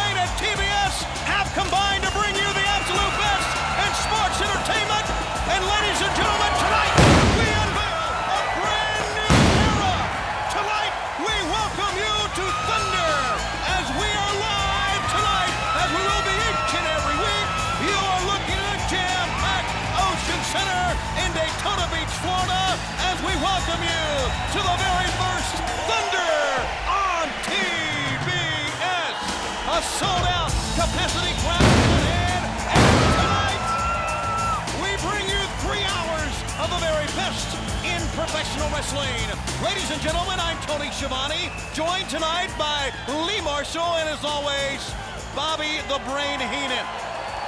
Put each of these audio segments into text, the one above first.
Brain and TBS have combined to bring you the absolute best in sports entertainment. And ladies and gentlemen, tonight we unveil a brand new era. Tonight we welcome you to Thunder as we are live tonight, as we will be each and every week. You are looking at a jam-packed Ocean Center in Daytona Beach, Florida, as we welcome you to the very first Thunder on TBS. A sold-out capacity crowd in hand, and tonight we bring you 3 hours of the very best in professional wrestling. Ladies and gentlemen, I'm Tony Schiavone, joined tonight by Lee Marshall and, as always, Bobby the Brain Heenan.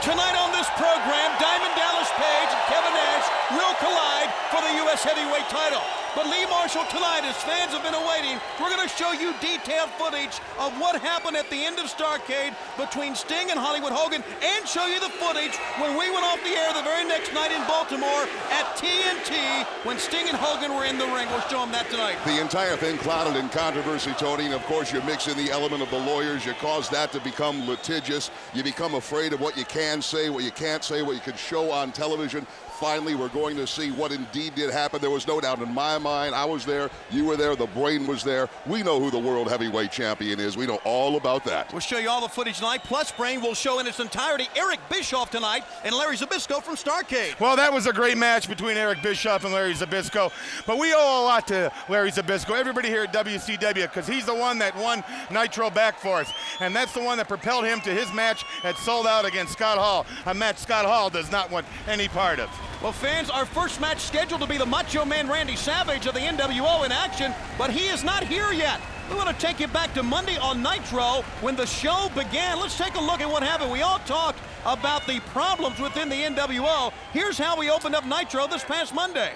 Tonight on this program, Diamond Dallas Page and Kevin Nash will collide for the U.S. heavyweight title. But Lee Marshall, tonight, as fans have been awaiting, we're going to show you detailed footage of what happened at the end of Starrcade between Sting and Hollywood Hogan, and show you the footage when we went off the air the very next night in Baltimore at TNT when Sting and Hogan were in the ring. We'll show them that tonight. The entire thing clouded in controversy, Tony, and of course you mix in the element of the lawyers. You cause that to become litigious. You become afraid of what you can say, what you can't say, what you can show on television. Finally, we're going to see what indeed did happen. There was no doubt in my mind. I was there. You were there. The Brain was there. We know who the world heavyweight champion is. We know all about that. We'll show you all the footage tonight. Plus, Brain will show in its entirety Eric Bischoff tonight and Larry Zbyszko from Starrcade. Well, that was a great match between Eric Bischoff and Larry Zbyszko. But we owe a lot to Larry Zbyszko, everybody here at WCW, because he's the one that won Nitro back for us. And that's the one that propelled him to his match at Sold Out against Scott Hall, a match Scott Hall does not want any part of. Well, fans, our first match scheduled to be the Macho Man Randy Savage of the NWO in action, but he is not here yet. We want to take you back to Monday on Nitro when the show began. Let's take a look at what happened. We all talked about the problems within the NWO. Here's how we opened up Nitro this past Monday.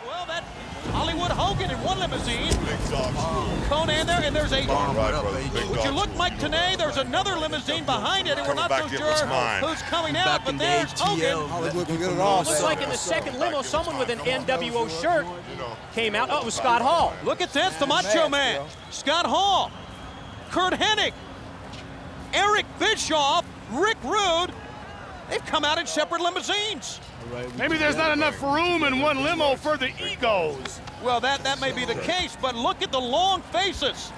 Well, that's Hollywood Hogan in one limousine. Conan there, and there's a... Would you look, Mike Tenay? There's another limousine behind it, and we're not so sure who's coming out, but there's Hogan. Looks like in the second limo, someone with an NWO shirt came out. Oh, it was Scott Hall. Look at this, the Macho Man. Scott Hall, Curt Hennig, Eric Bischoff, Rick Rude. They've come out in separate limousines. Maybe there's not enough room in one limo for the egos. Well, that may be the case, but look at the long faces.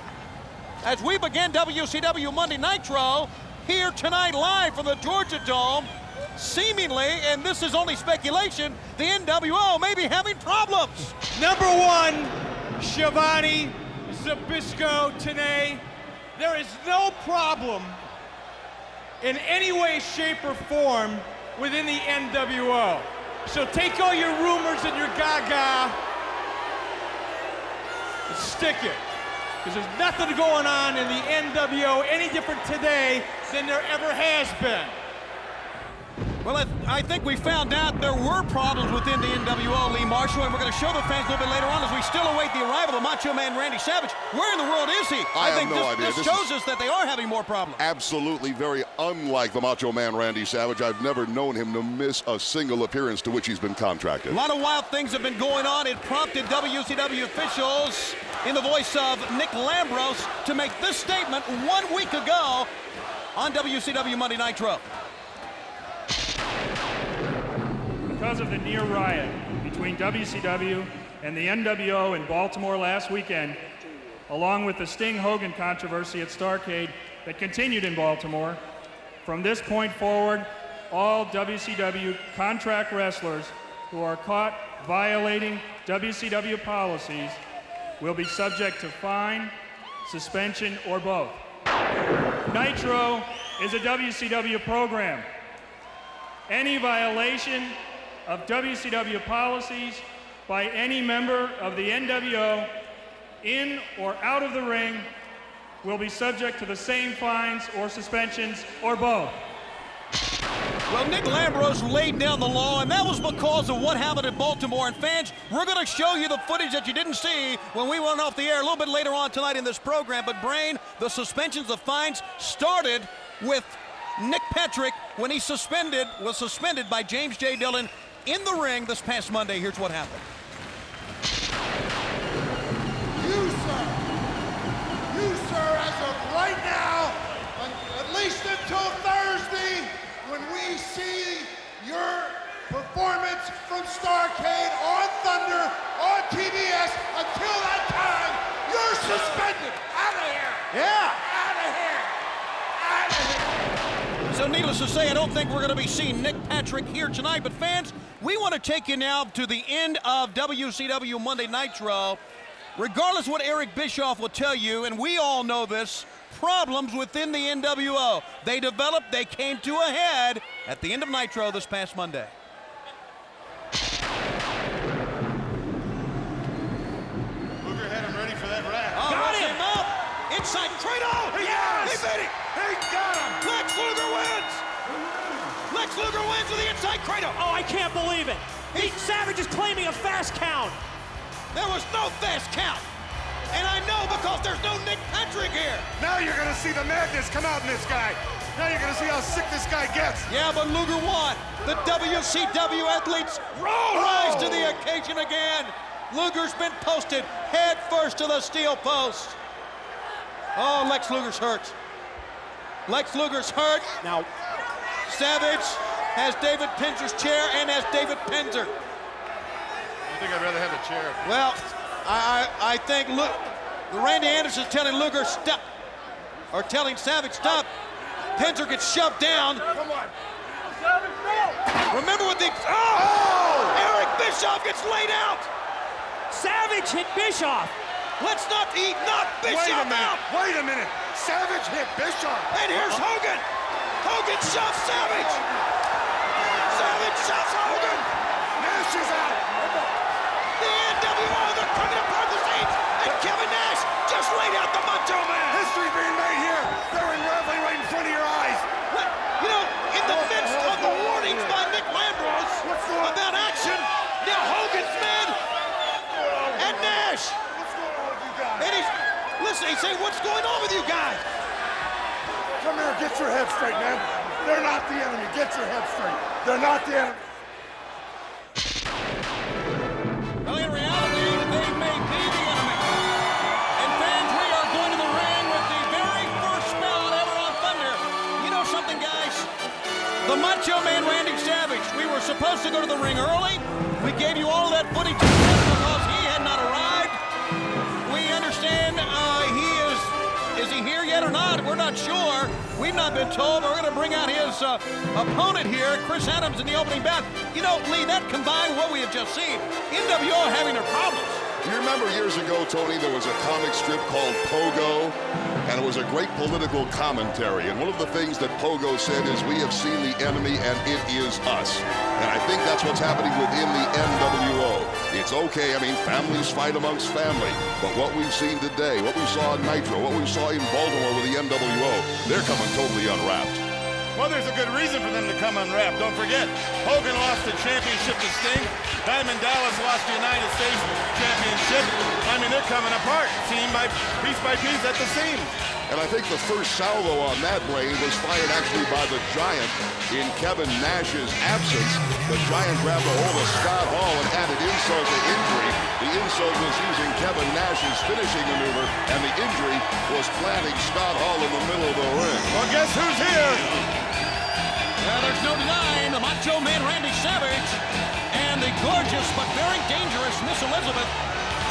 As we begin WCW Monday Nitro, here tonight live from the Georgia Dome, seemingly, and this is only speculation, the NWO may be having problems. Number one, Schiavone, Zbyszko, Tenay. There is no problem in any way, shape, or form within the NWO. So take all your rumors and your gaga and stick it. Because there's nothing going on in the NWO any different today than there ever has been. Well, I think we found out there were problems within the NWO, Lee Marshall, and we're going to show the fans a little bit later on as we still await the arrival of Macho Man Randy Savage. Where in the world is he? I have think no idea. This shows us that they are having more problems. Absolutely very unlike the Macho Man Randy Savage. I've never known him to miss a single appearance to which he's been contracted. A lot of wild things have been going on. It prompted WCW officials, in the voice of Nick Lambros, to make this statement 1 week ago on WCW Monday Nitro. Because of the near riot between WCW and the NWO in Baltimore last weekend, along with the Sting-Hogan controversy at Starrcade that continued in Baltimore, from this point forward, all WCW contract wrestlers who are caught violating WCW policies will be subject to fine, suspension, or both. Nitro is a WCW program. Any violation of WCW policies by any member of the NWO in or out of the ring will be subject to the same fines or suspensions or both. Well, Nick Lambros laid down the law, and that was because of what happened in Baltimore. And fans, we're going to show you the footage that you didn't see when we went off the air a little bit later on tonight in this program. But Brain, the suspensions, the fines started with Nick Patrick when he was suspended by James J. Dillon in the ring this past Monday. Here's what happened. You, sir, as of right now, So needless to say, I don't think we're going to be seeing Nick Patrick here tonight. But fans, we want to take you now to the end of WCW Monday Nitro. Regardless of what Eric Bischoff will tell you, and we all know this, problems within the NWO. They developed, they came to a head at the end of Nitro this past Monday. Luger had him ready for that rack. Oh, got him up! Inside cradle! Yes! He beat it! He got him! Lex Luger wins! Lex Luger wins with the inside cradle! Oh, I can't believe it. Savage is claiming a fast count. There was no fast count. And I know because there's no Nick Patrick here. Now you're going to see the madness come out in this guy. Now you're going to see how sick this guy gets. Yeah, but Luger won. The WCW athletes rise to the occasion again. Luger's been posted head first to the steel post. Oh, Lex Luger's hurt. Lex Luger's hurt. Now, Savage has David Penzer's chair and has David Penzer. I think I'd rather have the chair. Well, I think Randy Anderson's telling Luger stop, or telling Savage stop. Penzer gets shoved down. Come on. Remember what the Eric Bischoff gets laid out. Savage hit Bischoff. Let's not knock Bischoff out. Wait a minute. Savage hit Bischoff. And here's Hogan. Hogan shoves Savage. Savage shoves Hogan. Nash is out. The NWO, they're coming apart the seats. And Kevin Nash just laid out the Macho Man. History being made here. They're unraveling right in front of your eyes. What? You know, in the midst of the warnings by Nick Lambros about action, now Hogan's men and Nash. What's going on with you guys? And he's saying, what's going on with you guys? Come here, get your head straight, man. They're not the enemy. Get your head straight. They're not the enemy. Well, in reality, they may be the enemy. And fans, we are going to the ring with the very first bout ever on Thunder. You know something, guys? The Macho Man Randy Savage. We were supposed to go to the ring early. We gave you all that footage because he had not arrived. We understand is he here yet or not? We're not sure. We've not been told. We're going to bring out his opponent here, Chris Adams, in the opening bout. You know, Lee, that combined with what we have just seen, NWO having their problems. You remember years ago, Tony, there was a comic strip called Pogo, and it was a great political commentary. And one of the things that Pogo said is, we have seen the enemy and it is us. And I think that's what's happening within the NWO. It's okay, I mean, families fight amongst family. But what we've seen today, what we saw in Nitro, what we saw in Baltimore with the NWO, they're coming totally unwrapped. Well, there's a good reason for them to come unwrapped. Don't forget, Hogan lost the championship to Sting. Diamond Dallas lost the United States Championship. I mean, they're coming apart, by piece at the seams. And I think the first salvo on that blade was fired actually by the Giant in Kevin Nash's absence. The Giant grabbed a hold of Scott Hall and added insult to injury. The insult was using Kevin Nash's finishing maneuver, and the injury was planting Scott Hall in the middle of the ring. Well, guess who's here? Well, there's no denying the Macho Man Randy Savage and the gorgeous but very dangerous Miss Elizabeth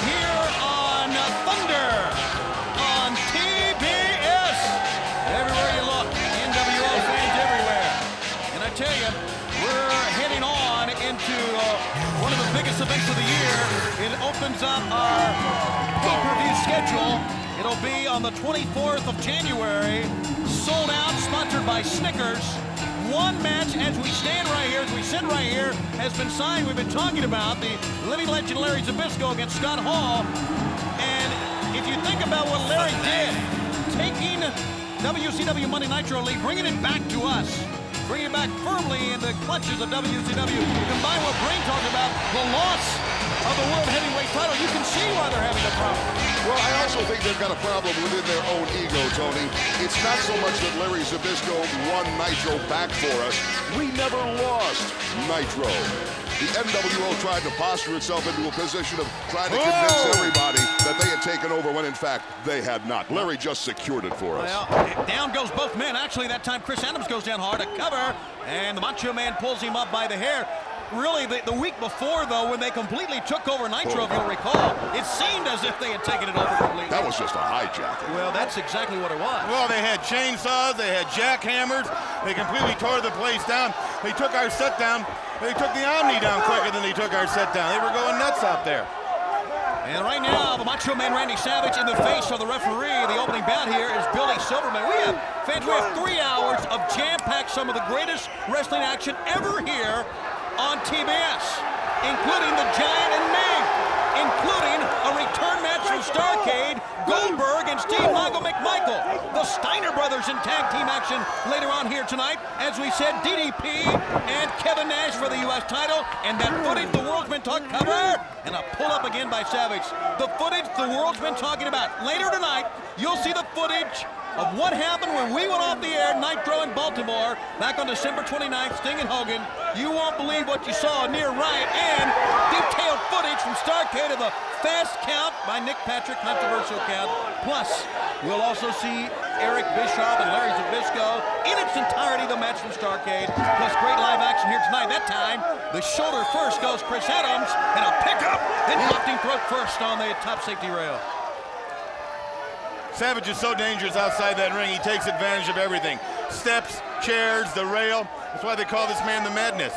here on Thunder on TBS. Everywhere you look, NWO fans everywhere. And I tell you, we're heading on into one of the biggest events of the year. It opens up our pay-per-view schedule. It'll be on the 24th of January. Sold out, sponsored by Snickers. One match as we stand right here, as we sit right here, has been signed. We've been talking about the living legend Larry Zbyszko against Scott Hall. And if you think about what Larry did, taking WCW Monday Nitro League, bringing it back to us, bringing it back firmly in the clutches of WCW, combined with Brain talking about the loss of the World Heavyweight title, you can see why they're having a problem. Well, I also think they've got a problem within their own ego, Tony. It's not so much that Larry Zbyszko won Nitro back for us. We never lost Nitro. The NWO tried to posture itself into a position of trying to convince everybody that they had taken over when, in fact, they had not. Larry just secured it for us. Well, down goes both men. Actually, that time Chris Adams goes down hard to cover, and the Macho Man pulls him up by the hair. really the week before, though, when they completely took over Nitro, if you'll recall, it seemed as if they had taken it over completely. That was just a hijacking. Well, that's exactly what it was. Well, they had chainsaws, they had jackhammers, they completely tore the place down. They took our set down. They took the Omni down quicker than they took our set down. They were going nuts out there. And right now, the Macho Man Randy Savage in the face of the referee. The opening bout here is Billy Silverman. We have 3 hours of jam-packed some of the greatest wrestling action ever here on TBS, including the Giant and Ming, including a return match from Starrcade, Goldberg and Steve Mago McMichael. The Steiner brothers in tag team action later on here tonight. As we said, DDP and Kevin Nash for the U.S. title. And that footage the world's been talking about. And a pull-up again by Savage. The footage the world's been talking about. Later tonight, you'll see the footage of what happened when we went off the air, Nitro in Baltimore, back on December 29th, Sting and Hogan. You won't believe what you saw near Riot, and detailed footage from Starrcade of the fast count by Nick Patrick, controversial count. Plus, we'll also see Eric Bischoff and Larry Zbyszko in its entirety, the match from Starrcade, plus great live action here tonight. That time, the shoulder first goes Chris Adams, and a pickup, and knocked him throat first on the top safety rail. Savage is so dangerous outside that ring. He takes advantage of everything. Steps, chairs, the rail. That's why they call this man the Madness.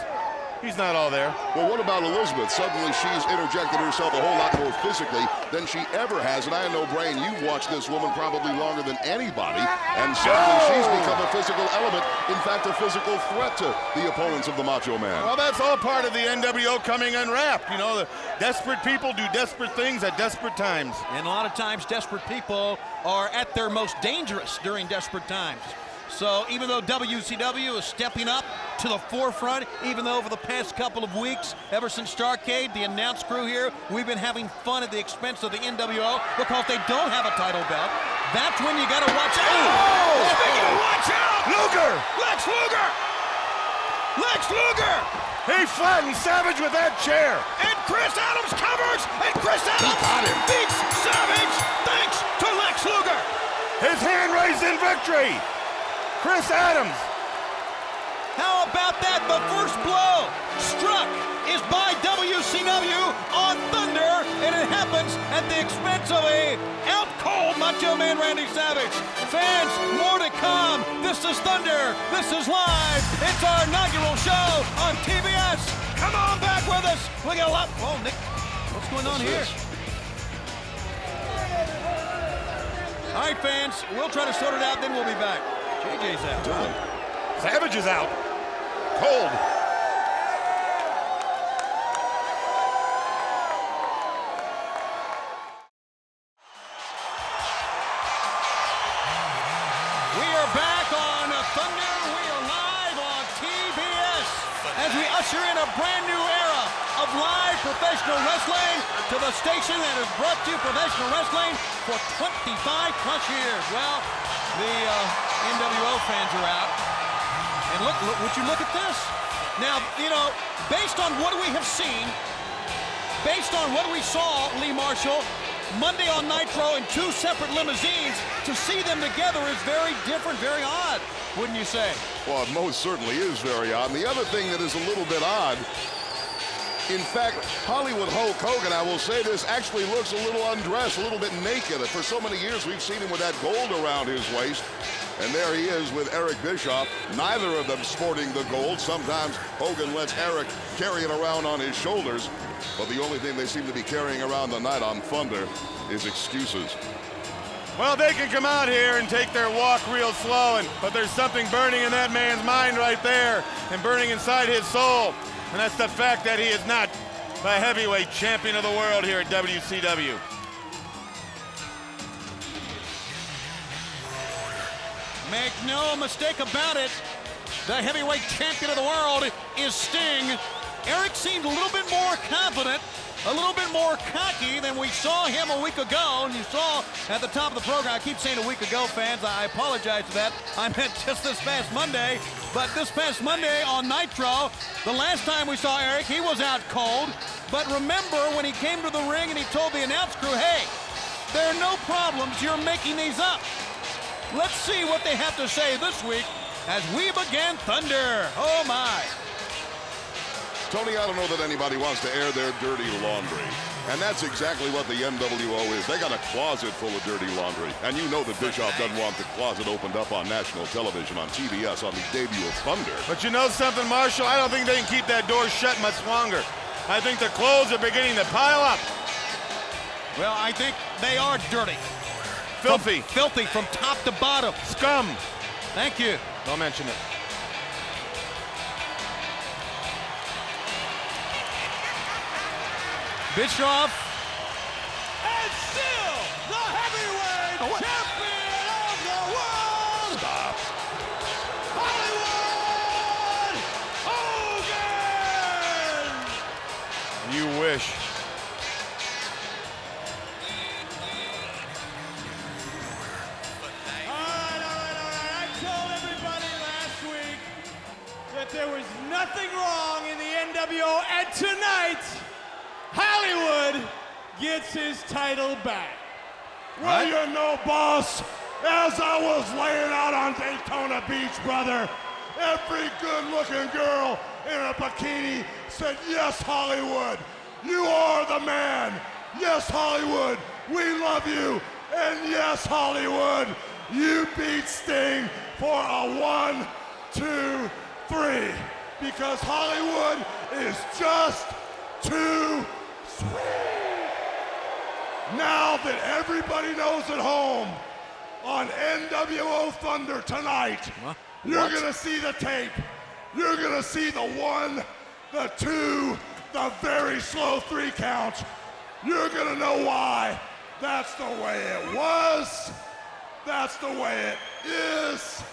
He's not all there. Well, what about Elizabeth? Suddenly she's interjected herself a whole lot more physically than she ever has. And I know, Brain, you've watched this woman probably longer than anybody. And suddenly she's become a physical element. In fact, a physical threat to the opponents of the Macho Man. Well, that's all part of the NWO coming unwrapped. You know, the desperate people do desperate things at desperate times. And a lot of times, desperate people are at their most dangerous during desperate times. So even though WCW is stepping up to the forefront, even though over the past couple of weeks, ever since Starrcade, the announce crew here, we've been having fun at the expense of the NWO because they don't have a title belt. That's when you got to watch out. Oh! Speaking of watch out! Luger! Lex Luger! Lex Luger! He flattened Savage with that chair. And Chris Adams covers, and Chris Adams beats Savage thanks to Lex Luger. His hand raised in victory. Chris Adams. How about that? The first blow struck is by WCW on Thunder, and it happens at the expense of a out-cold Macho Man Randy Savage. Fans, more to come. This is Thunder. This is live. It's our inaugural show on TBS. Come on back with us. We got a lot. Oh, Nick, what's going on here? All right, fans, we'll try to sort it out, then we'll be back. JJ's out. Savage is out. Cold. We are back on Thunder. We are live on TBS as we usher in a brand new era of live professional wrestling to the station that has brought you professional wrestling for 25 plus years. Well, the NWO fans are out. And look, would you look at this? Now, you know, based on what we have seen, based on what we saw, Lee Marshall, Monday on Nitro in 2 separate limousines, to see them together is very different, very odd, wouldn't you say? Well, it most certainly is very odd. And the other thing that is a little bit odd, in fact, Hollywood Hulk Hogan, I will say this, actually looks a little undressed, a little bit naked. For so many years, we've seen him with that gold around his waist. And there he is with Eric Bischoff, neither of them sporting the gold. Sometimes Hogan lets Eric carry it around on his shoulders. But the only thing they seem to be carrying around tonight on Thunder is excuses. Well, they can come out here and take their walk real slow, but there's something burning in that man's mind right there and burning inside his soul. And that's the fact that he is not the heavyweight champion of the world here at WCW. Make no mistake about it, the heavyweight champion of the world is Sting. Eric seemed a little bit more confident, a little bit more cocky than we saw him a week ago. And you saw at the top of the program, I keep saying a week ago, fans, I apologize for that. I meant just this past Monday. But this past Monday on Nitro, the last time we saw Eric, he was out cold. But remember when he came to the ring and he told the announce crew, hey, there are no problems, you're making these up. Let's see what they have to say this week as we begin Thunder. Oh my. Tony, I don't know that anybody wants to air their dirty laundry. And that's exactly what the NWO is. They got a closet full of dirty laundry. And you know that Bischoff doesn't want the closet opened up on national television on TBS on the debut of Thunder. But you know something, Marshall? I don't think they can keep that door shut much longer. I think the clothes are beginning to pile up. Well, I think they are dirty. Filthy. Filthy from top to bottom. Scum. Thank you. Don't mention it. Bischoff. And still the heavyweight champion of the world. Stop. Hollywood Hogan. You wish. I told everybody last week that there was nothing wrong in the NWO, and tonight, Hollywood gets his title back. Well, you know, boss, as I was laying out on Daytona Beach, brother, every good-looking girl in a bikini said, yes, Hollywood, you are the man. Yes, Hollywood, we love you. And yes, Hollywood, you beat Sting for a 1, 2, 3. Because Hollywood is just too sweet. Now that everybody knows at home, on NWO Thunder tonight, you're gonna see the tape. You're gonna see the 1, the 2, the very slow 3 count. You're gonna know why. That's the way it was. That's the way it is.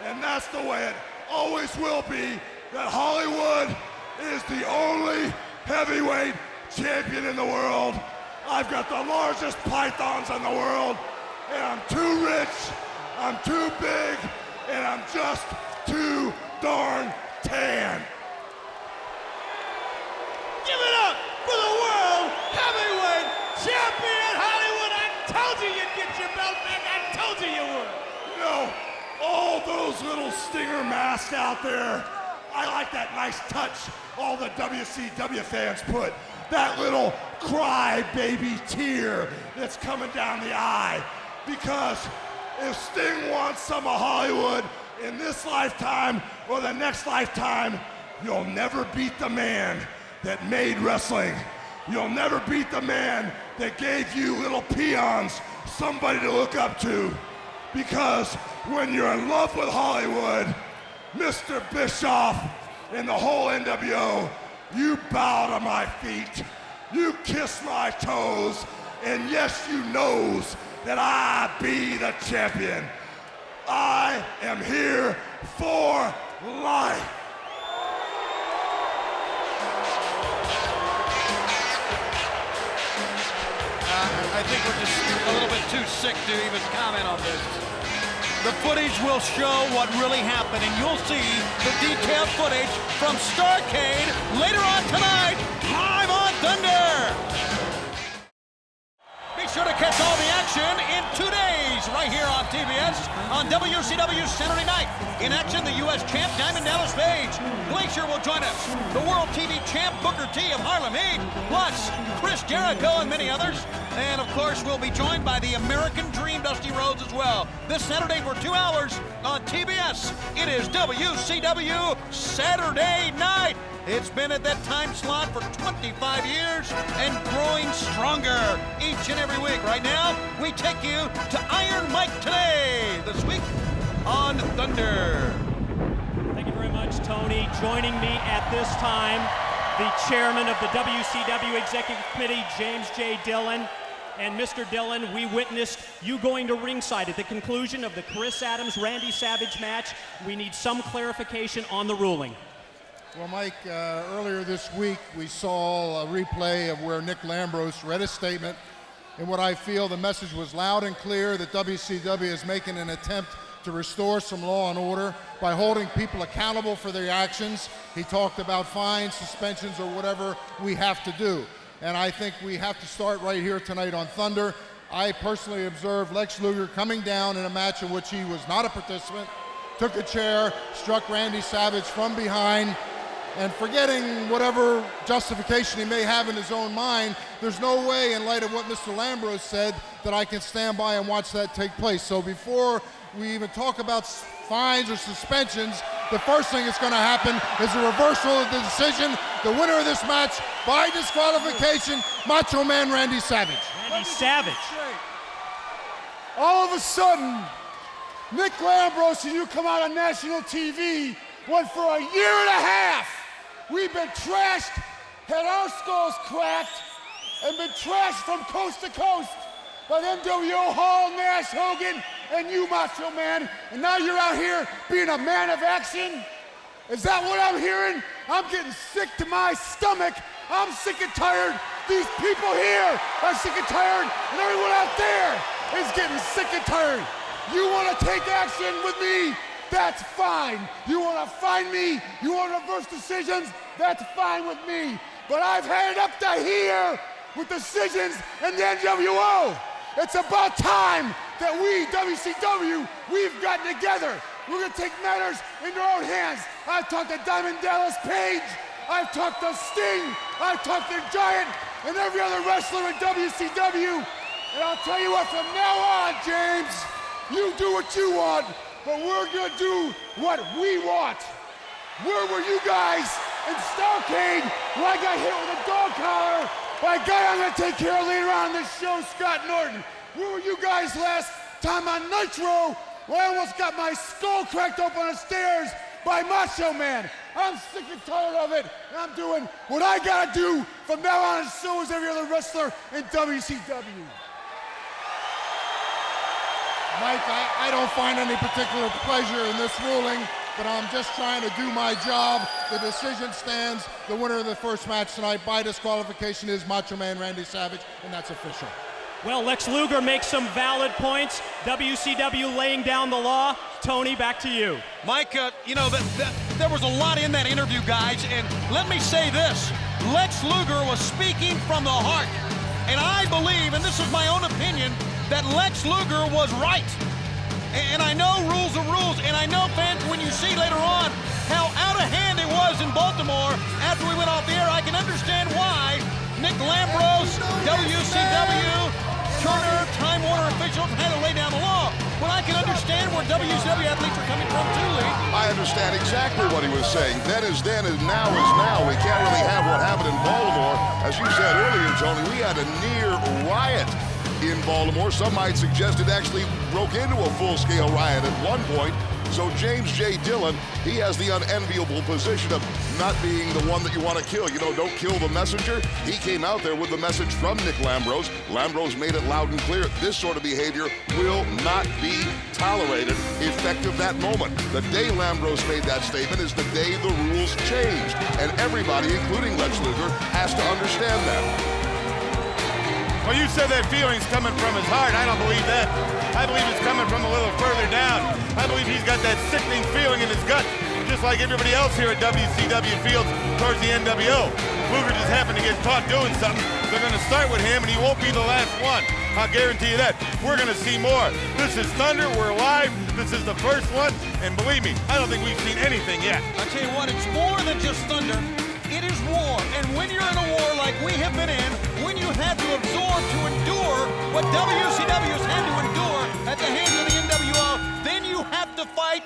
And that's the way it always will be. That Hollywood is the only heavyweight champion in the world. I've got the largest pythons in the world, and I'm too rich, I'm too big, and I'm just too darn tan. Give it up for the world heavyweight champion, Hollywood. I told you you'd get your belt back. I told you you would. You know, all those little Stinger masks out there, I like that nice touch all the WCW fans put. That little cry-baby tear that's coming down the eye. Because if Sting wants some of Hollywood in this lifetime or the next lifetime, you'll never beat the man that made wrestling. You'll never beat the man that gave you little peons somebody to look up to. Because when you're in love with Hollywood, Mr. Bischoff and the whole NWO, you bow to my feet, you kiss my toes, and yes, you knows that I be the champion. I am here for life. I think we're just a little bit too sick to even comment on this. The footage will show what really happened, and you'll see the detailed footage from Starrcade later on tonight, live on Thunder. Be sure to catch all the action in 2 days, right here on TBS, on WCW Saturday night. In action, the U.S. champ Diamond Dallas Page. Glacier will join us. The World TV champ Booker T of Harlem Heat, plus Chris Jericho and many others. And of course, we'll be joined by the American Dream Dusty Rhodes as well. This Saturday for 2 hours on TBS. It is WCW Saturday night. It's been at that time slot for 25 years and growing stronger each and every week. Right now, we take you to Iron Mike today, this week on Thunder. Thank you very much, Tony. Joining me at this time, the chairman of the WCW Executive Committee, James J. Dillon. And Mr. Dillon, we witnessed you going to ringside at the conclusion of the Chris Adams-Randy Savage match. We need some clarification on the ruling. Well, Mike, earlier this week we saw a replay of where Nick Lambros read a statement, and what I feel the message was loud and clear that WCW is making an attempt to restore some law and order by holding people accountable for their actions. He talked about fines, suspensions, or whatever we have to do. And I think we have to start right here tonight on Thunder. I personally observed Lex Luger coming down in a match in which he was not a participant, took a chair, struck Randy Savage from behind, And forgetting whatever justification he may have in his own mind, there's no way, in light of what Mr. Lambros said, that I can stand by and watch that take place. So before we even talk about fines or suspensions, the first thing that's going to happen is a reversal of the decision. The winner of this match, by disqualification, Macho Man Randy Savage. Randy Savage. All of a sudden, Nick Lambros and you come out on national TV when for a year and a half we've been trashed, had our skulls cracked, and been trashed from coast to coast by NWO, Hall, Nash, Hogan, and you, Macho Man. And now you're out here being a man of action? Is that what I'm hearing? I'm getting sick to my stomach. I'm sick and tired. These people here are sick and tired, and everyone out there is getting sick and tired. You want to take action with me? That's fine. You want to find me? You want to reverse decisions? That's fine with me. But I've had it up to here with decisions in the NWO. It's about time that we, WCW, we've gotten together. We're going to take matters into our own hands. I've talked to Diamond Dallas Page. I've talked to Sting. I've talked to Giant and every other wrestler in WCW. And I'll tell you what, from now on, James, you do what you want, but we're gonna do what we want. Where were you guys in Starrcade when I got hit with a dog collar by a guy I'm gonna take care of later on in this show, Scott Norton? Where were you guys last time on Nitro when I almost got my skull cracked open on the stairs by Macho Man? I'm sick and tired of it, and I'm doing what I gotta do from now on, and so is every other wrestler in WCW. Mike, I don't find any particular pleasure in this ruling, but I'm just trying to do my job. The decision stands. The winner of the first match tonight by disqualification is Macho Man Randy Savage, and that's official. Well, Lex Luger makes some valid points. WCW laying down the law. Tony, back to you. Mike, you know, there was a lot in that interview, guys, and let me say this. Lex Luger was speaking from the heart, and I believe, and this is my own opinion, that Lex Luger was right. And I know rules are rules, and I know, fans, when you see later on how out of hand it was in Baltimore after we went off the air, I can understand why Nick Lambros, WCW, Turner, Time Warner officials had to lay down the law. But I can understand where WCW athletes are coming from too, Lee. I understand exactly what he was saying. Then is then, and now is now. We can't really have what happened in Baltimore. As you said earlier, Tony, we had a near riot in Baltimore. Some might suggest it actually broke into a full-scale riot at one point. So James J. Dillon, he has the unenviable position of not being the one that you want to kill. You know, don't kill the messenger. He came out there with the message from Nick Lambros. Lambros made it loud and clear. This sort of behavior will not be tolerated, effective that moment. The day Lambros made that statement is the day the rules changed. And everybody, including Lex Luger, has to understand that. Well, you said that feeling's coming from his heart. I don't believe that. I believe it's coming from a little further down. I believe he's got that sickening feeling in his gut, just like everybody else here at WCW feels towards the NWO. Luger just happened to get caught doing something. They're going to start with him, and he won't be the last one. I'll guarantee you that. We're going to see more. This is Thunder. We're live. This is the first one, and believe me, I don't think we've seen anything yet. I tell you what, it's more than just Thunder. It is war, and when you're in a war like we have been in, when you had to absorb, to endure what WCW has had to endure at the hands of the NWO, then you have to fight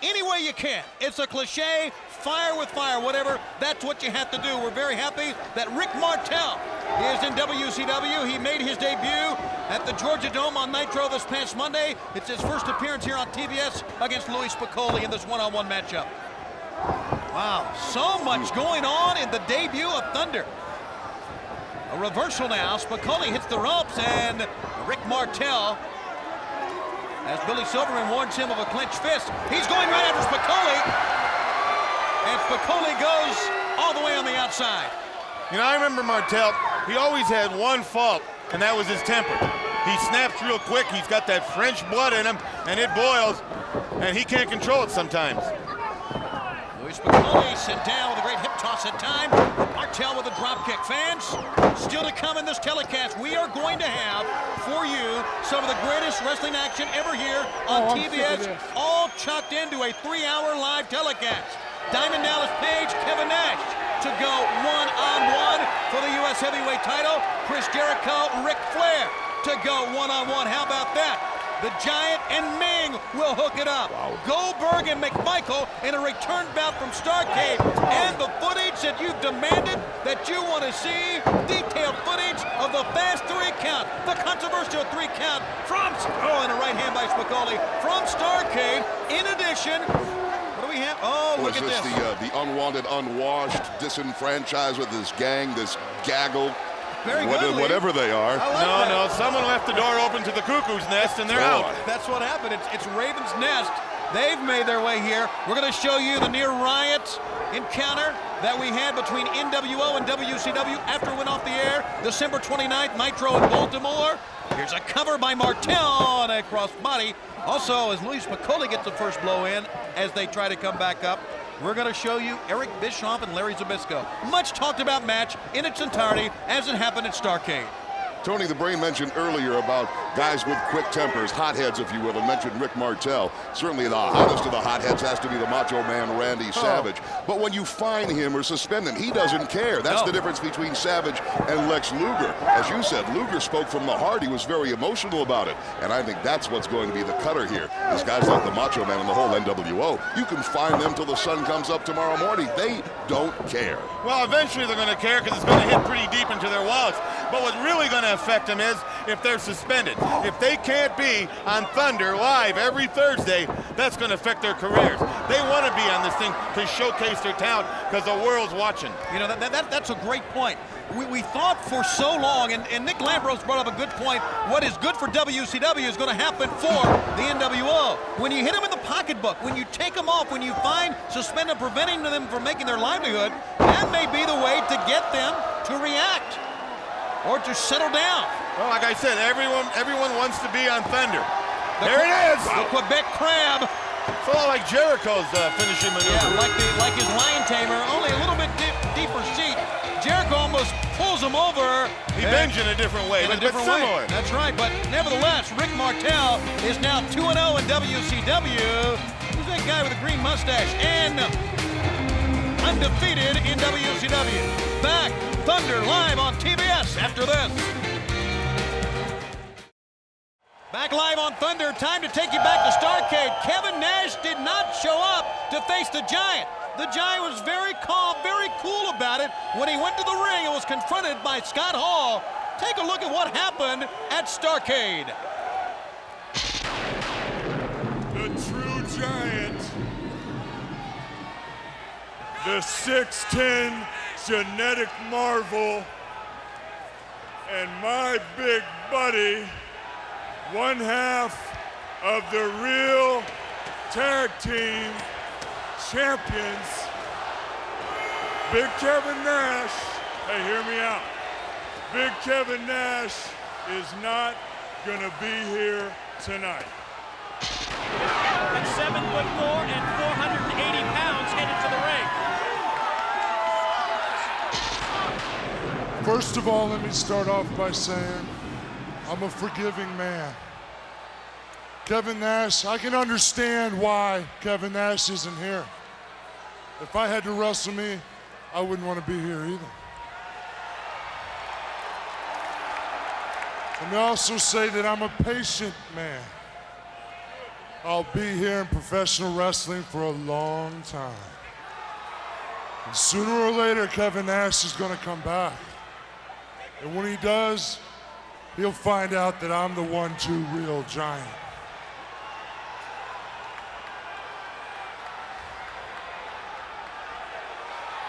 any way you can. It's a cliche, fire with fire, whatever, that's what you have to do. We're very happy that Rick Martel is in WCW. He made his debut at the Georgia Dome on Nitro this past Monday. It's his first appearance here on TBS against Louis Spicolli in this one-on-one matchup. Wow, so much going on in the debut of Thunder. A reversal now. Spicolli hits the ropes, and Rick Martel, as Billy Silverman warns him of a clenched fist, he's going right after Spicolli, and Spicolli goes all the way on the outside. You know, I remember Martel, he always had one fault, and that was his temper. He snaps real quick, he's got that French blood in him, and it boils, and he can't control it sometimes. Louis Spicolli sent down with a great hip toss at time. Martel with a drop kick. Fans, still to come in this telecast, we are going to have for you some of the greatest wrestling action ever here on TBS, all chucked into a 3-hour live telecast. Diamond Dallas Page, Kevin Nash to go one-on-one for the U.S. heavyweight title. Chris Jericho, Ric Flair to go one-on-one. How about that? The Giant and Ming will hook it up. Wow. Goldberg and McMichael in a return bout from Starrcade. And the footage that you've demanded, that you want to see, detailed footage of the fast 3 count, the controversial 3 count from, and a right hand by Spicoli from Starrcade. In addition, what do we have? Oh, look at this. The unwanted, unwashed, disenfranchised with this gang, this gaggle. Very good, whatever they are. No, someone left the door open to the cuckoo's nest and they're out. That's what happened. It's Raven's Nest. They've made their way here. We're going to show you the near riot encounter that we had between NWO and WCW after it went off the air. December 29th, Nitro in Baltimore. Here's a cover by Martel on a crossbody. Also, as Luis Spicoli gets the first blow in as they try to come back up, we're going to show you Eric Bischoff and Larry Zbyszko. Much talked about match in its entirety as it happened at Starrcade. Tony the Brain mentioned earlier about guys with quick tempers, hotheads, if you will, and mentioned Rick Martel. Certainly the hottest of the hotheads has to be the Macho Man Randy Savage. But when you fine him or suspend him, he doesn't care. That's the difference between Savage and Lex Luger. As you said, Luger spoke from the heart. He was very emotional about it. And I think that's what's going to be the cutter here. These guys like the Macho Man and the whole NWO, you can fine them till the sun comes up tomorrow morning. They don't care. Well, eventually they're going to care because it's going to hit pretty deep into their wallets. But what's really going to affect them is if they're suspended. If they can't be on Thunder live every Thursday, that's going to affect their careers. They want to be on this thing to showcase their talent because the world's watching. You know, that's a great point. We thought for so long, and Nick Lambros brought up a good point, what is good for WCW is going to happen for the NWO. When you hit them in the pocketbook, when you take them off, when you find, suspend them, preventing them from making their livelihood, that may be the way to get them to react or to settle down. Well, like I said, everyone wants to be on Thunder. There it is! The Quebec Crab. It's a lot like Jericho's finishing maneuver. Yeah, like his lion tamer, only a little bit deeper seat. Jericho almost pulls him over. He bends in a different way, but similar. That's right, but nevertheless, Rick Martel is now 2-0 in WCW. Who's that guy with the green mustache? And undefeated in WCW. Back, Thunder live on TBS after this. Back live on Thunder, time to take you back to Starrcade. Kevin Nash did not show up to face the Giant. The Giant was very calm, very cool about it when he went to the ring and was confronted by Scott Hall. Take a look at what happened at Starrcade. The true Giant, the 6'10" genetic marvel, and my big buddy, one half of the real tag team champions, Big Kevin Nash. Hey, hear me out. Big Kevin Nash is not gonna be here tonight. At 7'4" and 480 pounds headed to the ring. First of all, let me start off by saying I'm a forgiving man. Kevin Nash, I can understand why Kevin Nash isn't here. If I had to wrestle me, I wouldn't want to be here either. Let me also say that I'm a patient man. I'll be here in professional wrestling for a long time. And sooner or later, Kevin Nash is going to come back. And when he does, he'll find out that I'm the one true real Giant.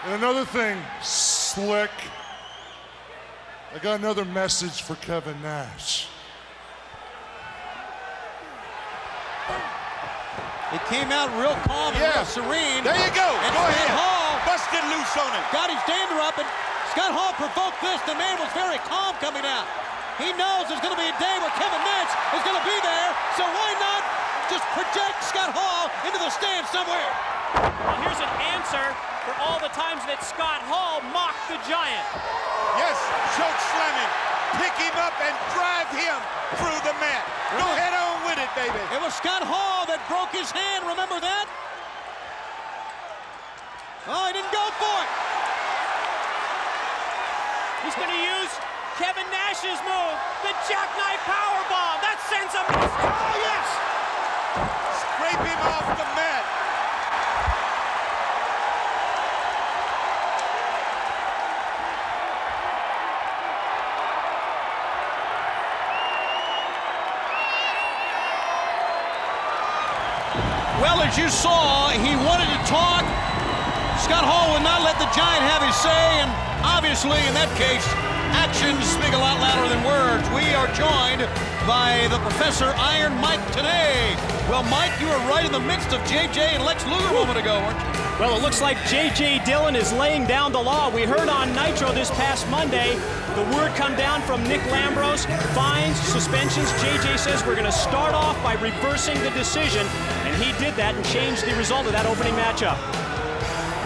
And another thing, Slick, I got another message for Kevin Nash. It came out real calm and real serene. There you go. And Go ahead. Scott Hall Busted loose on him. got his dander up, and Scott Hall provoked this. The man was very calm coming out. He knows there's going to be a day where Kevin Nash is going to be there, so why not just project Scott Hall into the stand somewhere? Well, here's an answer for all the times that Scott Hall mocked the Giant. Yes, choke slam him. Pick him up and drive him through the mat. Go head on with it, baby. It was Scott Hall that broke his hand, remember that? Oh, he didn't go for it. He's going to use Kevin Nash's move, the jackknife powerbomb. That sends him. Oh, yes. Scrape him off the mat. Well, as you saw, he wanted to talk. Scott Hall would not let the Giant have his say, and obviously, in that case, actions speak a lot louder than words. We are joined by the Professor Iron Mike today. Well, Mike, you were right in the midst of JJ and Lex Luger a moment ago, weren't you? Well, it looks like J.J. Dillon is laying down the law. We heard on Nitro this past Monday the word come down from Nick Lambros, fines, suspensions. J.J. says we're going to start off by reversing the decision, and he did that and changed the result of that opening matchup.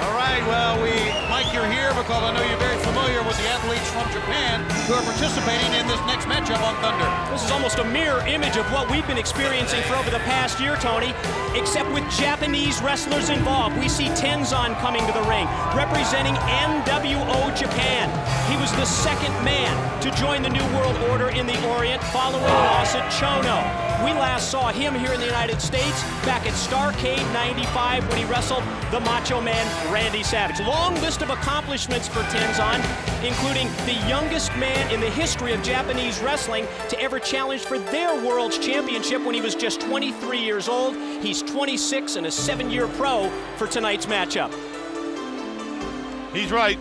All right, well, Mike, you're here because I know you're very familiar with the athletes from Japan who are participating in this next matchup on Thunder. This is almost a mirror image of what we've been experiencing for over the past year, Tony, except with Japanese wrestlers involved. We see Tenzan coming to the ring, representing NWO Japan. He was the second man to join the New World Order in the Orient following the loss at Chono. We last saw him here in the United States back at Starrcade 95 when he wrestled the Macho Man Randy Savage. Long list of accomplishments for Tenzan, including the youngest man in the history of Japanese wrestling to ever challenge for their World's Championship when he was just 23 years old. He's 26 and a 7-year pro for tonight's matchup. He's right.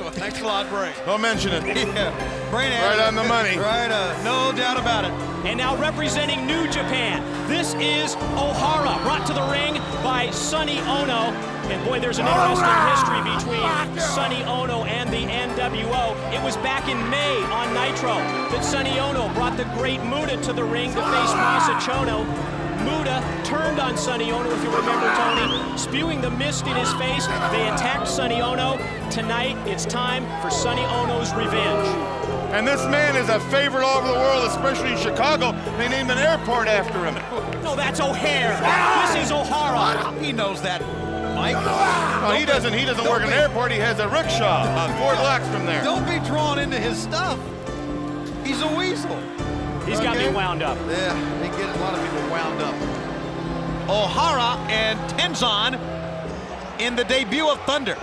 Well, thanks a lot, Brain. Don't mention it. Yeah, Brain Right on the money. Right, no doubt about it. And now representing New Japan, this is Ohara, brought to the ring by Sonny Ono. And boy, there's an interesting history between Sonny Ono and the NWO. It was back in May on Nitro that Sonny Ono brought the great Muta to the ring to face Masa Chono. Muta turned on Sonny Ono, if you remember, Tony, spewing the mist in his face. They attacked Sonny Ono. Tonight, it's time for Sonny Ono's revenge. And this man is a favorite all over the world, especially in Chicago. They named an airport after him. No, that's O'Hare. This is Ohara. He knows that, Mike. No, he doesn't work in an airport. He has a rickshaw 4 blocks from there. Don't be drawn into his stuff. He's a weasel. He's got me wound up. Yeah, they get a lot of people wound up. Ohara and Tenzan in the debut of Thunder.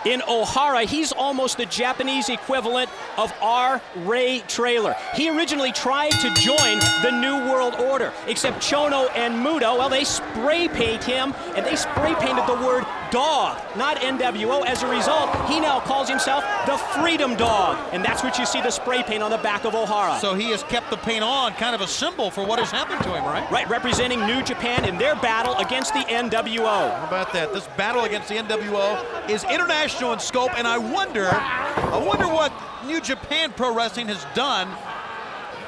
In Ohara, he's almost the Japanese equivalent of our Ray Traylor. He originally tried to join the New World Order, except Chono and Muta, well, they spray paint him, and they spray painted the word dog, not NWO. As a result, he now calls himself the Freedom Dog, and that's what you see the spray paint on the back of Ohara. So he has kept the paint on, kind of a symbol for what has happened to him, right? Right, representing New Japan in their battle against the NWO. How about that? This battle against the NWO is international in scope, and I wonder what New Japan Pro Wrestling has done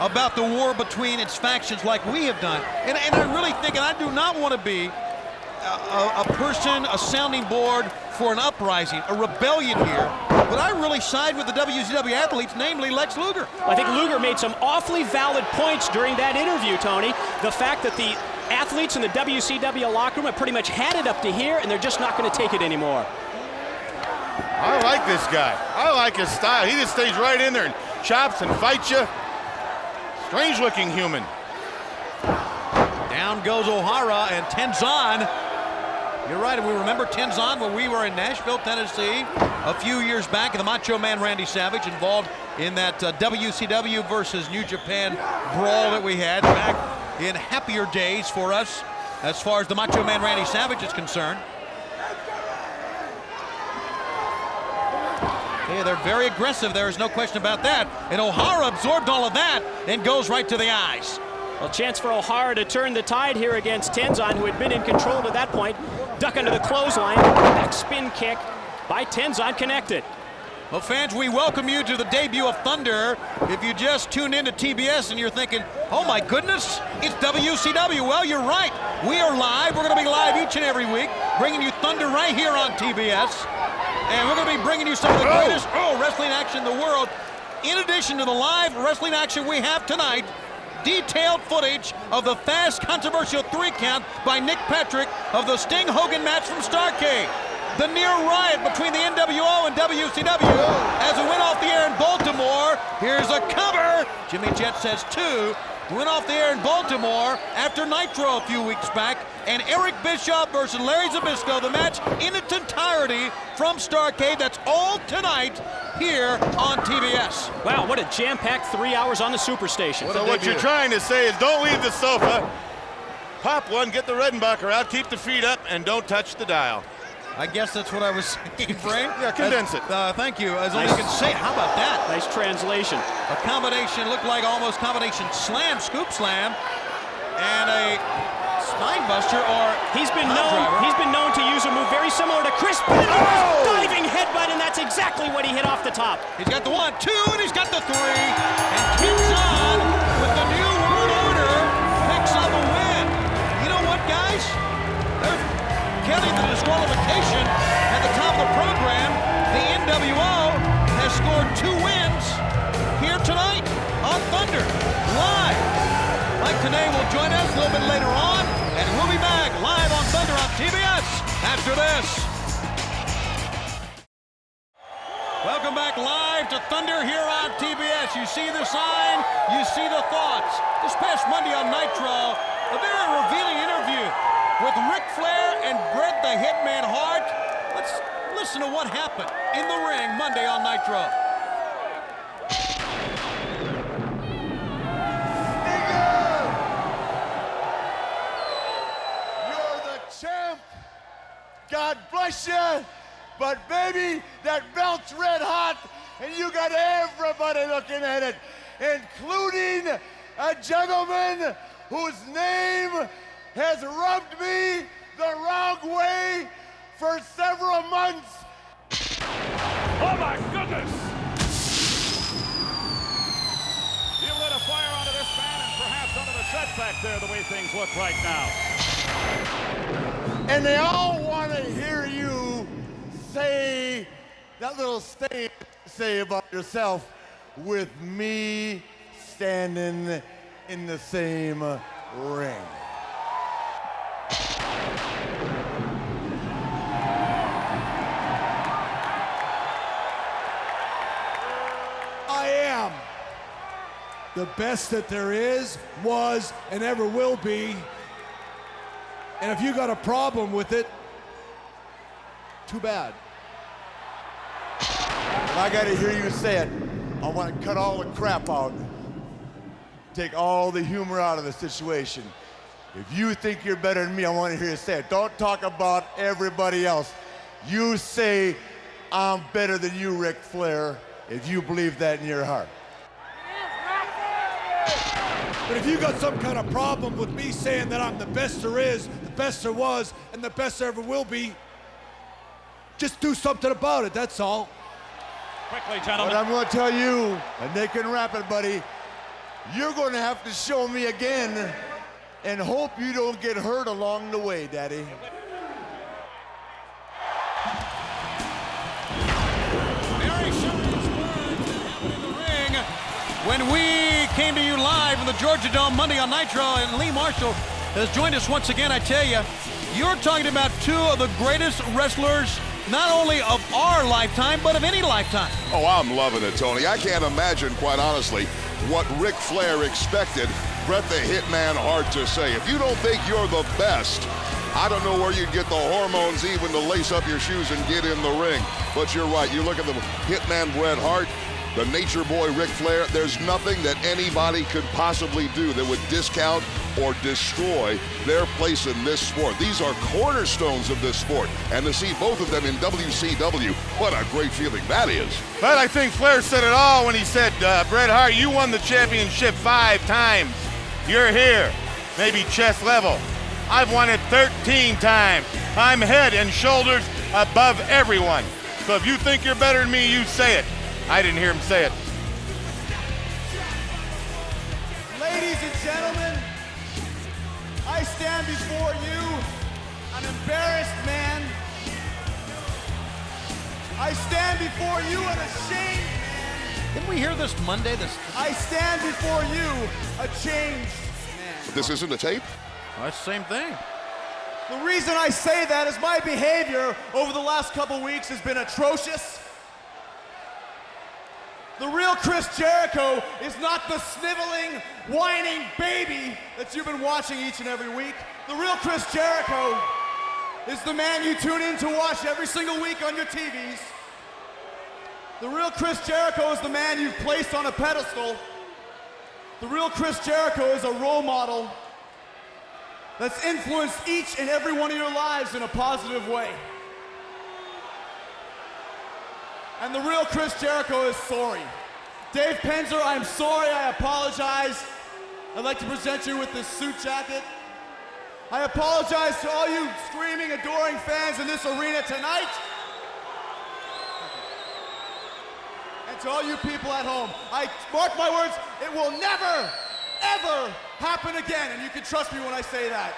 about the war between its factions like we have done. And I really think, and I do not want to be a person, a sounding board for an uprising, a rebellion here, but I really side with the WCW athletes, namely Lex Luger. Well, I think Luger made some awfully valid points during that interview, Tony. The fact that the athletes in the WCW locker room have pretty much had it up to here, and they're just not going to take it anymore. I like this guy. I like his style. He just stays right in there and chops and fights you. Strange looking human. Down goes Ohara and Tenzan. You're right, and we remember Tenzan when we were in Nashville, Tennessee a few years back, and the Macho Man Randy Savage involved in that WCW versus New Japan brawl that we had back in happier days for us as far as the Macho Man Randy Savage is concerned. Yeah, they're very aggressive. There is no question about that. And Ohara absorbed all of that and goes right to the eyes. Well, chance for Ohara to turn the tide here against Tenzan, who had been in control to that point. Duck under the clothesline. Back spin kick by Tenzan, connected. Well, fans, we welcome you to the debut of Thunder. If you just tuned into TBS and you're thinking, oh my goodness, it's WCW. Well, you're right. We are live. We're going to be live each and every week, bringing you Thunder right here on TBS. And we're going to be bringing you some of the greatest wrestling action in the world. In addition to the live wrestling action we have tonight, detailed footage of the fast, controversial 3 count by Nick Patrick of the Sting-Hogan match from Starrcade. The near riot between the NWO and WCW as it went off the air in Baltimore. Here's a cover. Jimmy Jet says 2. Went off the air in Baltimore after Nitro a few weeks back. And Eric Bischoff versus Larry Zbyszko, the match in its entirety from Starrcade. That's all tonight here on TBS. Wow, what a jam-packed 3 hours on the Superstation. So what you're trying to say is don't leave the sofa. Pop one, get the Redenbacher out, keep the feet up, and don't touch the dial. I guess that's what I was saying, Frank. Yeah, condense it. Thank you. As only you can say, how about that? Nice translation. A combination, looked like almost combination slam, scoop slam, and a spine buster or He's been known to use a move very similar to Chris Benoit's diving headbutt, and that's exactly what he hit off the top. He's got the 1, 2, and he's got the 3, and keeps on with the New World Order, picks up a win. You know what, guys? They're counting the disqualification at the top of the program. The NWO has scored 2 wins here tonight on Thunder, live. Mike Tenay will join us a little bit later on, and we'll be back live on Thunder on TBS after this. Welcome back live to Thunder here on TBS. You see the sign, you see the thoughts. This past Monday on Nitro, a very revealing interview with Ric Flair and Bret the Hitman Hart. Let's listen to what happened in the ring Monday on Nitro. Champ, God bless you, but baby, that belt's red hot, and you got everybody looking at it, including a gentleman whose name has rubbed me the wrong way for several months. Oh my goodness! You lit a fire onto this man and perhaps onto the set back there the way things look right now. And they all want to hear you say that little statement say about yourself with me standing in the same ring. I am the best that there is, was, and ever will be. And if you got a problem with it, too bad. But I gotta hear you say it. I want to cut all the crap out. Take all the humor out of the situation. If you think you're better than me, I want to hear you say it. Don't talk about everybody else. You say, I'm better than you, Ric Flair, if you believe that in your heart. But if you got some kind of problem with me saying that I'm the best there is, the best there was, and the best there ever will be, just do something about it, that's all. Quickly, gentlemen. But I'm going to tell you, and they can wrap it, buddy, you're going to have to show me again and hope you don't get hurt along the way, Daddy. Very serious words that happened in the ring when we came to you live in the Georgia Dome Monday on Nitro, and Lee Marshall has joined us once again. I tell you, you're talking about 2 of the greatest wrestlers not only of our lifetime, but of any lifetime. Oh, I'm loving it, Tony. I can't imagine, quite honestly, what Ric Flair expected Bret the Hitman Hart to say. If you don't think you're the best, I don't know where you'd get the hormones even to lace up your shoes and get in the ring. But you're right. You look at the Hitman Bret Hart, the Nature Boy Ric Flair, there's nothing that anybody could possibly do that would discount or destroy their place in this sport. These are cornerstones of this sport, and to see both of them in WCW, what a great feeling that is. But I think Flair said it all when he said, Bret Hart, you won the championship 5 times. You're here, maybe chest level. I've won it 13 times. I'm head and shoulders above everyone. So if you think you're better than me, you say it. I didn't hear him say it. Ladies and gentlemen, I stand before you, an embarrassed man. I stand before you an ashamed man Didn't we hear this Monday? I stand before you a changed man. This isn't a tape? Well, that's the same thing. The reason I say that is my behavior over the last couple weeks has been atrocious. The real Chris Jericho is not the sniveling, whining baby that you've been watching each and every week. The real Chris Jericho is the man you tune in to watch every single week on your TVs. The real Chris Jericho is the man you've placed on a pedestal. The real Chris Jericho is a role model that's influenced each and every one of your lives in a positive way. And the real Chris Jericho is sorry. Dave Penzer, I'm sorry, I apologize. I'd like to present you with this suit jacket. I apologize to all you screaming, adoring fans in this arena tonight. And to all you people at home, I mark my words, it will never, ever happen again. And you can trust me when I say that.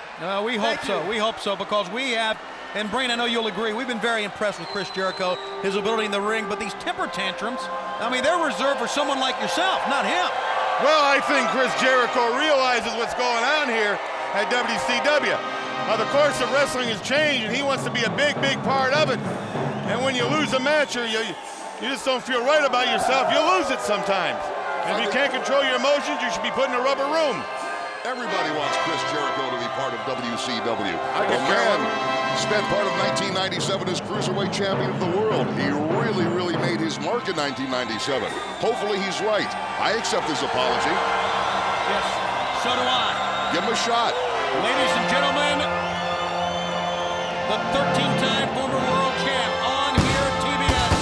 We hope so. We hope so, because we have, and Brain, I know you'll agree, we've been very impressed with Chris Jericho, his ability in the ring, but these temper tantrums, I mean, they're reserved for someone like yourself, not him. Well, I think Chris Jericho realizes what's going on here at WCW. The course of wrestling has changed, and he wants to be a big, big part of it. And when you lose a match or you just don't feel right about yourself, you lose it sometimes. And if you can't control your emotions, you should be put in a rubber room. Everybody wants Chris Jericho to be part of WCW. The man spent part of 1997 as Cruiserweight Champion of the World. He really, really made his mark in 1997. Hopefully he's right. I accept his apology. Yes, so do I. Give him a shot. Ladies and gentlemen, the 13-time former world champ on here at TBS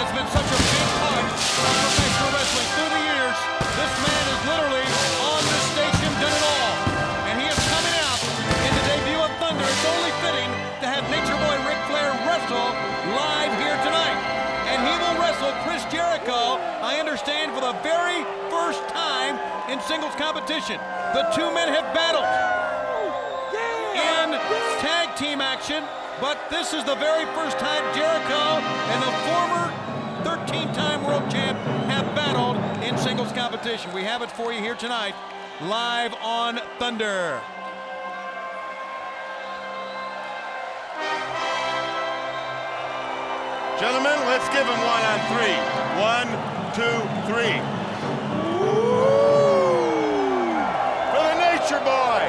has been such a big part of professional wrestling through the years. This man is literally on this station, done it all. And he is coming out in the debut of Thunder. It's only fitting to have Nature Boy Ric Flair wrestle live here tonight. And he will wrestle Chris Jericho, I understand, for the very first time in singles competition. The two men have battled in tag team action, but this is the very first time Jericho and the former 13-time world champ have battled in singles competition. We have it for you here tonight, live on Thunder. Gentlemen, let's give him 1 on 3. 1, 2, 3. For the Nature Boy.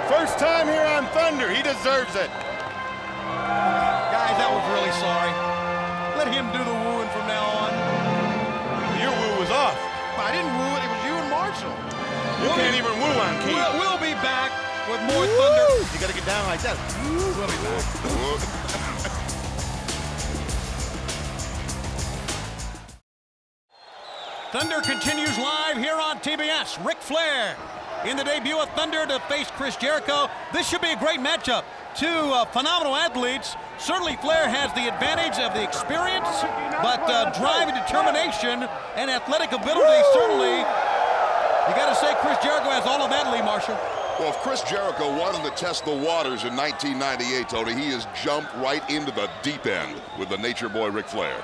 First time here on Thunder. He deserves it. Guys, that was really sorry. Let him do the wooing from now on. Your woo was off. I didn't woo it. It was you and Marshall. You can't even woo on key. We'll be back with more Thunder. You got to get down like that. We'll be back. Thunder continues live here on TBS. Ric Flair in the debut of Thunder to face Chris Jericho. This should be a great matchup. Two phenomenal athletes. Certainly Flair has the advantage of the experience, but drive and determination and athletic ability, certainly, you got to say Chris Jericho has all of that, Lee Marshall. Well, if Chris Jericho wanted to test the waters in 1998, Tony, he has jumped right into the deep end with the Nature Boy Ric Flair.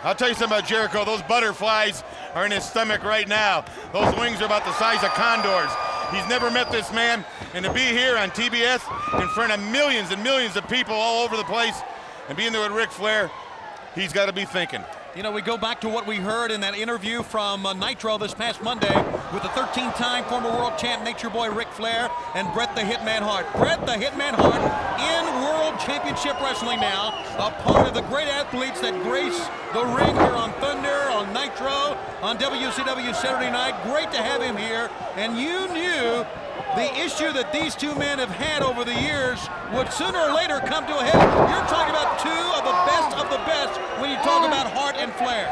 I'll tell you something about Jericho. Those butterflies are in his stomach right now. Those wings are about the size of condors. He's never met this man, and to be here on TBS in front of millions and millions of people all over the place and being there with Ric Flair, he's got to be thinking. You know, we go back to what we heard in that interview from Nitro this past Monday with the 13-time former world champ Nature Boy Ric Flair and Bret the Hitman Hart. Bret the Hitman Hart in World Championship Wrestling now, a part of the great athletes that grace the ring here on Thunder, on Nitro, on WCW Saturday night. Great to have him here, and you knew the issue that these two men have had over the years would sooner or later come to a head. You're talking about two of the best when you talk about Hart and Flair.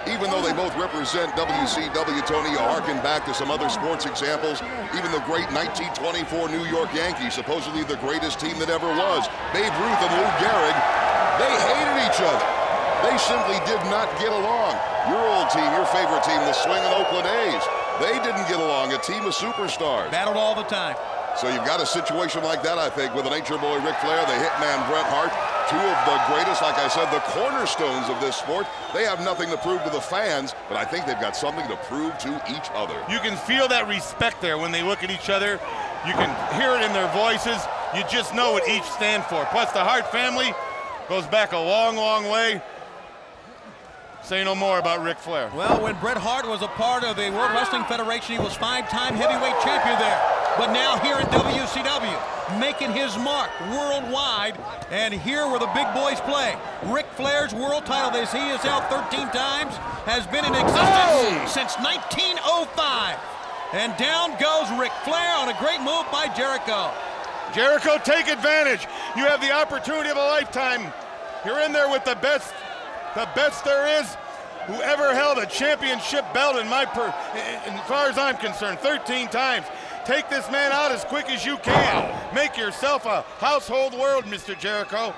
Even though they both represent WCW, Tony, you harken back to some other sports examples. Even the great 1924 New York Yankees, supposedly the greatest team that ever was. Babe Ruth and Lou Gehrig, they hated each other. They simply did not get along. Your old team, your favorite team, the Swingin' Oakland A's, they didn't get along, a team of superstars. Battled all the time. So you've got a situation like that, I think, with the Nature Boy Ric Flair, the Hitman Bret Hart. Two of the greatest, like I said, the cornerstones of this sport. They have nothing to prove to the fans, but I think they've got something to prove to each other. You can feel that respect there when they look at each other. You can hear it in their voices. You just know what each stand for. Plus, the Hart family goes back a long, long way. Say no more about Ric Flair. Well, when Bret Hart was a part of the World Wrestling Federation, he was 5-time heavyweight champion there. But now here at WCW, making his mark worldwide, and here where the big boys play. Ric Flair's world title, that he has held 13 times, has been in existence since 1905. And down goes Ric Flair on a great move by Jericho. Jericho, take advantage. You have the opportunity of a lifetime. You're in there with the best there is, whoever held a championship belt as far as I'm concerned, 13 times. Take this man out as quick as you can. Make yourself a household word, Mr. Jericho.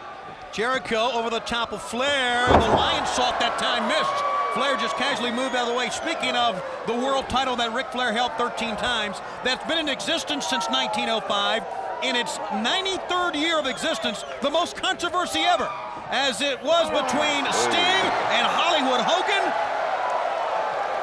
Jericho over the top of Flair. The lion salt that time missed. Flair just casually moved out of the way. Speaking of the world title that Ric Flair held 13 times, that's been in existence since 1905. In its 93rd year of existence, the most controversy ever, as it was between Sting and Hollywood Hogan.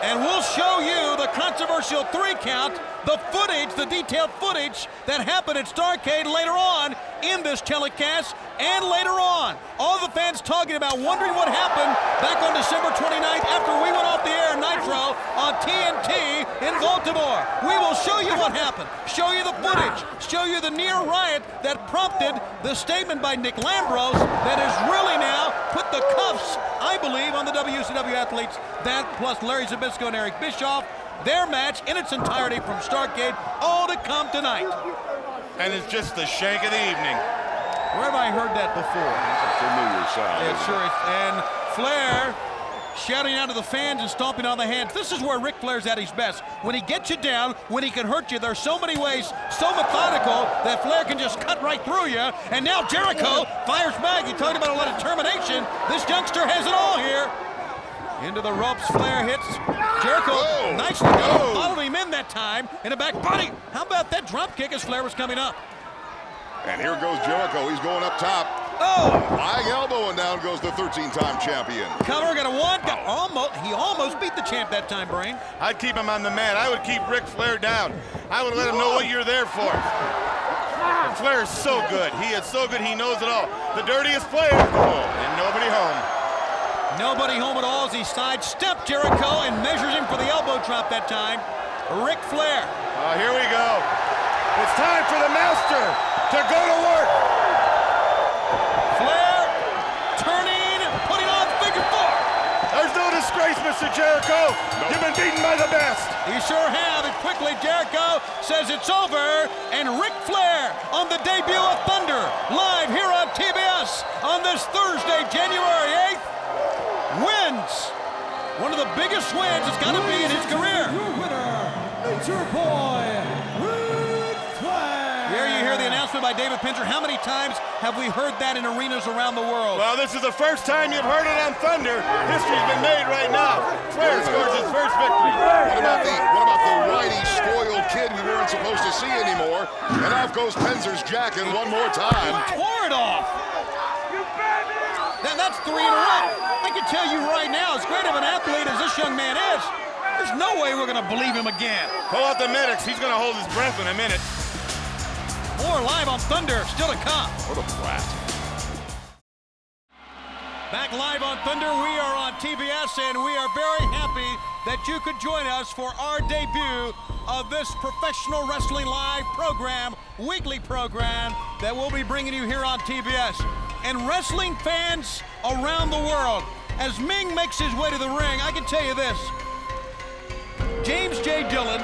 And we'll show you the controversial 3 count, the footage, the detailed footage that happened at Starrcade later on in this telecast and later on. All the fans talking about, wondering what happened back on December 29th after we went off the air Nitro on TNT in Baltimore. We will show you what happened, show you the footage, show you the near riot that prompted the statement by Nick Lambros that has really now put the cuffs, I believe, on the WCW athletes. That plus Larry Zbyszko and Eric Bischoff, their match in its entirety from Starrcade, all to come tonight. And it's just the shank of the evening. Where have I heard that before? That's a familiar sound. It sure is. And Flair shouting out to the fans and stomping on the hands. This is where Ric Flair's at his best. When he gets you down, when he can hurt you, there's so many ways, so methodical, that Flair can just cut right through you. And now Jericho fires back. He talked about a lot of determination. This youngster has it all here. Into the ropes, Flair hits. Jericho nicely followed him in that time in a back body. How about that drop kick as Flair was coming up? And here goes Jericho. He's going up top. High elbow, and down goes the 13-time champion. Cover, got a one. He almost beat the champ that time, Brain. I'd keep him on the mat. I would keep Ric Flair down. I would let him know what you're there for. Flair is so good. He is so good. He knows it all. The dirtiest player. And nobody home. Nobody home at all as he sidestepped Jericho and measures him for the elbow drop that time. Ric Flair. Here we go. It's time for the master to go to work. Flair turning, putting on figure 4. There's no disgrace, Mr. Jericho. You've been beaten by the best. You sure have. And quickly Jericho says it's over. And Ric Flair on the debut of Thunder, live here on TBS on this Thursday, January 8th. Wins one of the biggest wins it's got to be in his career. Your winner, Nature Boy, Ric Flair. Here you hear the announcement by David Pinter. How many times have we heard that in arenas around the world? Well, this is the first time you've heard it on Thunder. History's been made right now. Flair scores his first victory. What about the whitey, spoiled kid we weren't supposed to see anymore? And off goes Penzer's jacket one more time. Tore it off. That's 3 in a row. I can tell you right now, as great of an athlete as this young man is, there's no way we're going to believe him again. Pull out the medics. He's going to hold his breath in a minute. More live on Thunder, still to come. What a brat. Back live on Thunder, we are on TBS, and we are very happy that you could join us for our debut of this professional wrestling live program, weekly program that we'll be bringing you here on TBS. And wrestling fans around the world, as Ming makes his way to the ring, I can tell you this. James J. Dillon,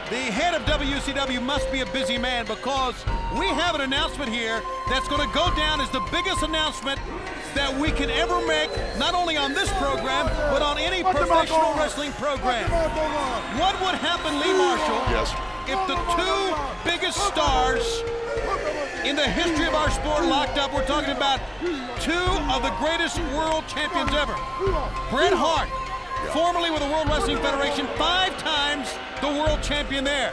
the head of WCW, must be a busy man, because we have an announcement here that's going to go down as the biggest announcement that we can ever make, not only on this program, but on any professional wrestling program. What would happen, Lee Marshall, if the 2 biggest stars in the history of our sport locked up? We're talking about 2 of the greatest world champions ever. Bret Hart, formerly with the World Wrestling Federation, 5 times the world champion there.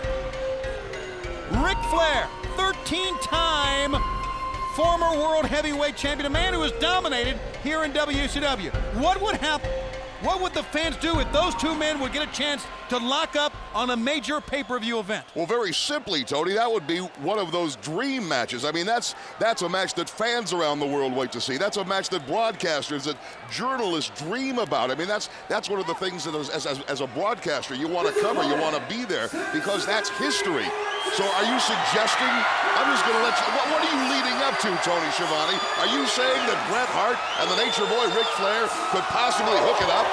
Ric Flair, 13-time former world heavyweight champion, a man who has dominated here in WCW. What would happen? What would the fans do if those two men would get a chance to lock up on a major pay-per-view event? Well, very simply, Tony, that would be one of those dream matches. I mean, that's a match that fans around the world wait to see. That's a match that broadcasters, that journalists dream about. I mean, that's one of the things that as a broadcaster you want to cover, you want to be there, because that's history. So are you suggesting, I'm just going to let you, what are you leading up to, Tony Schiavone? Are you saying that Bret Hart and the Nature Boy Ric Flair could possibly hook it up?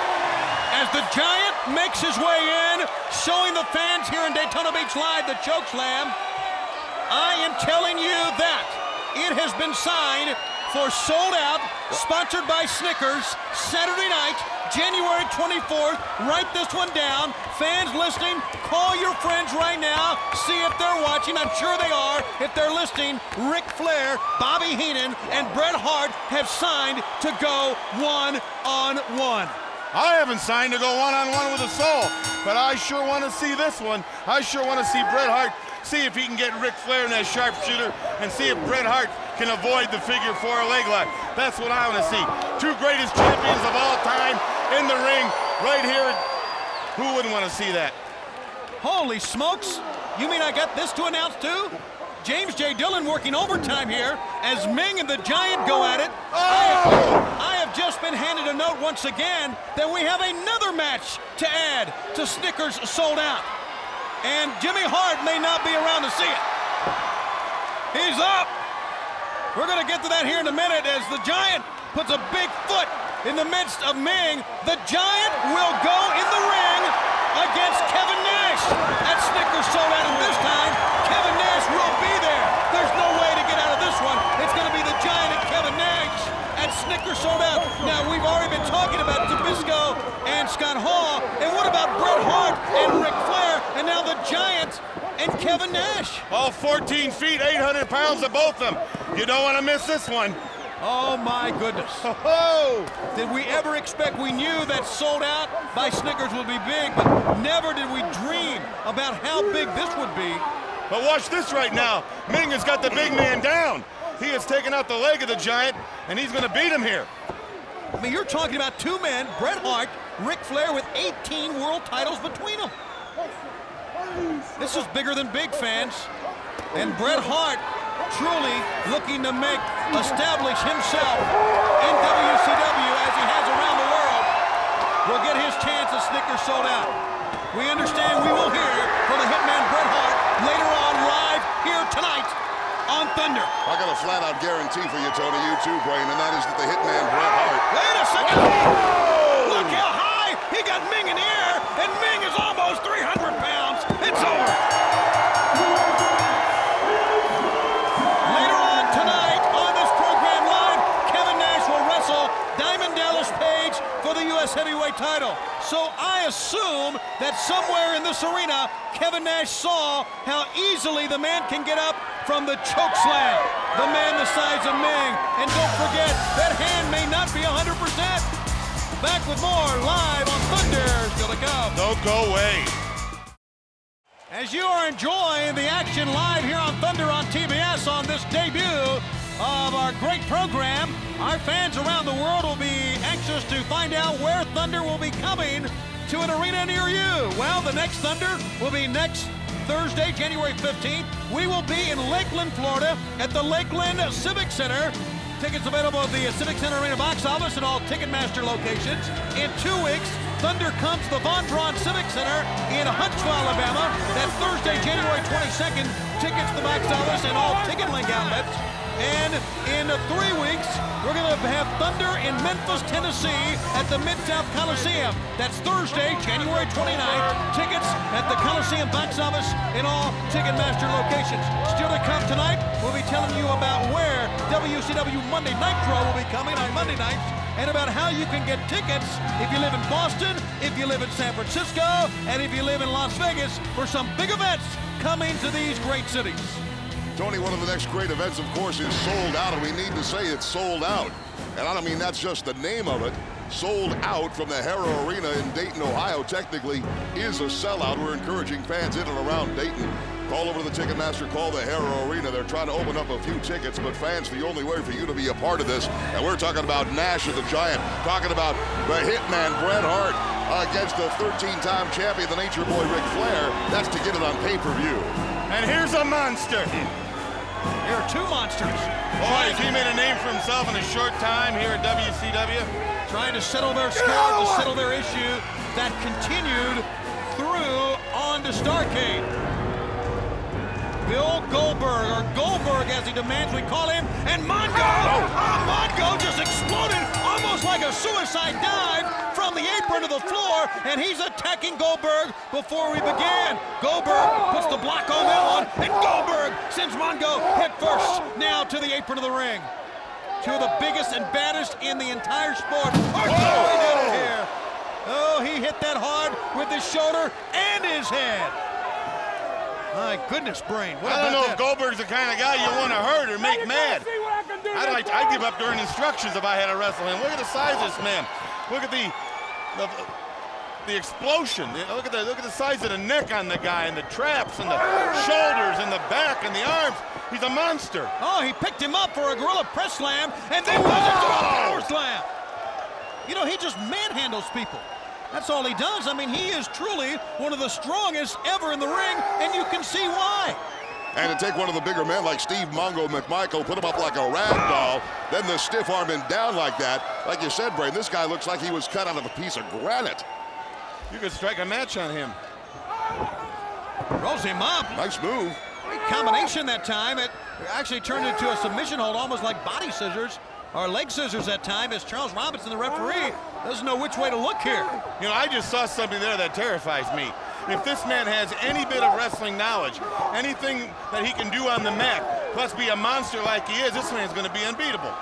As the Giant makes his way in, showing the fans here in Daytona Beach Live the chokeslam, I am telling you that it has been signed for Sold Out, sponsored by Snickers, Saturday night, January 24th. Write this one down. Fans listening, call your friends right now, see if they're watching. I'm sure they are. If they're listening, Ric Flair, Bobby Heenan, and Bret Hart have signed to go one-on-one. I haven't signed to go one-on-one with a soul, but I sure want to see this one. I sure want to see Bret Hart, see if he can get Ric Flair in that sharpshooter, and see if Bret Hart can avoid the figure 4 leg lock. That's what I want to see. Two greatest champions of all time in the ring right here. Who wouldn't want to see that? Holy smokes. You mean I got this to announce too? James J. Dillon working overtime here as Ming and the Giant go at it. I have just been handed a note once again that we have another match to add to Snickers Sold Out. And Jimmy Hart may not be around to see it. He's up. We're going to get to that here in a minute as the Giant puts a big foot in the midst of Ming. The Giant will go in the ring against Kevin Nash at Snickers Sold Out, and this time Kevin Nash will be there. There's no way to get out of this one. It's going to be the Giant and Kevin Nash at Snickers Sold Out. Now, we've already been talking about Zbyszko and Scott Hall, and what about Bret Hart and Ric Flair, and now the Giant and Kevin Nash. All 14 feet, 800 pounds of both of them. You don't want to miss this one. Oh my goodness. Did we ever expect, we knew that Sold Out by Snickers would be big, but never did we dream about how big this would be. But watch this right now. Ming has got the big man down. He has taken out the leg of the Giant, and he's going to beat him here. I mean, you're talking about two men, Bret Hart, Ric Flair, with 18 world titles between them. This is bigger than big, fans. And Bret Hart truly looking to establish himself in WCW as he has around the world. Will get his chance at Snickers Sold Out. We understand we will hear from the Hitman Bret Hart later on live here tonight on Thunder. I got a flat-out guarantee for you, Tony, you too, Brain, and that is that the Hitman Bret Hart. Wait a second! Look how high! He got Ming in the air, and Ming is almost 300 pounds. It's over. Later on tonight on this program live, Kevin Nash will wrestle Diamond Dallas Page for the U.S. Heavyweight title. So I assume that somewhere in this arena, Kevin Nash saw how easily the man can get up from the chokeslam. The man the size of Ming. And don't forget, that hand may not be 100%. Back with more live on Thunder. Still to come. Don't go away. As you are enjoying the action live here on Thunder on TBS on this debut of our great program, our fans around the world will be anxious to find out where Thunder will be coming to an arena near you. Well, the next Thunder will be next Thursday, January 15th. We will be in Lakeland, Florida at the Lakeland Civic Center. Tickets available at the Civic Center Arena box office and all Ticketmaster locations. In 2 weeks, Thunder comes to the Von Braun Civic Center in Huntsville, Alabama. That's Thursday, January 22nd. Tickets to the box office and all Ticketlink outlets. And in 3 weeks, we're going to have Thunder in Memphis, Tennessee at the Mid-South Coliseum. That's Thursday, January 29th. Tickets at the Coliseum box office in all Ticketmaster locations. Still to come tonight, we'll be telling you about where WCW Monday Nitro will be coming on Monday nights and about how you can get tickets if you live in Boston, if you live in San Francisco, and if you live in Las Vegas for some big events coming to these great cities. Tony, one of the next great events, of course, is Sold Out, and we need to say it's sold out. And I don't mean that's just the name of it. Sold Out from the Harrow Arena in Dayton, Ohio, technically is a sellout. We're encouraging fans in and around Dayton Call over to the Ticketmaster, call the Hero Arena. They're trying to open up a few tickets, but fans, the only way for you to be a part of this, and we're talking about Nash the Giant, talking about the Hitman Bret Hart against the 13-time champion, the Nature Boy Ric Flair. That's to get it on pay-per-view. And here's a monster. Here are two monsters. Boys, he made a name for himself in a short time here at WCW. Trying to settle their score, to settle their issue that continued through on to Starrcade. Bill Goldberg, or Goldberg as he demands we call him, and Mongo! Mongo just exploded almost like a suicide dive from the apron to the floor, and he's attacking Goldberg before we began. Goldberg puts the block on that one, and Goldberg sends Mongo head first now to the apron of the ring. Two of the biggest and baddest in the entire sport are going at it here. Oh, he hit that hard with his shoulder and his head. My goodness, Brain. I don't know if Goldberg's the kind of guy you want to hurt or make mad. I'd give up during instructions if I had to wrestle him. Look at the size of this man. Look at the explosion. Look at the size of the neck on the guy, and the traps, and the shoulders, and the back, and the arms. He's a monster. Oh, he picked him up for a gorilla press slam, and then goes into a power slam. You know, he just manhandles people. That's all he does. I mean, he is truly one of the strongest ever in the ring, and you can see why. And to take one of the bigger men like Steve Mongo McMichael, put him up like a rag doll, then the stiff arm him down like that. Like you said, Brain, this guy looks like he was cut out of a piece of granite. You could strike a match on him. Rolls him up. Nice move. Great combination that time. It actually turned into a submission hold, almost like body scissors, or leg scissors that time, as Charles Robinson, the referee, doesn't know which way to look here. You know, I just saw something there that terrifies me. If this man has any bit of wrestling knowledge, anything that he can do on the mat, plus be a monster like he is, this man's going to be unbeatable.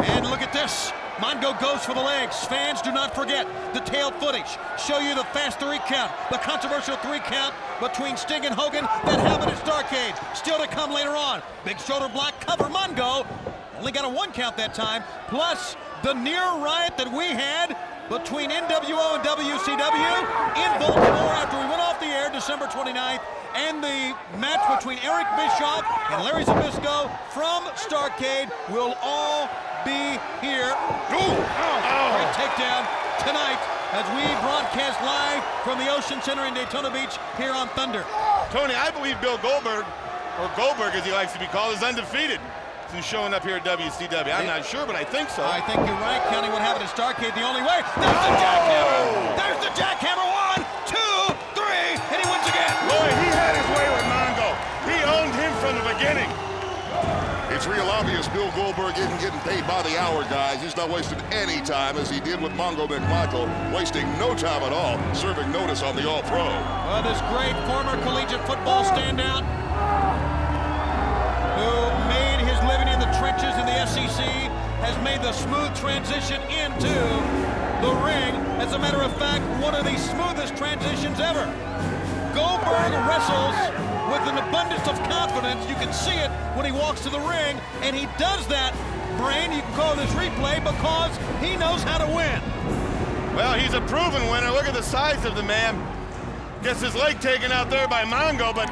And look at this. Mongo goes for the legs. Fans, do not forget the tail footage. Show you the fast 3 count, the controversial 3 count between Sting and Hogan that happened at Starrcade. Still to come later on. Big shoulder block cover Mongo. Only got a 1 count that time. Plus the near riot that we had between NWO and WCW in Baltimore after we went off the air December 29th, and the match between Eric Bischoff and Larry Zbyszko from Starrcade will all be here. Great takedown tonight as we broadcast live from the Ocean Center in Daytona Beach here on Thunder. Tony, I believe Bill Goldberg, or Goldberg as he likes to be called, is undefeated since showing up here at WCW. I'm not sure, but I think so. I think you're right, counting what happened at Starrcade the only way. There's the jackhammer! There's the jackhammer! 1, 2, 3, and he wins again! Boy, he had his way with Mongo. He owned him from the beginning. It's real obvious Bill Goldberg isn't getting paid by the hour, guys. He's not wasting any time as he did with Mongo McMichael, wasting no time at all, serving notice on the All-Pro. Well, this great former collegiate football standout who made his living in the trenches in the SEC has made the smooth transition into the ring. As a matter of fact, one of the smoothest transitions ever. Goldberg wrestles with an abundance of confidence. You can see it when he walks to the ring, and he does that, Brain, you can call this replay, because he knows how to win. Well, he's a proven winner. Look at the size of the man. Gets his leg taken out there by Mongo, but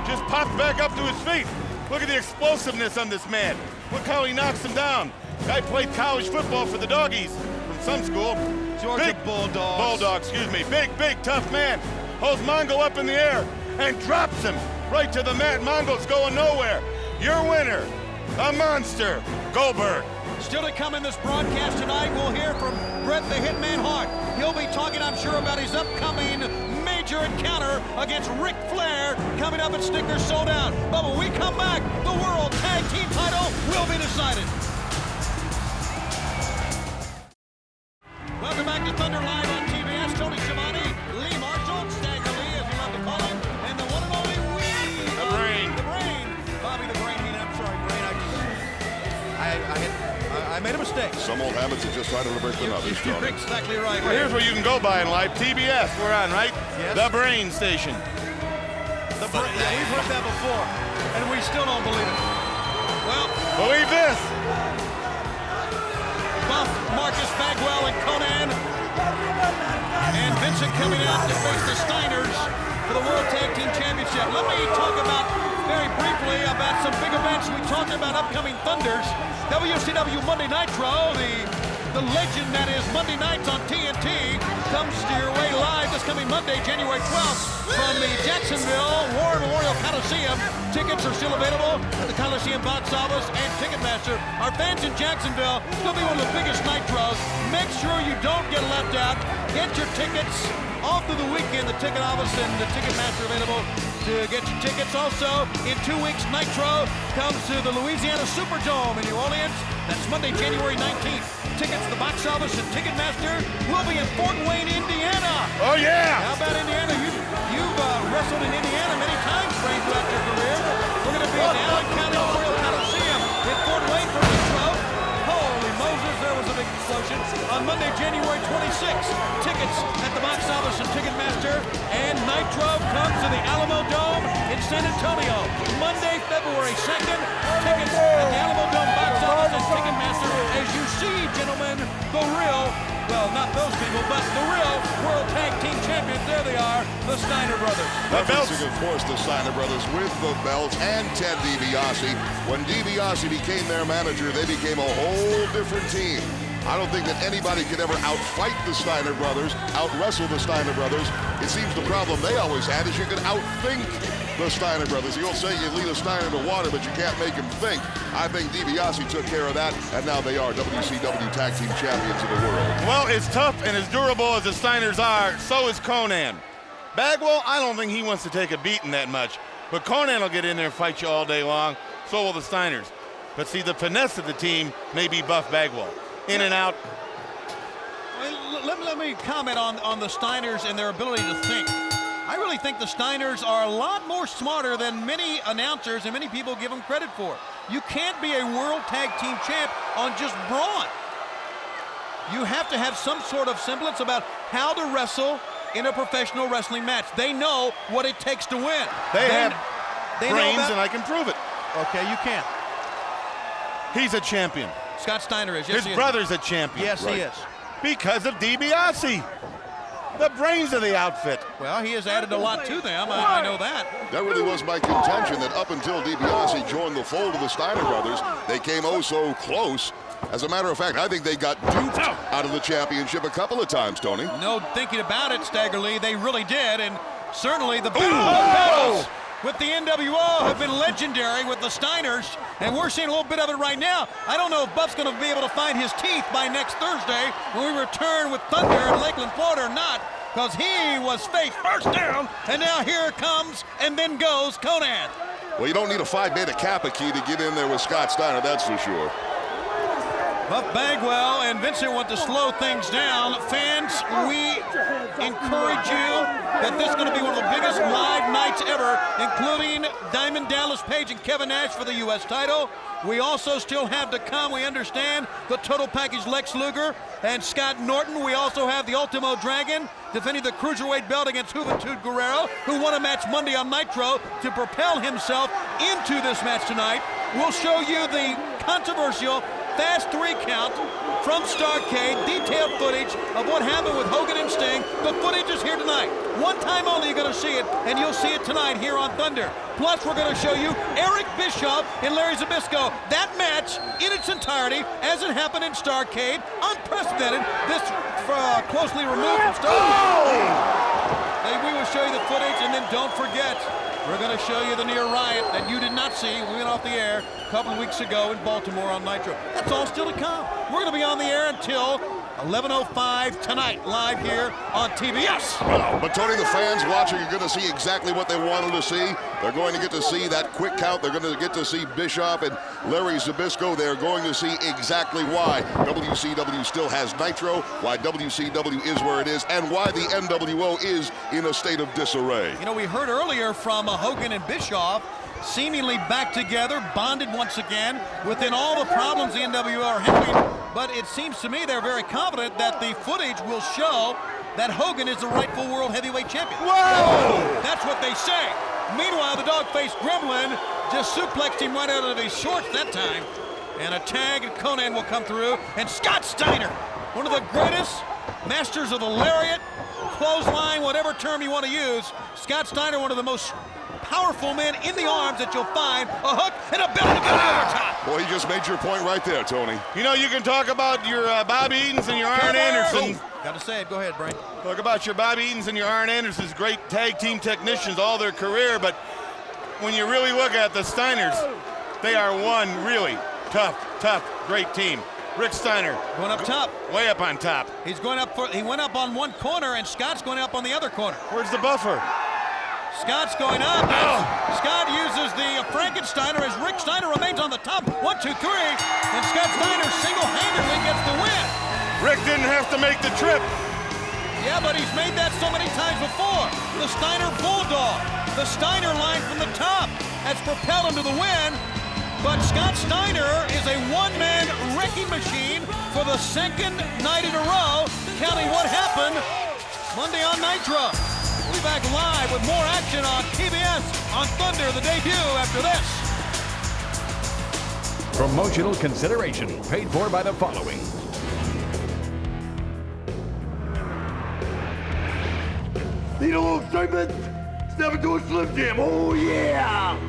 just popped back up to his feet. Look at the explosiveness on this man. Look how he knocks him down. Guy played college football for the Doggies from some school. Georgia Bulldogs. Bulldog, excuse me. Big, tough man. Holds Mongo up in the air and drops him right to the mat. Mongo's going nowhere. Your winner, a monster, Goldberg. Still to come in this broadcast tonight, we'll hear from Bret the Hitman Hart. He'll be talking, I'm sure, about his upcoming major encounter against Ric Flair coming up at Snickers Sold Out. But when we come back, the World Tag Team title will be decided. Welcome back to Thunder Live on TBS. Tony Schiavone, Lee Marshall, Stagger Lee, as we love to call him, and the one and only The Brain. The Brain. Bobby the Brain Heenan. I'm sorry, Brain. I made a mistake. Some old habits are just harder to break than others, You're Tony. exactly right. Well, here's what you can go by in life. TBS, we're on, right? Yes. The Brain Station. Yeah, we've heard that before, and we still don't believe it. Well, Believe this. Buff, Marcus Bagwell, and Conan, and Vincent coming out to face the Steiners. for the World Tag Team Championship. Let me talk about, very briefly, about some big events. We talked about upcoming Thunders. WCW Monday Nitro, the legend that is Monday nights on TNT, comes to your way live this coming Monday, January 12th, from the Jacksonville War Memorial Coliseum. Tickets are still available at the Coliseum box office and Ticketmaster. Our fans in Jacksonville, it's going to be one of the biggest Nitros. Make sure you don't get left out. Get your tickets all through the weekend. The ticket office and the Ticketmaster available to get your tickets. Also, in 2 weeks, Nitro comes to the Louisiana Superdome in New Orleans. That's Monday, January 19th. Tickets to the box office and Ticketmaster will be in Fort Wayne, Indiana. Oh, yeah! How about Indiana? You've wrestled in Indiana many times, Frank, throughout your career. We're going to be at the Allen County Memorial Coliseum in Fort Wayne for Nitro. Holy Moses, there was a big explosion. On Monday, January 26th, tickets at the box office and Ticketmaster. And Nitro comes to the Alamo Dome in San Antonio. Monday, February 2nd, tickets at the Alamo Dome box office and Ticketmaster. As you see, gentlemen, the real, well, not those people, but the real World Tag Team Champions. There they are, the Steiner Brothers. Referencing, of course, the Steiner Brothers with the belts and Ted DiBiase. When DiBiase became their manager, they became a whole different team. I don't think that anybody could ever outfight the Steiner Brothers, out-wrestle the Steiner Brothers. It seems the problem they always had is you could outthink the Steiner Brothers. The old saying, you lead a Steiner to water, but you can't make him think. I think DiBiase took care of that, and now they are WCW Tag Team Champions of the world. Well, as tough and as durable as the Steiners are, so is Conan. Bagwell, I don't think he wants to take a beating that much, but Conan will get in there and fight you all day long. So will the Steiners. But see, the finesse of the team may be Buff Bagwell. In and out. Let me comment on the Steiners and their ability to think. I really think the Steiners are a lot more smarter than many announcers and many people give them credit for. You can't be a World Tag Team Champ on just brawn. You have to have some sort of semblance about how to wrestle in a professional wrestling match. They know what it takes to win. They have brains, and I can prove it. Okay, you can't. He's a champion. Scott Steiner is. Yes, His brother's a champion. Yes, he is. Because of DiBiase. The brains of the outfit. Well, he has added a lot to them. I know that. That really was my contention, that up until DiBiase joined the fold of the Steiner Brothers, they came oh so close. As a matter of fact, I think they got duped out of the championship a couple of times, Tony. No thinking about it, Stagger Lee. They really did, and certainly the battles with the NWO have been legendary with the Steiners, and we're seeing a little bit of it right now. I don't know if Buff's going to be able to find his teeth by next Thursday when we return with Thunder in Lakeland, Florida, or not, because he was face first down, and now here comes and then goes Conan. Well, you don't need a Phi Beta Kappa key to get in there with Scott Steiner, that's for sure. Buff Bagwell and Vincent want to slow things down. Fans, we encourage you that this is going to be one of the biggest live nights ever, including Diamond Dallas Page and Kevin Nash for the U.S. title. We also still have to come, we understand, the total package Lex Luger and Scott Norton. We also have the Ultimo Dragon defending the Cruiserweight belt against Juventud Guerrero, who won a match Monday on Nitro to propel himself into this match tonight. We'll show you the controversial Fast 3 count from Starrcade, detailed footage of what happened with Hogan and Sting. The footage is here tonight. One time only you're going to see it, and you'll see it tonight here on Thunder. Plus, we're going to show you Eric Bischoff and Larry Zbyszko. That match in its entirety, as it happened in Starrcade, unprecedented. This closely removed from Starrcade. We will show you the footage, and then don't forget, we're going to show you the near riot that you did not see. We went off the air a couple of weeks ago in Baltimore on Nitro. That's all still to come. We're going to be on the air until 11:05 tonight, live here on TBS. But Tony, the fans watching are going to see exactly what they wanted to see. They're going to get to see that quick count. They're going to get to see Bischoff and Larry Zbyszko. They're going to see exactly why WCW still has Nitro, why WCW is where it is, and why the NWO is in a state of disarray. You know, we heard earlier from Hogan and Bischoff, seemingly back together, bonded once again, within all the problems the NWO are having. But it seems to me they're very confident that the footage will show that Hogan is the rightful World Heavyweight Champion. Whoa! That's what they say. Meanwhile, the dog-faced gremlin just suplexed him right out of his shorts that time. And a tag, and Conan will come through. And Scott Steiner, one of the greatest masters of the lariat, clothesline, whatever term you want to use. Scott Steiner, one of the most powerful men in the arms that you'll find. A hook and a belly to belly over top. Well, he just made your point right there, Tony. You know, you can talk about your Bobby Eatons and your Arn Andersons. Got to say it. Go ahead, Brian. Talk about your Bobby Eatons and your Arn Andersons, great tag team technicians all their career, but when you really look at the Steiners, they are one really tough, great team. Rick Steiner going up top, way up on top. He's going up he went up on one corner, and Scott's going up on the other corner. Where's the buffer? Scott's going up. Scott uses the Frankensteiner as Rick Steiner remains on the top. 1, 2, 3, and Scott Steiner single-handedly gets the win. Rick didn't have to make the trip. Yeah, but he's made that so many times before. The Steiner Bulldog, the Steiner line from the top has propelled him to the win. But Scott Steiner is a one-man wrecking machine for the second night in a row, counting what happened Monday on Nitro. We'll be back live with more action on TBS on Thunder, the debut after this. Promotional consideration paid for by the following. Need a little excitement? Step into a Slim Jim. Oh, yeah!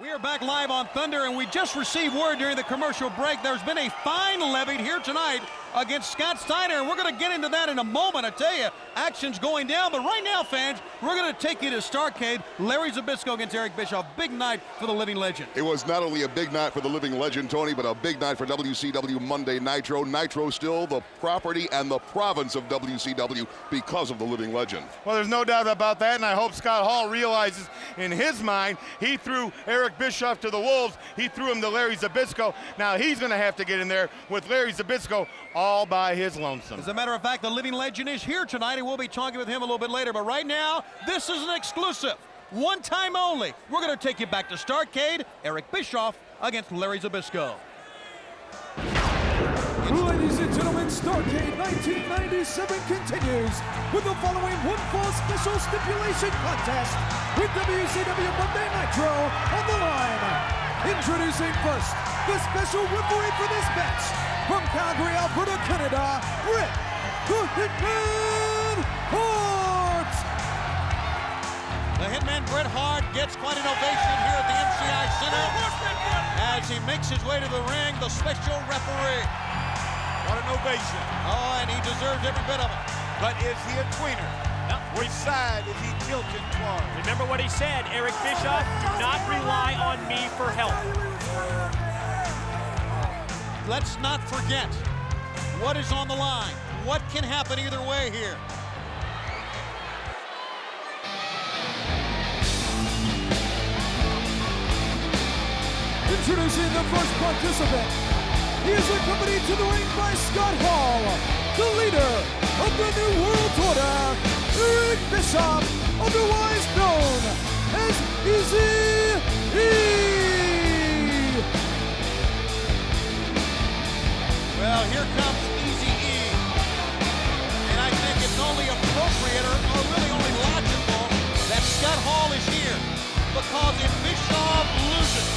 We are back live on Thunder, and we just received word during the commercial break there's been a fine levied here tonight against Scott Steiner, and we're going to get into that in a moment. I tell you, action's going down, but right now, fans, we're going to take you to Starrcade. Larry Zbyszko against Eric Bischoff. Big night for the Living Legend. It was not only a big night for the Living Legend, Tony, but a big night for WCW Monday Nitro. Nitro still the property and the province of WCW because of the Living Legend. Well, there's no doubt about that, and I hope Scott Hall realizes in his mind he threw Eric Bischoff to the wolves. He threw him to Larry Zbyszko. Now he's going to have to get in there with Larry Zbyszko all by his lonesome. As a matter of fact, the Living Legend is here tonight, and we'll be talking with him a little bit later. But right now, this is an exclusive. One time only. We're going to take you back to Starrcade. Eric Bischoff against Larry Zbyszko. Ladies and gentlemen, Starrcade 1997 continues with the following one-fall special stipulation contest with WCW Monday Nitro on the line. Introducing first, the special referee for this match, from Calgary, Alberta, Canada, Rick the Hitman Hart. The Hitman Bret Hart gets quite an ovation here at the MCI Center as he makes his way to the ring, the special referee. What an ovation. Oh, and he deserves every bit of it. But is he a tweener? No. Which side is he tilted toward? Remember what he said, Eric Bischoff, do not rely on me for help. Let's not forget what is on the line. What can happen either way here? Introducing the first participant. He is accompanied to the ring by Scott Hall, the leader of the New World Order, Eric Bischoff, otherwise known as Eazy-E. Well, here comes Eazy-E, and I think it's only appropriate or really only logical that Scott Hall is here, because if Bischoff loses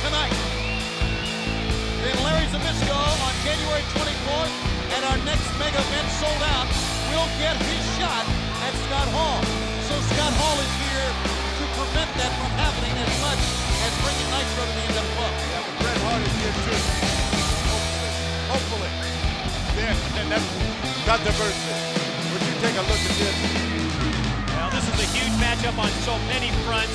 tonight, then Larry Zbyszko on January 24th at our next mega event sold out will get his shot at Scott Hall. So Scott Hall is here to prevent that from happening as much as bringing Nitro to the end of the club. Yeah, but Bret Hart is here too. Hopefully. Yeah, and that's controversy. Would you take a look at this? Well, this is a huge matchup on so many fronts.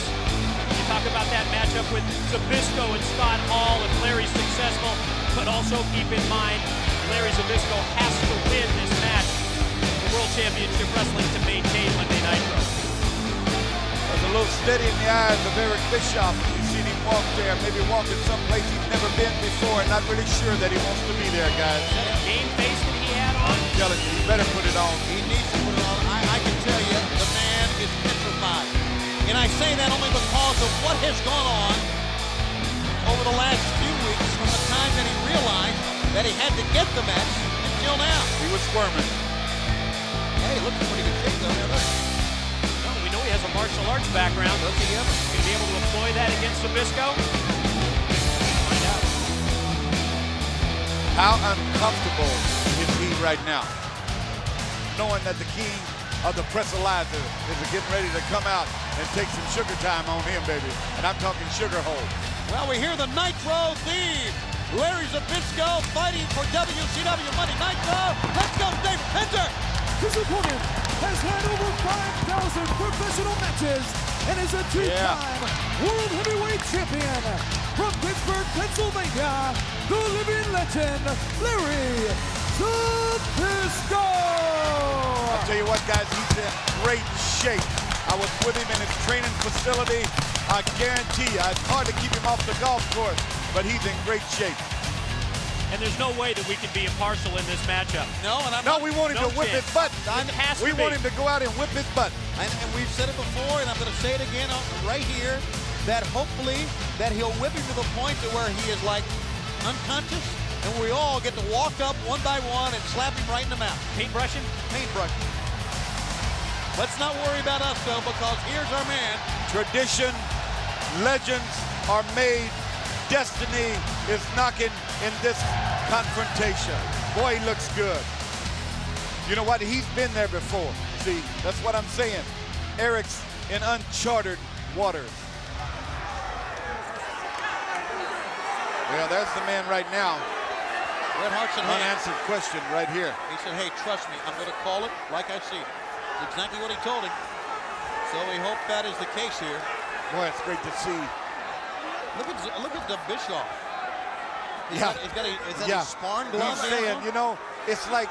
You talk about that matchup with Zbyszko and Scott Hall if Larry's successful, but also keep in mind Larry Zbyszko has to win this match for World Championship Wrestling to maintain Monday Nitro. There's a little steady in the eyes of Eric Bischoff. You've seen him walk there, maybe walking someplace he's never been before, and not really sure that he wants to be there, guys. Is that a game face that he had on? I'm telling you, he better put it on. He needs to put it on. I can tell you, the man is petrified. And I say that only because of what has gone on over the last few weeks from the time that he realized that he had to get the match until now. He was squirming. Hey, look at pretty good shape though. Now, look. Well, we know he has a martial arts background. Does he ever? Going to be able to employ that against Zbyszko? Find out. How uncomfortable is he right now? Knowing that the King of the Pressalizer is getting ready to come out and take some sugar time on him, baby. And I'm talking sugar hole. Well, we hear the Nitro theme. Larry Zbyszko fighting for WCW Money Nitro. Let's go, Dave. Enter. His opponent has had over 5,000 professional matches and is a two-time World Heavyweight Champion. From Pittsburgh, Pennsylvania, the living legend, Larry Zbyszko. I'll tell you what, guys, he's in great shape. I was with him in his training facility. I guarantee you, it's hard to keep him off the golf course, but he's in great shape. And there's no way that we can be impartial in this matchup. No, and I'm No, not, we want him to whip his butt. We want him to go out and whip his butt. And we've said it before, and I'm going to say it again right here, that hopefully that he'll whip him to the point to where he is like unconscious, and we all get to walk up one by one and slap him right in the mouth. Paintbrushing? Paintbrushing. Let's not worry about us, though, because here's our man. Tradition, legends are made. Destiny is knocking in this confrontation. Boy, he looks good. You know what? He's been there before. See, that's what I'm saying. Eric's in uncharted waters. Well, there's the man right now. Bret Hart said, hey, unanswered question right here. He said, hey, trust me, I'm going to call it like I see it. That's exactly what he told him. So we hope that is the case here. Boy, it's great to see. Look at the Bischoff. He's got a sparring glove. He's saying, you know, it's like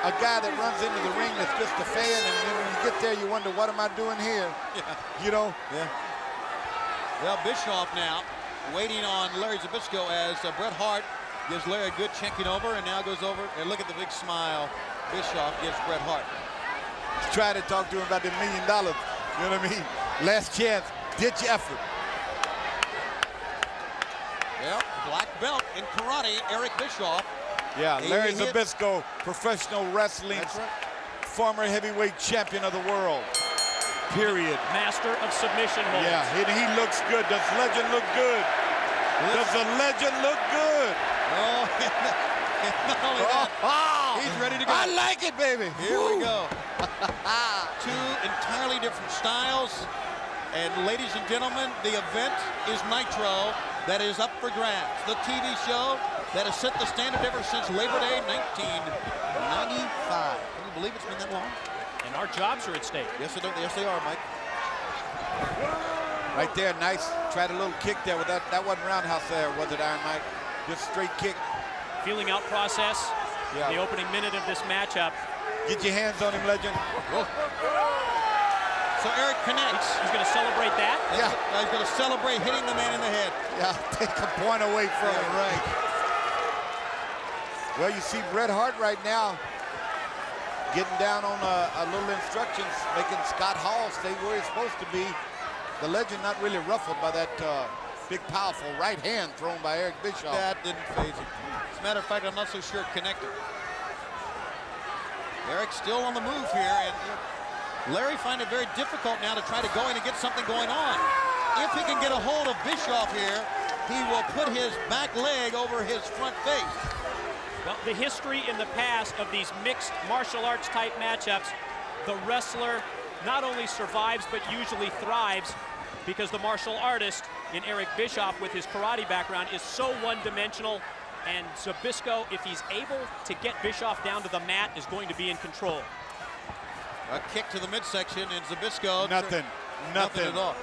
a guy that runs into the ring that's just a fan, and then when you get there, you wonder, what am I doing here? Yeah. You know? Yeah. Well, Bischoff now waiting on Larry Zbyszko as Bret Hart gives Larry a good checking over, and now goes over, and look at the big smile Bischoff gives Bret Hart. Try to talk to him about the $1 million. You know what I mean? Last chance, ditch effort. Well, black belt in karate, Eric Bischoff. Yeah, Larry Zbyszko, professional wrestling, former heavyweight champion of the world. Period. Master of submission holds. Yeah, he looks good. Does Legend look good? Does the Legend look good? Oh, not only that, he's ready to go. I like it, baby. Here we go. Two entirely different styles. And ladies and gentlemen, the event is Nitro. That is up for grabs. The TV show that has set the standard ever since Labor Day 1995. Can you believe it's been that long? And our jobs are at stake. Yes, they are, Mike. Right there, nice. Tried a little kick there with that. That wasn't roundhouse there, was it, Iron Mike? Just straight kick. Feeling out process. Yeah. The opening minute of this matchup. Get your hands on him, Legend. Whoa. So Eric connects. He's going to celebrate that. Yeah. He's going to celebrate hitting the man in the head. Yeah, take a point away from him. Right. Well, you see Bret Hart right now getting down on a little instructions, making Scott Hall stay where he's supposed to be. The Legend not really ruffled by that big, powerful right hand thrown by Eric Bischoff. That didn't phase him. As a matter of fact, I'm not so sure it connected. Eric's still on the move here, and Larry find it very difficult now to try to go in and get something going on. If he can get a hold of Bischoff here, he will put his back leg over his front face. Well, the history in the past of these mixed martial arts type matchups, the wrestler not only survives but usually thrives because the martial artist in Eric Bischoff with his karate background is so one-dimensional, and Zbyszko, if he's able to get Bischoff down to the mat, is going to be in control. A kick to the midsection, and Zbyszko. Nothing at all.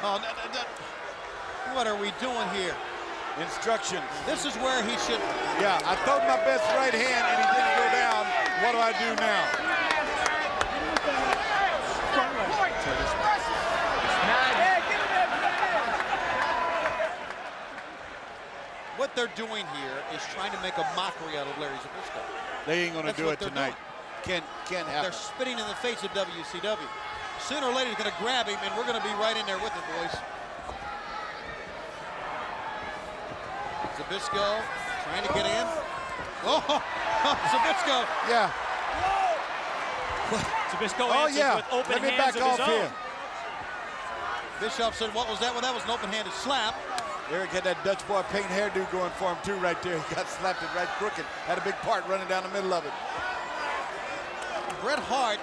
Oh, what are we doing here? Instructions. This is where he should. Yeah, I throw my best right hand and he didn't go down. What do I do now? What they're doing here is trying to make a mockery out of Larry Zbyszko. They ain't gonna do it tonight. Can't happen. They're spitting in the face of WCW. Sooner or later, he's gonna grab him, and we're gonna be right in there with it, boys. Zbyszko trying to get in. Oh, Zbyszko. Yeah. Zbyszko answers with open Let me hands back of off his own. here. Bischoff said, what was that? Well, that was an open-handed slap. Eric had that Dutch boy paint hairdo going for him too right there. He got slapped it right crooked. Had a big part running down the middle of it. Bret Hart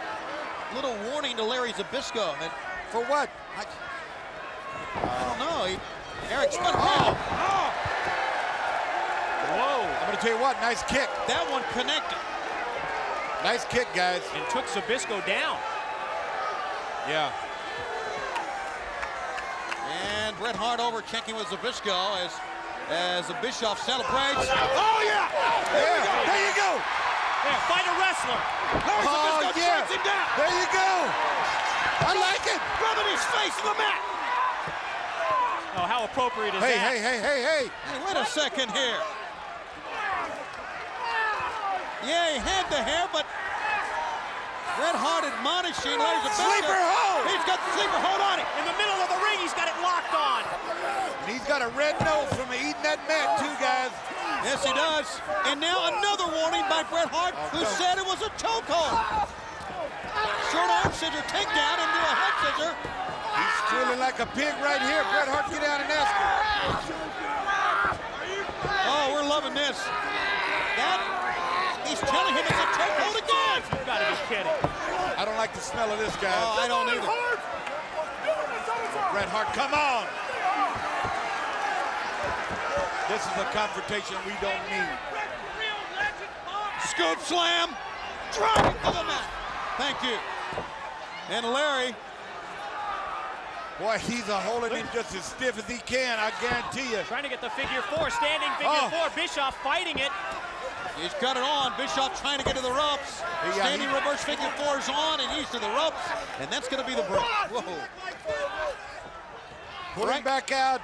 little warning to Larry Zbyszko. And for what? I don't know. Eric's Whoa! I'm going to tell you what, nice kick. That one connected. Nice kick, guys. And took Zbyszko down. Yeah. And Bret Hart over checking with Zbyszko as Bischoff celebrates. Oh, yeah! There you go! Yeah, fight a wrestler. Larry Zbyszko strikes him down. There you go! I like it! Rubbing his face in the mat. Oh, how appropriate is that? Hey, wait a second here. Yeah, he had the hair, but Bret Hart admonishing Larry Zbyszko. Sleeper hold! He's got the sleeper hold on him. In the middle of the ring, he's got it locked on. And he's got a red nose from eating that mat, too, guys. Yes, he does. And now another warning by Bret Hart, who said it was a chokehold. Short arm scissor takedown into a head scissor. He's squealing like a pig right here. Bret Hart, get out and ask him. Oh, we're loving this. He's telling him it's a chokehold again. You've got to be kidding. I don't like the smell of this, guys. Oh, I don't either. Bret Hart, come on. This is a confrontation we don't need. Scoop slam. Driving to the mat. Thank you. And Larry. Boy, he's holding him just as stiff as he can, I guarantee you. Trying to get the figure four, standing figure four. Bischoff fighting it. He's got it on. Bischoff trying to get to the ropes. Standing reverse figure four is on, and he's to the ropes. And that's going to be the break. Whoa. Put him back out.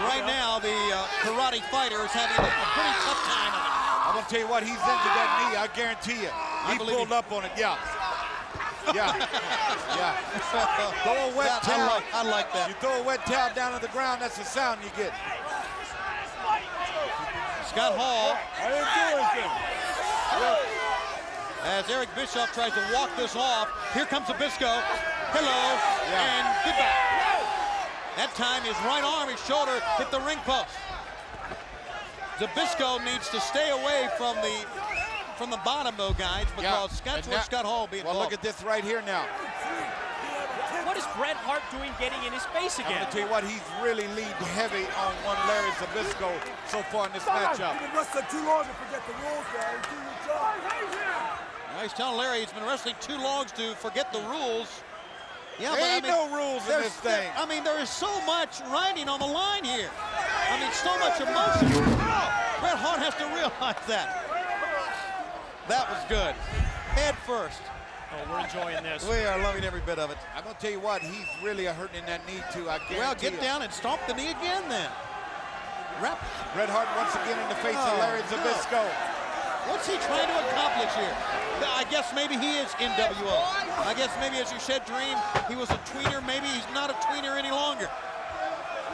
Right now, the karate fighter is having a pretty tough time of it. I'm going to tell you what, he's into that knee, I guarantee you. He pulled up on it, yeah. Yeah. Throw a wet towel. I like that. You throw a wet towel down on the ground, that's the sound you get. Scott Hall. I didn't do anything. As Eric Bischoff tries to walk this off, here comes Zbyszko. Hello, and goodbye. That time his right arm, his shoulder hit the ring post. Zbyszko needs to stay away from the bottom, though, guys, because Scott Hall being well, look at this right here now. What is Bret Hart doing getting in his face again? I'm going to tell you what, he's really leaned heavy on one Larry Zbyszko so far in this matchup. You've been wrestling too long to forget the rules, Larry. Do your job. Well, he's telling Larry he's been wrestling too long to forget the rules. Yeah, there ain't no rules in this thing. I mean, there is so much riding on the line here. I mean, so much emotion. Bret Hart has to realize that. That was good. Head first. Oh, we're enjoying this. We are loving every bit of it. I'm going to tell you what, he's really hurting in that knee, too, I guarantee Well, get down and stomp the knee again, then. Bret Hart once again in the face of Larry Zbyszko. What's he trying to accomplish here? I guess maybe he is NWO. I guess maybe, as you said, Dream, he was a tweener. Maybe he's not a tweener any longer.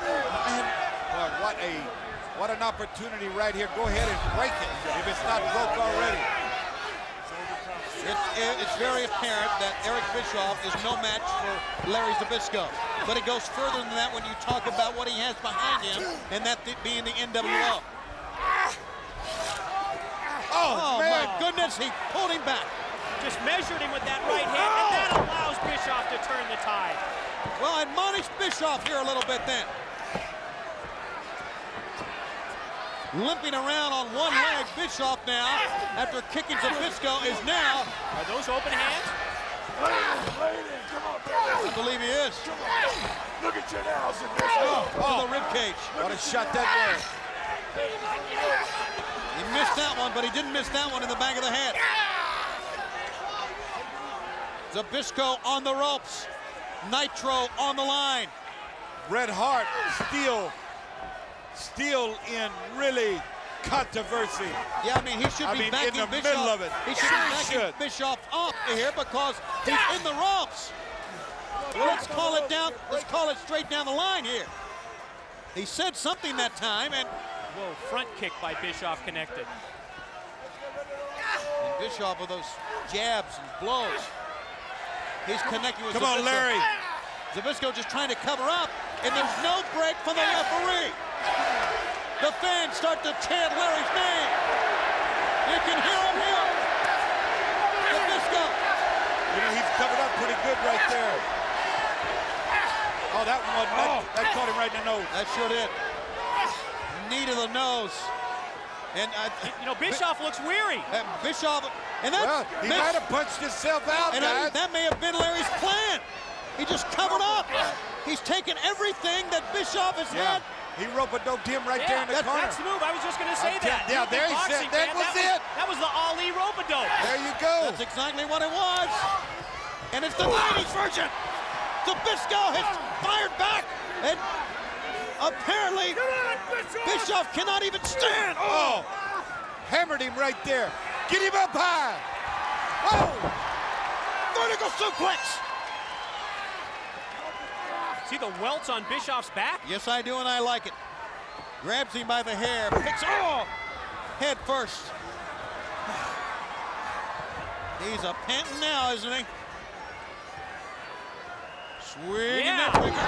Boy, what an opportunity right here. Go ahead and break it if it's not broke already. It's very apparent that Eric Bischoff is no match for Larry Zbyszko. But it goes further than that when you talk about what he has behind him, and that being the NWO. Oh my goodness, he pulled him back. Just measured him with that right hand, and that allows Bischoff to turn the tide. Well, admonish Bischoff here a little bit then. Limping around on one leg, Bischoff now, after kicking Zbyszko, is now. Are those open hands? I believe he is. Look at your nails in this. To the ribcage. What a shot that was. He missed that one, but he didn't miss that one in the back of the head. Zbyszko on the ropes. Nitro on the line. Bret Hart still in really controversy. Yeah, I mean, he should be backing in the Bischoff. middle of it. He should be backing Bischoff off here because he's in the ropes. Well, let's call it down. Let's call it straight down the line here. He said something that time, and whoa, front kick by Bischoff connected. And Bischoff with those jabs and blows. He's connecting with Come on, Larry. Zbyszko just trying to cover up, and there's no break from the referee. The fans start to chant Larry's name. You can hear him here. Zbyszko. You know, he's covered up pretty good right there. Oh, that one, that caught him right in the nose. That sure did. Knee to the nose. And you know, Bischoff looks weary. Bischoff, and that's, well, he might have punched himself out, and guys. that may have been Larry's plan. He just covered up. He's taken everything that Bischoff has had. He rope-a-doped him right there in the corner. That's the move. I was just going to say that. Yeah, there he said. That was it. That was the Ali rope-a-dope. There you go. That's exactly what it was. And it's the ladies' version. Zbyszko has fired back, and apparently Bischoff cannot even stand. Oh, hammered him right there. Get him up high. Oh, vertical suplex. See the welts on Bischoff's back? Yes, I do, and I like it. Grabs him by the hair, picks head first. He's a panting now, isn't he? Swinging that finger.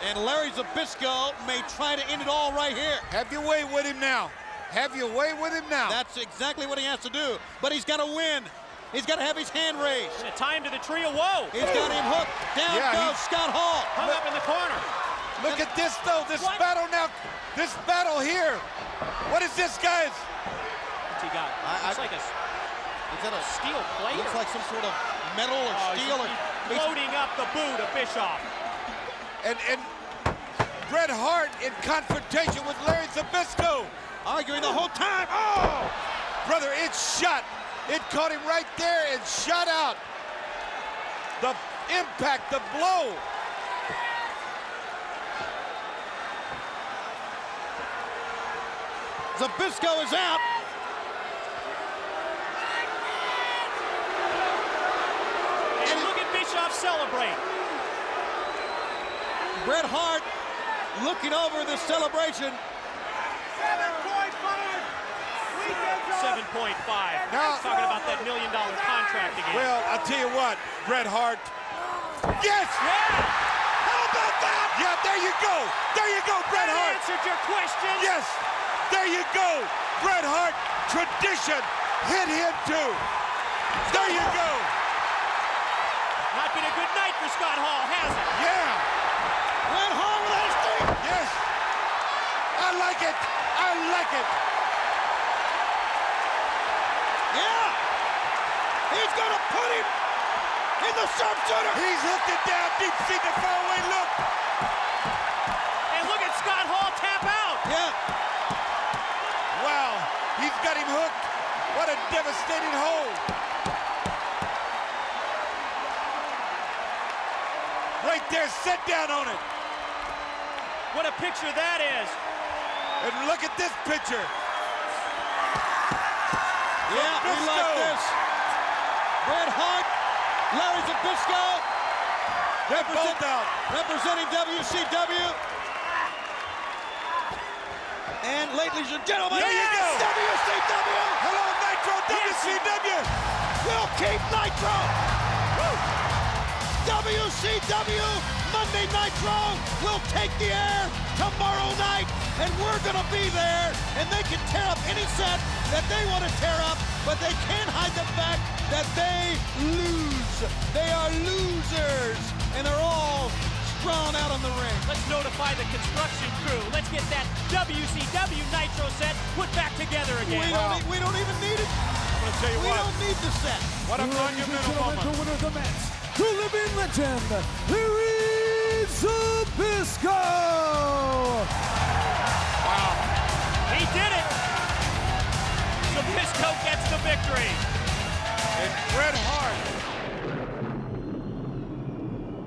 And Larry Zbyszko may try to end it all right here. Have your way with him now. Have your way with him now. That's exactly what he has to do. But he's got to win. He's got to have his hand raised. And a time to the tree of woe. He's got him hooked. Down goes Scott Hall. Hung up in the corner. Look at this, though. This battle now. This battle here. What is this, guys? What's he got? Looks like is that a steel plate? Looks like some sort of metal or steel. He's loading up the boot of Bischoff. And Bret Hart in confrontation with Larry Zbyszko. Arguing the whole time. Oh! Brother, it's shot. It caught him right there and shot out. The impact, the blow. Zbyszko is out. And look at Bischoff celebrate. Bret Hart looking over the celebration. 7.5. Now, talking about that $1 million contract again. Well, I'll tell you what, Bret Hart. Yes! Yeah! How about that? Yeah, there you go. There you go, Bret Hart. Answered your question. Yes, there you go. Bret Hart, tradition, hit him too. There you go. Not been a good night for Scott Hall, has it? Yeah. Bret Hart with that streak. Yes. I like it. I like it. Yeah. He's going to put him in the sharpshooter. He's hooked it down deep, see the faraway look. And look at Scott Hall tap out. Yeah. Wow, he's got him hooked. What a devastating hold. Right there, set down on it. What a picture that is. And look at this picture. Yeah, we like this. Bret Hart, Larry Zbyszko, representing WCW. And ladies and gentlemen, there you go. WCW. Hello, Nitro, WCW. We'll keep Nitro. Woo. WCW Monday Nitro will take the air tomorrow night, and we're going to be there, and they can tear up any set that they want to tear up, but they can't hide the fact that they lose. They are losers, and they're all drawn out on the ring. Let's notify the construction crew. Let's get that WCW Nitro set put back together again. We don't even need it. I'm going to tell you We what. don't need the set. What a monumental moment. The winner of the match, the living legend, Larry Zbyszko. Wow. He did it. Zbyszko gets the victory. And Bret Hart.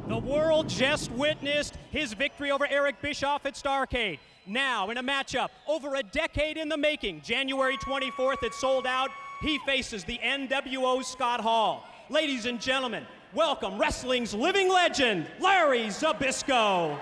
The world just witnessed his victory over Eric Bischoff at Starrcade. Now, in a matchup over a decade in the making, January 24th, it sold out. He faces the NWO Scott Hall. Ladies and gentlemen, welcome wrestling's living legend, Larry Zbyszko.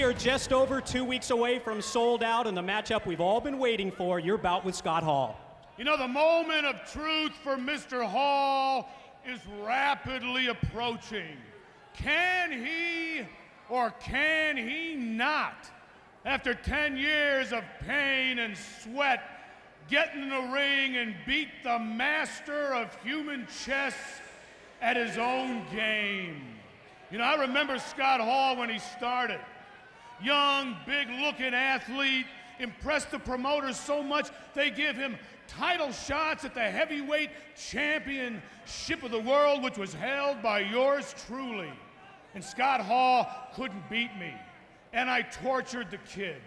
we are just over 2 weeks away from sold out and the matchup we've all been waiting for, your bout with Scott Hall. You know, the moment of truth for Mr. Hall is rapidly approaching. Can he or can he not, after 10 years of pain and sweat, get in the ring and beat the master of human chess at his own game? You know, I remember Scott Hall when he started. Young, big-looking athlete, impressed the promoters so much they give him title shots at the heavyweight championship of the world, which was held by yours truly. And Scott Hall couldn't beat me. And I tortured the kid.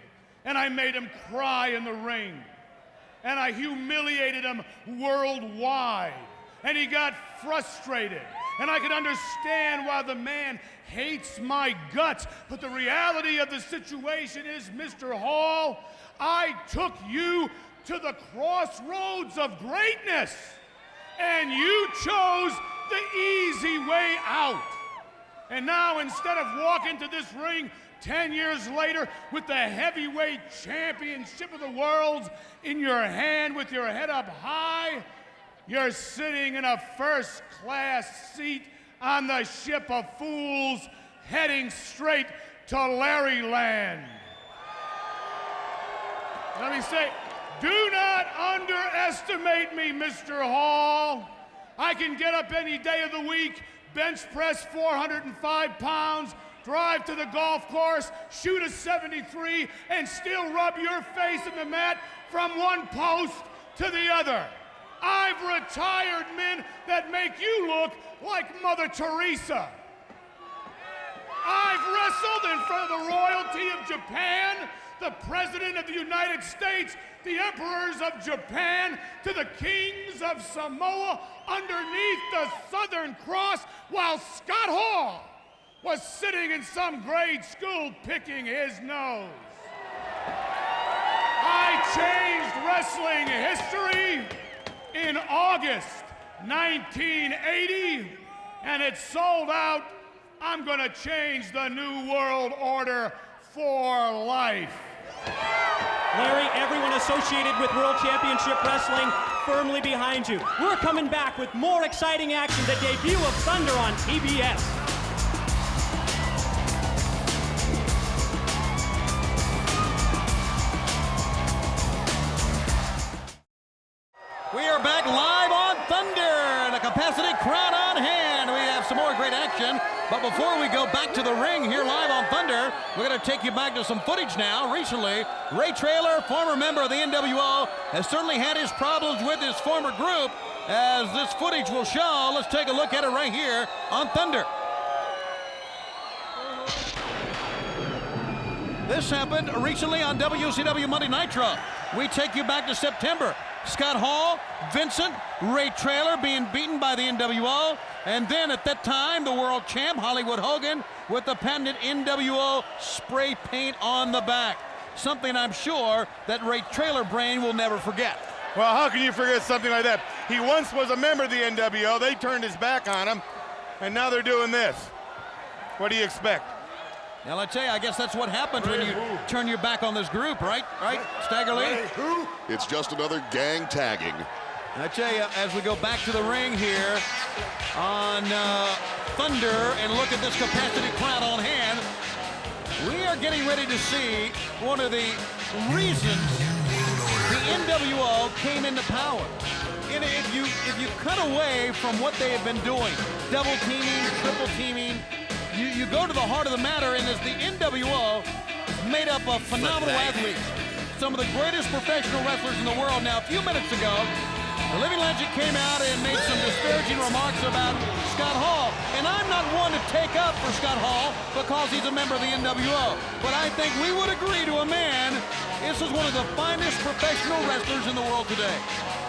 And I made him cry in the ring. And I humiliated him worldwide. And he got frustrated. And I could understand why the man hates my guts. But the reality of the situation is, Mr. Hall, I took you to the crossroads of greatness. And you chose the easy way out. And now, instead of walking to this ring 10 years later with the heavyweight championship of the world in your hand with your head up high, you're sitting in a first-class seat on the ship of fools heading straight to Larryland. Let me say, do not underestimate me, Mr. Hall. I can get up any day of the week, bench press 405 pounds, drive to the golf course, shoot a 73, and still rub your face in the mat from one post to the other. I've retired men that make you look like Mother Teresa. I've wrestled in front of the royalty of Japan, the President of the United States, the emperors of Japan, to the kings of Samoa underneath the Southern Cross, while Scott Hall was sitting in some grade school picking his nose. I changed wrestling history in August 1980, and it sold out. I'm gonna change the new world order for life. Larry, everyone associated with World Championship Wrestling firmly behind you. We're coming back with more exciting action, the debut of Thunder on TBS. We are back live on Thunder and a capacity crowd on hand. We have some more great action, but before we go back to the ring here live on Thunder, we're going to take you back to some footage now. Recently, Ray Traylor, former member of the NWO, has certainly had his problems with his former group, as this footage will show. Let's take a look at it right here on Thunder. This happened recently on WCW Monday Nitro. We take you back to September. Scott Hall, Vincent, Ray Traylor being beaten by the NWO, and then at that time, the world champ, Hollywood Hogan, with the patented NWO spray paint on the back. Something I'm sure that Ray Traylor brain will never forget. Well, how can you forget something like that? He once was a member of the NWO, they turned his back on him, and now they're doing this. What do you expect? Now, I tell you, I guess that's what happens when you turn your back on this group, right? Right, Stagger Lee? It's just another gang tagging. I tell you, as we go back to the ring here on Thunder and look at this capacity crowd on hand, we are getting ready to see one of the reasons the NWO came into power. And if you cut away from what they have been doing, double teaming, triple teaming, you go to the heart of the matter, and as the NWO is made up of phenomenal athletes, some of the greatest professional wrestlers in the world. Now, a few minutes ago, the Living Legend came out and made some disparaging remarks about Scott Hall. And I'm not one to take up for Scott Hall because he's a member of the NWO. But I think we would agree to a man, this is one of the finest professional wrestlers in the world today.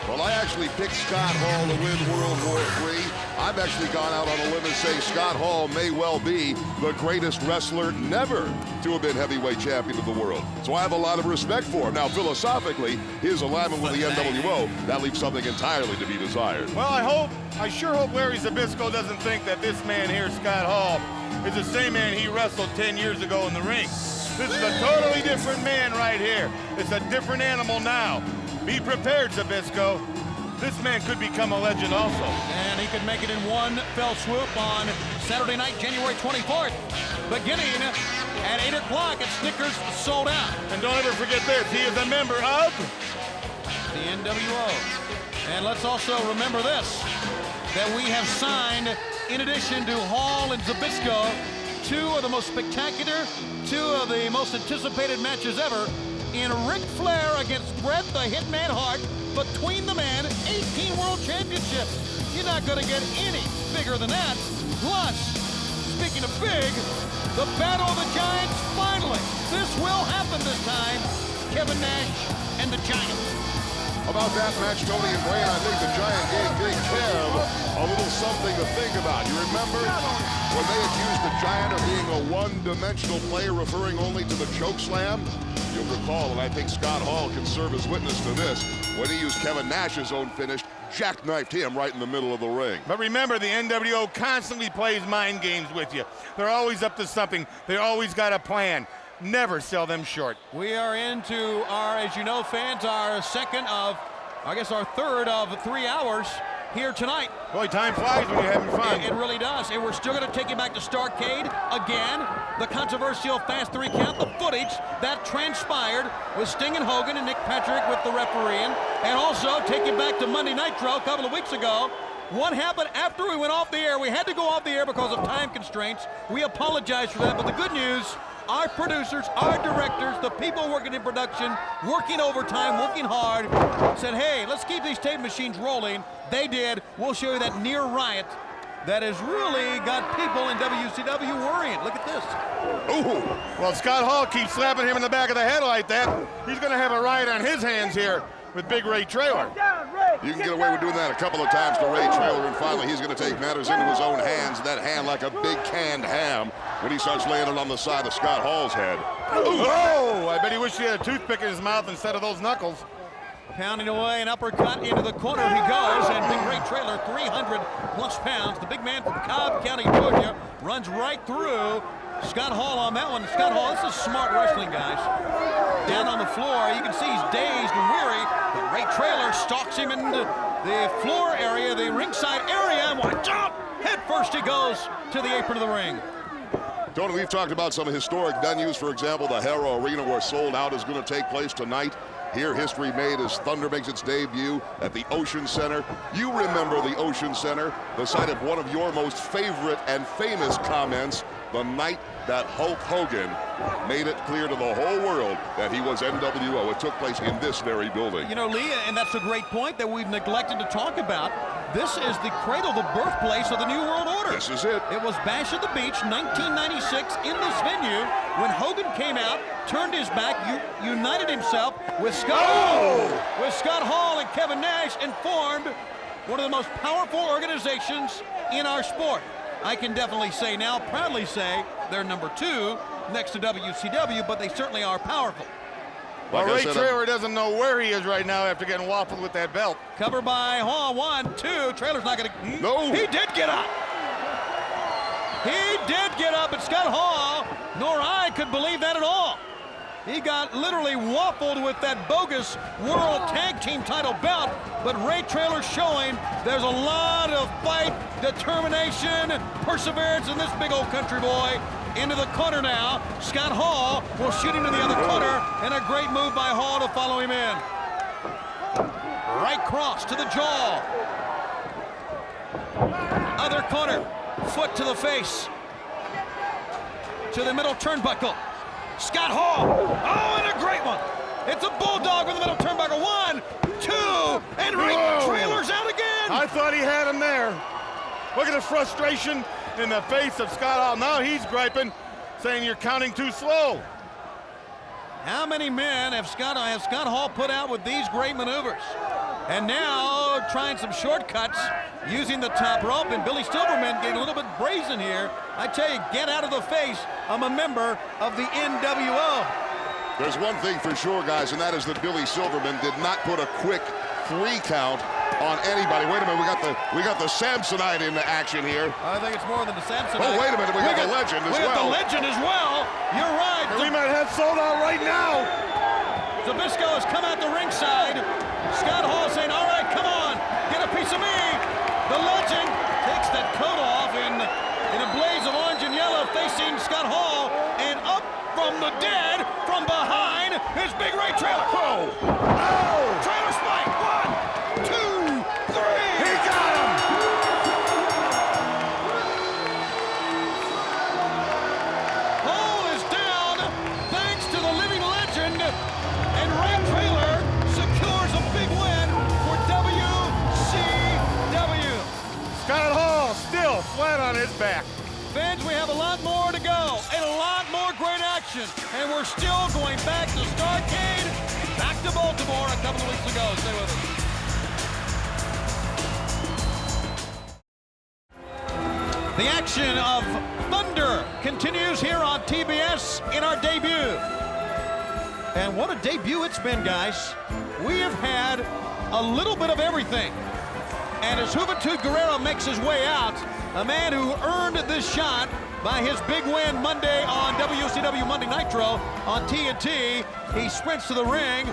Well, I actually picked Scott Hall to win World War III. I've actually gone out on a limb and say Scott Hall may well be the greatest wrestler never to have been heavyweight champion of the world. So I have a lot of respect for him. Now, philosophically, his alignment with the NWO, that leaves something entirely to be desired. Well, I sure hope Larry Zbyszko doesn't think that this man here, Scott Hall, is the same man he wrestled 10 years ago in the ring. This is a totally different man right here. It's a different animal now. Be prepared, Zbyszko. This man could become a legend also. And he could make it in one fell swoop on Saturday night, January 24th, beginning at 8 o'clock at Snickers Sold Out. And don't ever forget this, he is a member of the NWO. And let's also remember this, that we have signed, in addition to Hall and Zbyszko, two of the most spectacular, two of the most anticipated matches ever in Ric Flair against Bret the Hitman Hart, between the man, 18 World Championships. You're not going to get any bigger than that. Plus, speaking of big, the Battle of the Giants, finally. This will happen this time. Kevin Nash and the Giant. About that match, Tony and Brain, I think the Giant gave Big Kev a little something to think about. You remember when they accused the Giant of being a one-dimensional player, referring only to the choke slam? You'll recall, and I think Scott Hall can serve as witness to this, when he used Kevin Nash's own finish, jackknifed him right in the middle of the ring. But remember, the NWO constantly plays mind games with you. They're always up to something. They always got a plan. Never sell them short. We are into our, as you know, fans, our second of, I guess our third of 3 hours here tonight. Boy, time flies when you're having fun. It really does. And we're still going to take you back to Starrcade again. The controversial Fast 3 count, the footage that transpired with Sting and Hogan and Nick Patrick with the refereeing. And also take you back to Monday Nitro a couple of weeks ago. What happened after we went off the air? We had to go off the air because of time constraints. We apologize for that, but the good news, our producers, our directors, the people working in production, working overtime, working hard, said, hey, let's keep these tape machines rolling. They did. We'll show you that near riot that has really got people in WCW worrying. Look at this. Ooh. Well, Scott Hall keeps slapping him in the back of the head like that. He's going to have a riot on his hands here with Big Ray Traylor. You can get away with doing that a couple of times to Ray Traylor, and finally he's going to take matters into his own hands, that hand like a big canned ham, when he starts laying it on the side of Scott Hall's head. Oh, I bet he wished he had a toothpick in his mouth instead of those knuckles. Pounding away, an uppercut into the corner he goes, and Big Ray Traylor, 300 plus pounds, the big man from Cobb County, Georgia, runs right through Scott Hall on that one. Scott Hall, this is smart wrestling, guys. Down on the floor, you can see he's dazed and weary, but Ray Traylor stalks him into the floor area, the ringside area, and watch out! Head first he goes to the apron of the ring. Tony, we've talked about some historic venues, for example, the Harrow Arena, where Sold Out is going to take place tonight. Here, history made as Thunder makes its debut at the Ocean Center. You remember the Ocean Center, the site of one of your most favorite and famous comments, the night that Hulk Hogan made it clear to the whole world that he was NWO. It took place in this very building. You know, Lee, and that's a great point that we've neglected to talk about. This is the cradle, the birthplace of the New World Order. This is it. It was Bash at the Beach, 1996, in this venue, when Hogan came out, turned his back, united himself with Scott Hall and Kevin Nash, and formed one of the most powerful organizations in our sport. I can definitely say now, proudly say, they're number 2 next to WCW, but they certainly are powerful. Well, Ray Traylor doesn't know where he is right now after getting waffled with that belt. Cover by Hall, 1, 2. Traylor's not going to... No. He did get up. He did get up, and Scott Hall, nor I could believe that at all. He got literally waffled with that bogus World Tag Team title belt, but Ray Traylor showing there's a lot of fight, determination, perseverance in this big old country boy. Into the corner now. Scott Hall will shoot him to the other corner, and a great move by Hall to follow him in. Right cross to the jaw. Other corner, foot to the face. To the middle turnbuckle. Scott Hall, oh, and a great one. It's a bulldog with the middle turnbuckle. 1, 2, and Ray Traylor's out again. I thought he had him there. Look at the frustration in the face of Scott Hall. Now he's griping, saying you're counting too slow. How many men have Scott Hall put out with these great maneuvers? And now trying some shortcuts using the top rope, and Billy Silverman getting a little bit brazen here. I tell you, get out of the face. I'm a member of the NWO. There's one thing for sure, guys, and that is that Billy Silverman did not put a quick 3 count on anybody. Wait a minute, we got the Samsonite in action here. I think it's more than the Samsonite. Oh, wait a minute, we got the Legend as well. We got the Legend as well. You're right. We might have sold out right now. Zbyszko has come out the ringside. Scott Hall saying, all right, come on, get a piece of me. The legend takes that coat off in a blaze of orange and yellow, facing Scott Hall, and up from the dead, from behind, is Big Ray Traylor. Whoa! Oh! Trailer spike, 1, 2, 3. He got him! Hall is down, thanks to the living legend, and Ray Traylor secures a big win for WCW. Scott Hall still flat on his back. Fans, we have a lot more to go and a lot more great action. And we're still going back to Starrcade, back to Baltimore a couple of weeks ago. Stay with us. The action of Thunder continues here on TBS in our debut. And what a debut it's been, guys. We have had a little bit of everything. And as Juventud Guerrero makes his way out, a man who earned this shot by his big win Monday on WCW Monday Nitro on TNT, he sprints to the ring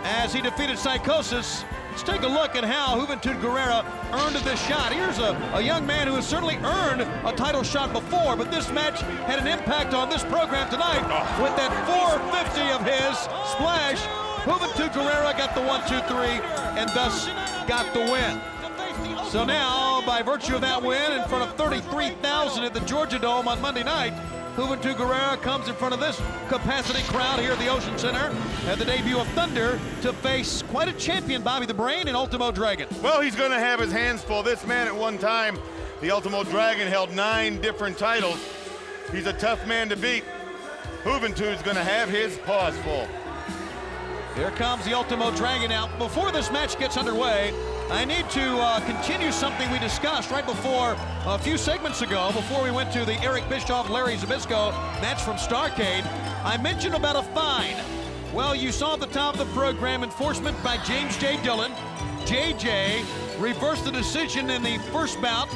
as he defeated Psychosis. Let's take a look at how Juventud Guerrero earned this shot. Here's a young man who has certainly earned a title shot before, but this match had an impact on this program tonight with that 450 of his splash. Juventud Guerrero got the 1, 2, 3, and thus got the win. So now, by virtue of that win in front of 33,000 at the Georgia Dome on Monday night, Juventud Guerrero comes in front of this capacity crowd here at the Ocean Center at the debut of Thunder to face quite a champion, Bobby the Brain, and Ultimo Dragon. Well, he's going to have his hands full. This man at one time, the Ultimo Dragon, held 9 different titles. He's a tough man to beat. Juventud's going to have his paws full. Here comes the Ultimo Dragon. Now, before this match gets underway, I need to continue something we discussed right before, a few segments ago, before we went to the Eric Bischoff, Larry Zbyszko match from Starrcade. I mentioned about a fine. Well, you saw at the top of the program, enforcement by James J. Dillon. JJ reversed the decision in the first bout,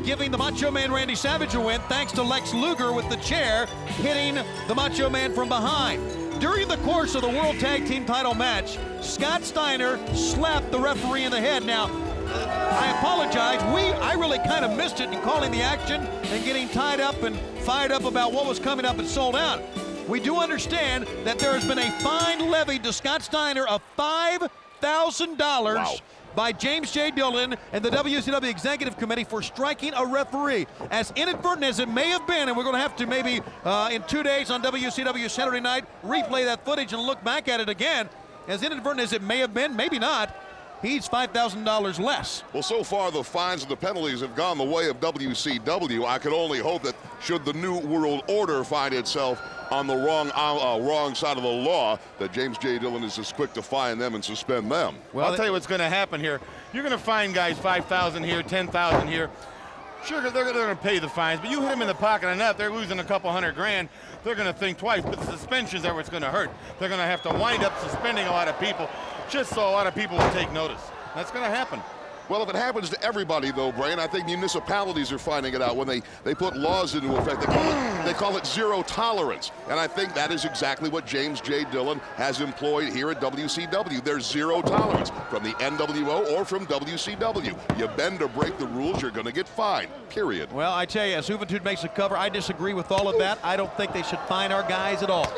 giving the Macho Man Randy Savage a win, thanks to Lex Luger with the chair hitting the Macho Man from behind. During the course of the World Tag Team title match, Scott Steiner slapped the referee in the head. Now, I apologize. I really kind of missed it in calling the action and getting tied up and fired up about what was coming up and sold out. We do understand that there has been a fine levied to Scott Steiner of $5,000 by James J. Dillon and the WCW Executive Committee for striking a referee. As inadvertent as it may have been, and we're going to have to maybe in 2 days on WCW Saturday night replay that footage and look back at it again. As inadvertent as it may have been, maybe not, he's $5,000 less. Well, so far the fines and the penalties have gone the way of WCW. I could only hope that should the New World Order find itself on the wrong side of the law, that James J. Dillon is as quick to fine them and suspend them. Well, I'll tell you what's going to happen here. You're going to fine guys $5,000 here, $10,000 here. Sure, they're going to pay the fines, but you hit them in the pocket enough, they're losing a couple $100,000. They're going to think twice, but the suspensions are what's going to hurt. They're going to have to wind up suspending a lot of people just so a lot of people will take notice. That's going to happen. Well, if it happens to everybody, though, Brain, I think municipalities are finding it out when they put laws into effect. They call it zero tolerance. And I think that is exactly what James J. Dillon has employed here at WCW. There's zero tolerance from the NWO or from WCW. You bend or break the rules, you're going to get fined, period. Well, I tell you, as Juventud makes a cover, I disagree with all of that. I don't think they should fine our guys at all.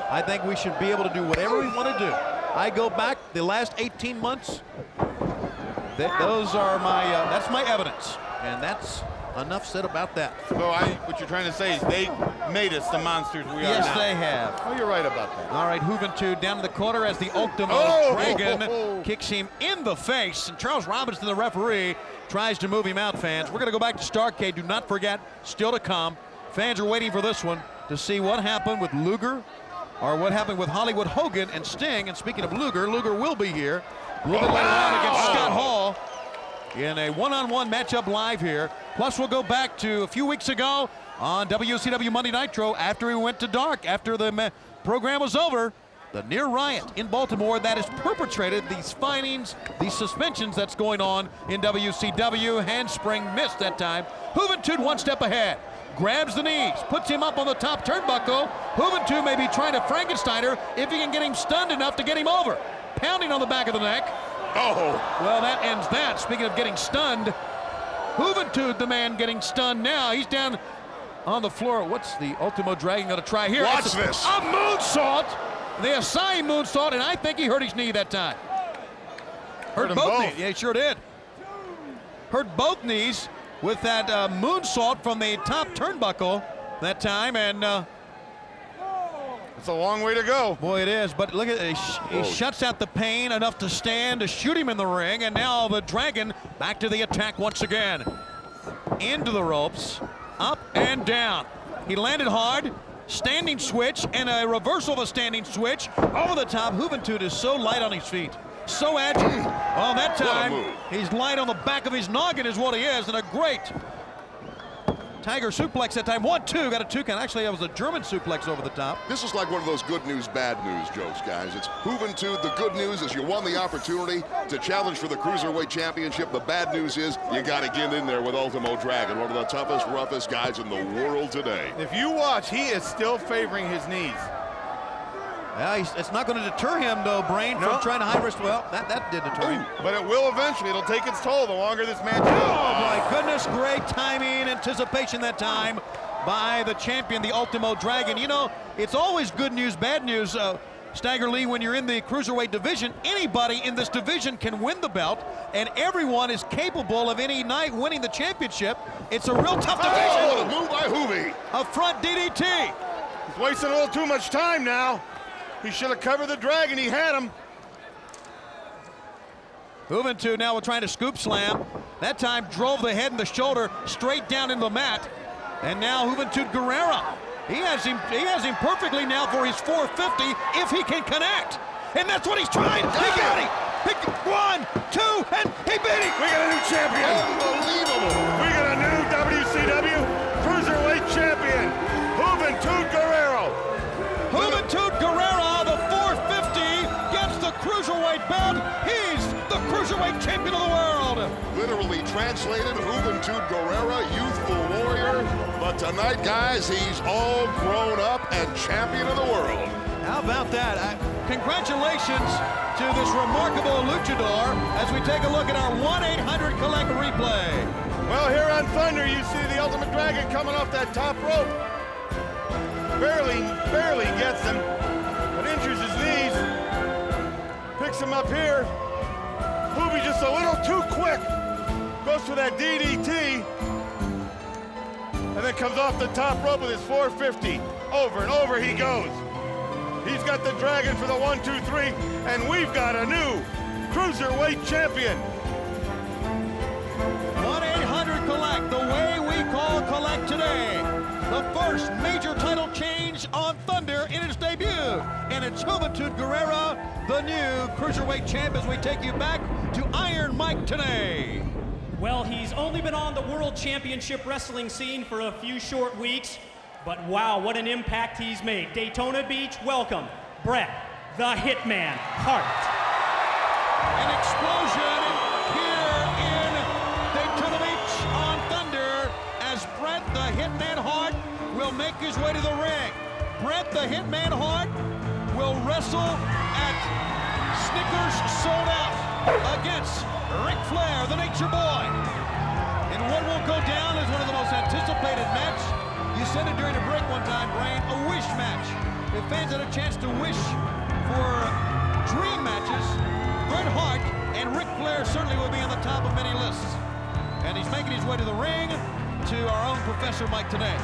I think we should be able to do whatever we want to do. I go back the last 18 months. Those are my, that's my evidence. And that's enough said about that. So what you're trying to say is they made us the monsters we are now. Yes, they have. Oh, you're right about that. All right, Juventud down to the corner as the Ultimo Dragon kicks him in the face. And Charles Robinson, the referee, tries to move him out, fans. We're going to go back to Starrcade. Do not forget, still to come. Fans are waiting for this one to see what happened with Luger or what happened with Hollywood Hogan and Sting. And speaking of Luger, Luger will be here a little bit later on against Scott Hall in a one-on-one matchup live here. Plus, we'll go back to a few weeks ago on WCW Monday Nitro after we went to dark, after the program was over. The near riot in Baltimore that has perpetrated these finings, these suspensions that's going on in WCW. Handspring missed that time. Juventud one step ahead. grabs the knees, puts him up on the top turnbuckle. Juventud may be trying to Frankensteiner if he can get him stunned enough to get him over. Pounding on the back of the neck. Oh! Well, that ends that. Speaking of getting stunned, Juventud, the man getting stunned now. He's down on the floor. What's the Ultimo Dragon going to try here? Watch this. A moonsault. The Asai moonsault, and I think he hurt his knee that time. Hurt both knees. Yeah, he sure did. Hurt both knees with that moonsault from the top turnbuckle that time, and it's a long way to go. Boy, it is, but look at it. He shuts out the pain enough to stand to shoot him in the ring, and now the Dragon back to the attack once again. Into the ropes, up and down. He landed hard, standing switch, and a reversal of a standing switch. Over the top, Juventud is so light on his feet. So agile. Well, that time, he's light on the back of his noggin is what he is, and a great Tiger suplex that time. 1-2, got a 2 count. Actually, that was a German suplex over the top. This is like one of those good news, bad news jokes, guys. It's Juventud. The good news is you won the opportunity to challenge for the Cruiserweight Championship. The bad news is you got to get in there with Ultimo Dragon, one of the toughest, roughest guys in the world today. If you watch, he is still favoring his knees. Yeah, it's not going to deter him, though, Brain, from trying to high risk. Well, that did deter him. But it will eventually. It'll take its toll the longer this match goes. Oh, my goodness. Great timing, anticipation that time by the champion, the Ultimo Dragon. You know, it's always good news, bad news, Stagger Lee, when you're in the Cruiserweight division. Anybody in this division can win the belt, and everyone is capable of any night winning the championship. It's a real tough division. Oh, move by Juvi. A front DDT. He's wasting a little too much time now. He should have covered the Dragon. He had him. Juventud now trying to scoop slam. That time drove the head and the shoulder straight down into the mat. And now Juventud Guerrero. He has him perfectly now for his 450 if he can connect. And that's what he's trying. He got him. 1, 2, and he beat him. We got a new champion. Unbelievable. We got a new WCW Cruiserweight champion. Juventud Guerrero. Juventud Guerrero, the 450, gets the Cruiserweight belt. He's the Cruiserweight champion of the world. Literally translated, Juventud Guerrero, youthful warrior. But tonight, guys, he's all grown up and champion of the world. How about that? Congratulations to this remarkable luchador as we take a look at our 1-800-COLLECT replay. Well, here on Thunder, you see the Ultimate Dragon coming off that top rope. Barely gets him, but injures his knees. Picks him up here. Juvi just a little too quick. Goes for that DDT. And then comes off the top rope with his 450. Over and over he goes. He's got the Dragon for the 1, 2, 3, and we've got a new Cruiserweight champion. 1-800-COLLECT, the way we call collect today. The first major title change on Thunder in its debut. And it's Juventud Guerrero, the new Cruiserweight champ, as we take you back to Iron Mike today. Well, he's only been on the World Championship Wrestling scene for a few short weeks, but wow, what an impact he's made. Daytona Beach, welcome, Bret the Hitman Hart. An explosion here in Daytona Beach on Thunder as Bret the Hitman Hart will make his way to the ring. Bret the Hitman Hart will wrestle at Snickers Sold Out against Ric Flair, the Nature Boy. And what will go down as one of the most anticipated matches. You said it during a break one time, Brain, a wish match. If fans had a chance to wish for dream matches, Bret Hart and Ric Flair certainly will be on the top of many lists. And he's making his way to the ring to our own Professor Mike today.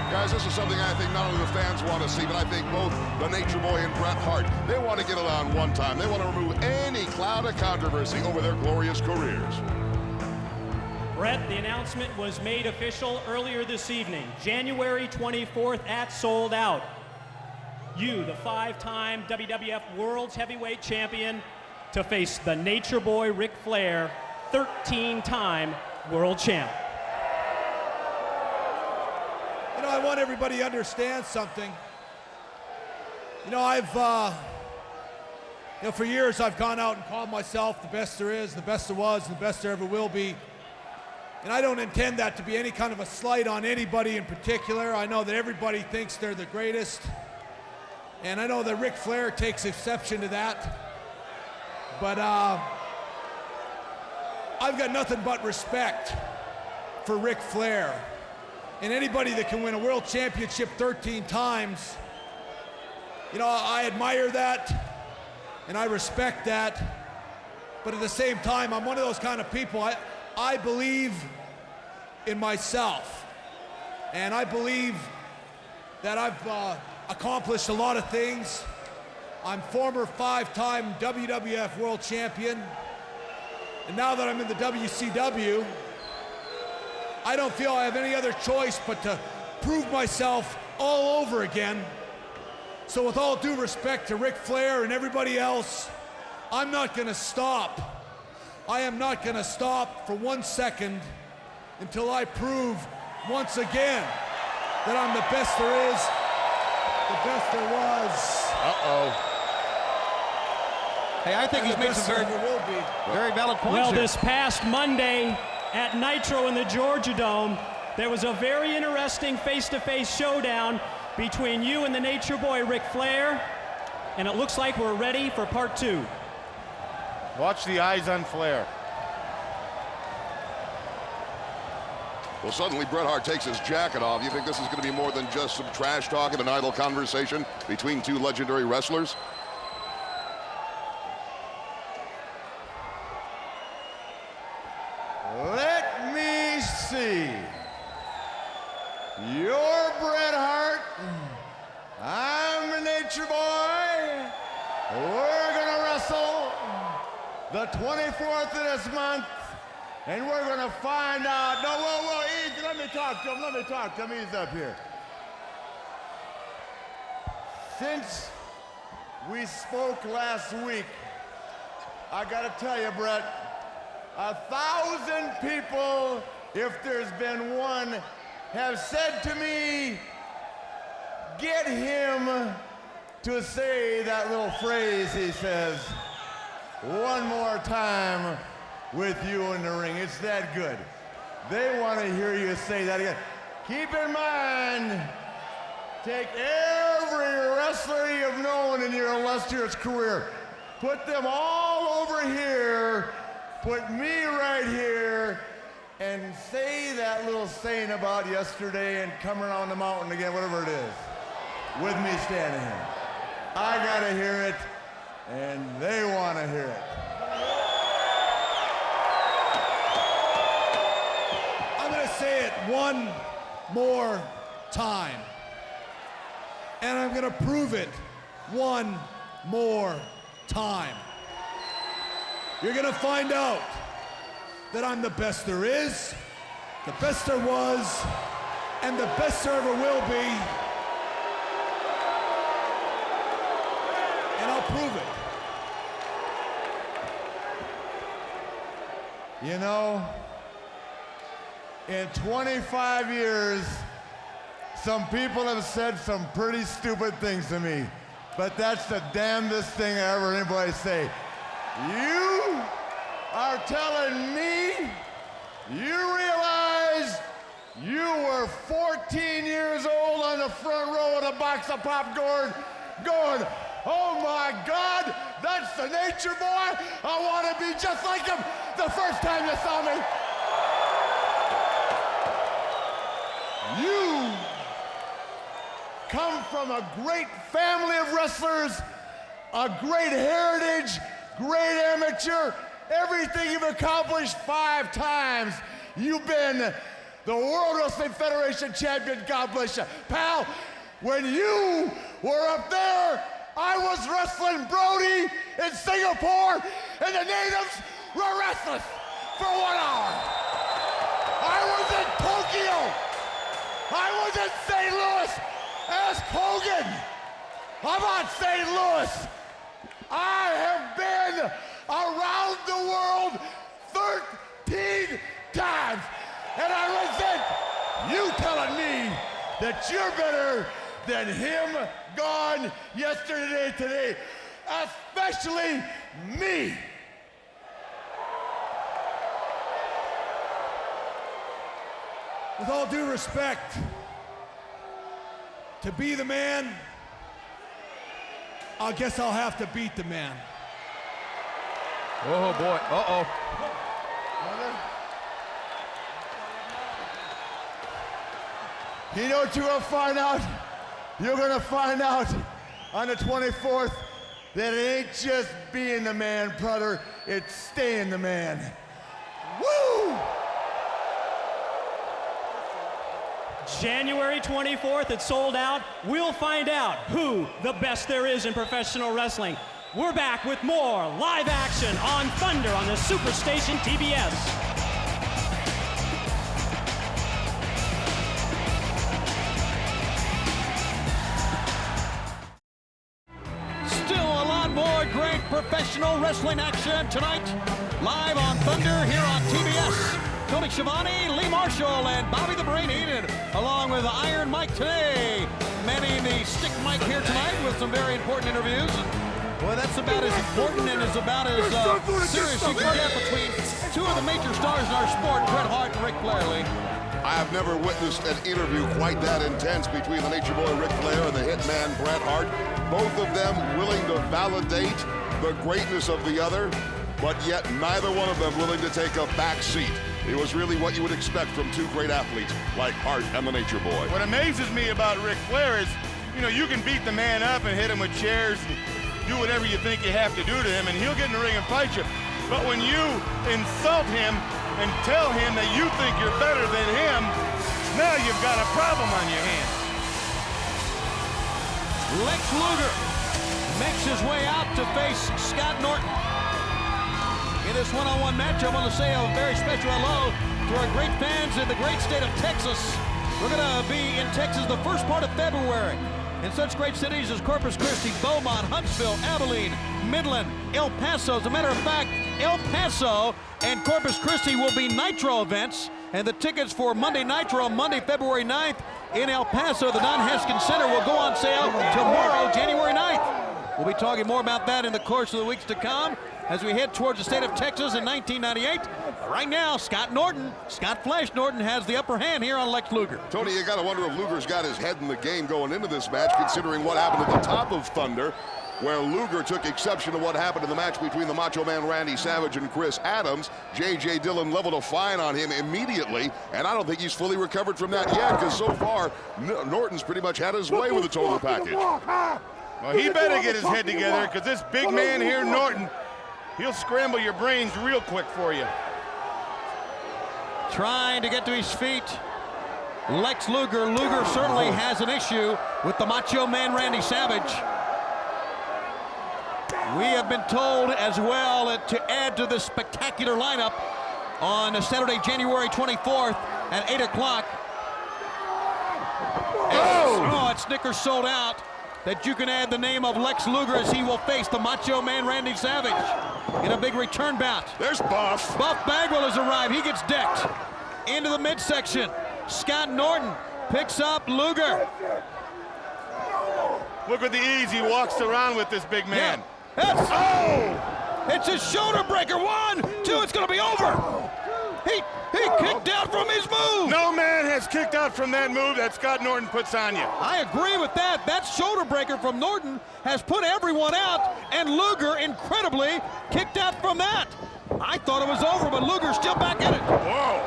Guys, this is something I think not only the fans want to see, but I think both the Nature Boy and Bret Hart, they want to get it on one time. They want to remove any cloud of controversy over their glorious careers. Bret, the announcement was made official earlier this evening, January 24th at Sold Out. You, the 5-time WWF World's Heavyweight Champion, to face the Nature Boy Ric Flair, 13-time World Champ. You know, I want everybody to understand something. You know, for years I've gone out and called myself the best there is, the best there was, and the best there ever will be. And I don't intend that to be any kind of a slight on anybody in particular. I know that everybody thinks they're the greatest. And I know that Ric Flair takes exception to that. But I've got nothing but respect for Ric Flair. And anybody that can win a world championship 13 times, you know, I admire that and I respect that. But at the same time, I'm one of those kind of people. I believe in myself. And I believe that I've accomplished a lot of things. I'm former 5-time WWF World Champion. And now that I'm in the WCW, I don't feel I have any other choice but to prove myself all over again. So with all due respect to Ric Flair and everybody else, I'm not gonna stop. I am not gonna stop for 1 second until I prove once again that I'm the best there is, the best there was. Hey, I think he's made some very valid points Well, here. this past Monday at Nitro in the Georgia Dome, there was a very interesting face-to-face showdown between you and the Nature Boy, Ric Flair, and it looks like we're ready for part 2. Watch the eyes on Flair. Well, suddenly Bret Hart takes his jacket off. You think this is going to be more than just some trash talk and an idle conversation between two legendary wrestlers? Let me see. You're Bret Hart. I'm the Nature Boy. We're gonna wrestle the 24th of this month, and we're gonna find out. No, whoa, easy. Let me talk to him. He's up here. Since we spoke last week, I gotta tell you, Bret, 1,000 people, if there's been one, have said to me, get him to say that little phrase he says one more time with you in the ring. It's that good. They want to hear you say that again. Keep in mind, take every wrestler you've known in your illustrious career, put them all over here, put me right here, and say that little saying about yesterday and come around the mountain again, whatever it is, with me standing here. I gotta hear it, and they wanna hear it. I'm gonna say it one more time. And I'm gonna prove it one more time. You're gonna find out that I'm the best there is, the best there was, and the best there ever will be. And I'll prove it. You know, in 25 years, some people have said some pretty stupid things to me, but that's the damnedest thing I ever heard anybody say. You are telling me you realize you were 14 years old on the front row of a box of popcorn going, oh my God, that's the Nature Boy. I want to be just like him the first time you saw me. You come from a great family of wrestlers, a great heritage, great amateur, everything you've accomplished 5 times. You've been the World Wrestling Federation champion, God bless you. Pal, when you were up there, I was wrestling Brody in Singapore, and the natives were restless for 1 hour. I was in Tokyo. I was in St. Louis. Ask Hogan. How about St. Louis? I have been around the world 13 times, and I resent you telling me that you're better than him gone yesterday, today, especially me. With all due respect, to be the man, I guess I'll have to beat the man. Oh boy, uh-oh. You know what you're gonna find out? You're gonna find out on the 24th that it ain't just being the man, brother, it's staying the man. Woo! January 24th, it's sold out. We'll find out who the best there is in professional wrestling. We're back with more live action on Thunder on the Superstation TBS. Still a lot more great professional wrestling action tonight. Live on Thunder here on TBS. Tony Schiavone, Lee Marshall, and Bobby the Brain Heenan, along with Iron Mike today. Manning the stick mic here tonight with some very important interviews. Boy, that's about as important and as about as serious you can get between two of the major stars in our sport, Bret Hart and Ric Flair, Lee. I have never witnessed an interview quite that intense between the Nature Boy Ric Flair and the Hitman Bret Hart. Both of them willing to validate the greatness of the other, but yet neither one of them willing to take a back seat. It was really what you would expect from two great athletes like Hart and the Nature Boy. What amazes me about Ric Flair is, you know, you can beat the man up and hit him with chairs and do whatever you think you have to do to him, and he'll get in the ring and fight you. But when you insult him and tell him that you think you're better than him, now you've got a problem on your hands. Lex Luger makes his way out to face Scott Norton. In this one-on-one match, I want to say a very special hello to our great fans in the great state of Texas. We're going to be in Texas the first part of February in such great cities as Corpus Christi, Beaumont, Huntsville, Abilene, Midland, El Paso. As a matter of fact, El Paso and Corpus Christi will be Nitro events, and the tickets for Monday Nitro, Monday, February 9th in El Paso, the Don Haskins Center, will go on sale tomorrow, January 9th. We'll be talking more about that in the course of the weeks to come as we head towards the state of Texas in 1998. Right now, Scott Flash Norton has the upper hand here on Lex Luger. Tony, you got to wonder if Luger's got his head in the game going into this match, considering what happened at the top of Thunder, where Luger took exception to what happened in the match between the Macho Man Randy Savage and Chris Adams. J.J. Dillon leveled a fine on him immediately, and I don't think he's fully recovered from that yet, because so far, Norton's pretty much had his way with the total package. Well, he better get his head together, because this big man here, Norton, he'll scramble your brains real quick for you. Trying to get to his feet, Lex Luger. Luger certainly has an issue with the Macho Man Randy Savage. We have been told as well to add to this spectacular lineup on Saturday, January 24th at 8 o'clock. Oh, it's Snickers sold out. That you can add the name of Lex Luger as he will face the Macho Man Randy Savage in a big return bout. There's Buff. Buff Bagwell has arrived. He gets decked into the midsection. Scott Norton picks up Luger. Look at the ease he walks around with this big man. Yeah. It's a shoulder breaker. 1, 2, it's going to be over. He kicked out from his move. No man has kicked out from that move that Scott Norton puts on you. I agree with that. That shoulder breaker from Norton has put everyone out, and Luger, incredibly, kicked out from that. I thought it was over, but Luger's still back in it. Whoa.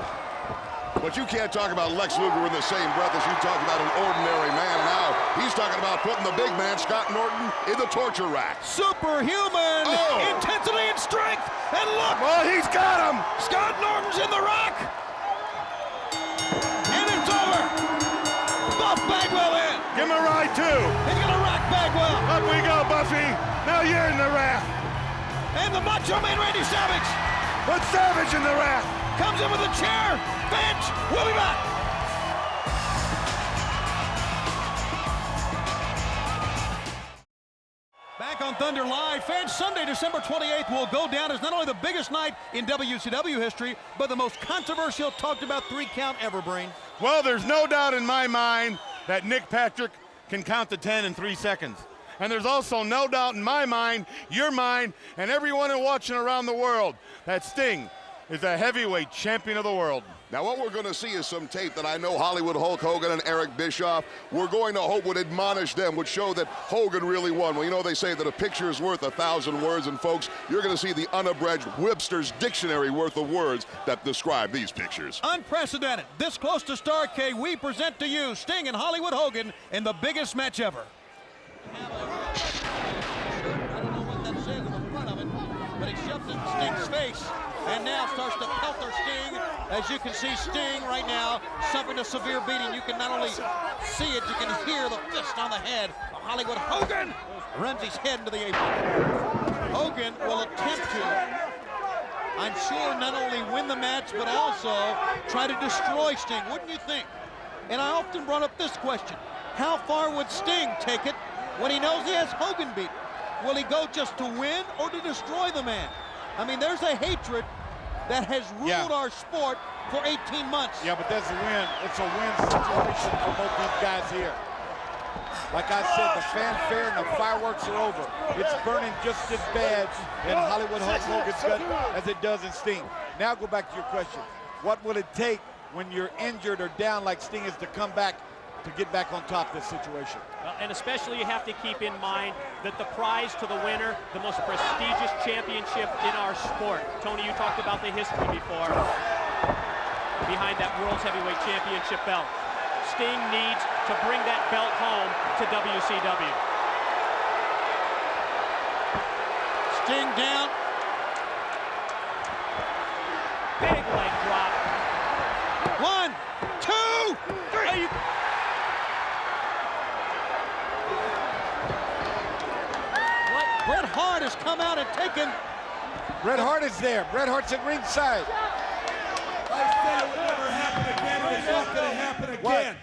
But you can't talk about Lex Luger in the same breath as you talk about an ordinary man. Now he's talking about putting the big man, Scott Norton, in the torture rack. Superhuman intensity and strength. And look. Well, he's got him. Scott Norton's in the rack. And it's over. Buff Bagwell in. Give him a ride, too. He's going to rack Bagwell. Up we go, Buffy. Now you're in the rack. And the Macho Man Randy Savage. Put Savage in the rack. Comes in with a chair. Bench. We'll be back. Back on Thunder Live, fans, Sunday, December 28th will go down as not only the biggest night in WCW history, but the most controversial, talked about 3-count ever, Brain. Well, there's no doubt in my mind that Nick Patrick can count to 10 in 3 seconds. And there's also no doubt in my mind, your mind, and everyone watching around the world that Sting is a heavyweight champion of the world. Now what we're going to see is some tape that I know Hollywood Hulk Hogan and Eric Bischoff, we're going to hope would admonish them, would show that Hogan really won. Well, you know they say that a picture is worth 1,000 words, and folks, you're going to see the unabridged Webster's Dictionary worth of words that describe these pictures. Unprecedented. This close to Starrcade, we present to you Sting and Hollywood Hogan in the biggest match ever. I don't know what that says in the front of it, but he shoved it in Sting's face and now starts to pelter Sting. As you can see, Sting right now suffering a severe beating. You can not only see it, you can hear the fist on the head of Hollywood Hogan. Runs his head into the apron. Hogan will attempt to, I'm sure, not only win the match, but also try to destroy Sting, wouldn't you think? And I often brought up this question. How far would Sting take it when he knows he has Hogan beat? Will he go just to win or to destroy the man? I mean, there's a hatred that has ruled our sport for 18 months. Yeah, but that's a win. It's a win situation for both these guys here. Like I said, the fanfare and the fireworks are over. It's burning just as bad in Hollywood Hulk Hogan's gut as it does in Sting. Now go back to your question. What will it take when you're injured or down like Sting is to come back to get back on top of this situation? Well, and especially you have to keep in mind that the prize to the winner, the most prestigious championship in our sport. Tony, you talked about the history before. Behind that World's Heavyweight Championship belt. Sting needs to bring that belt home to WCW. Sting down. Big leg drop. 1, 2, 3. Bret Hart has come out and taken. Bret Hart is there. Bret Hart's at ringside. I said it would never happen again, and it's not going to happen again.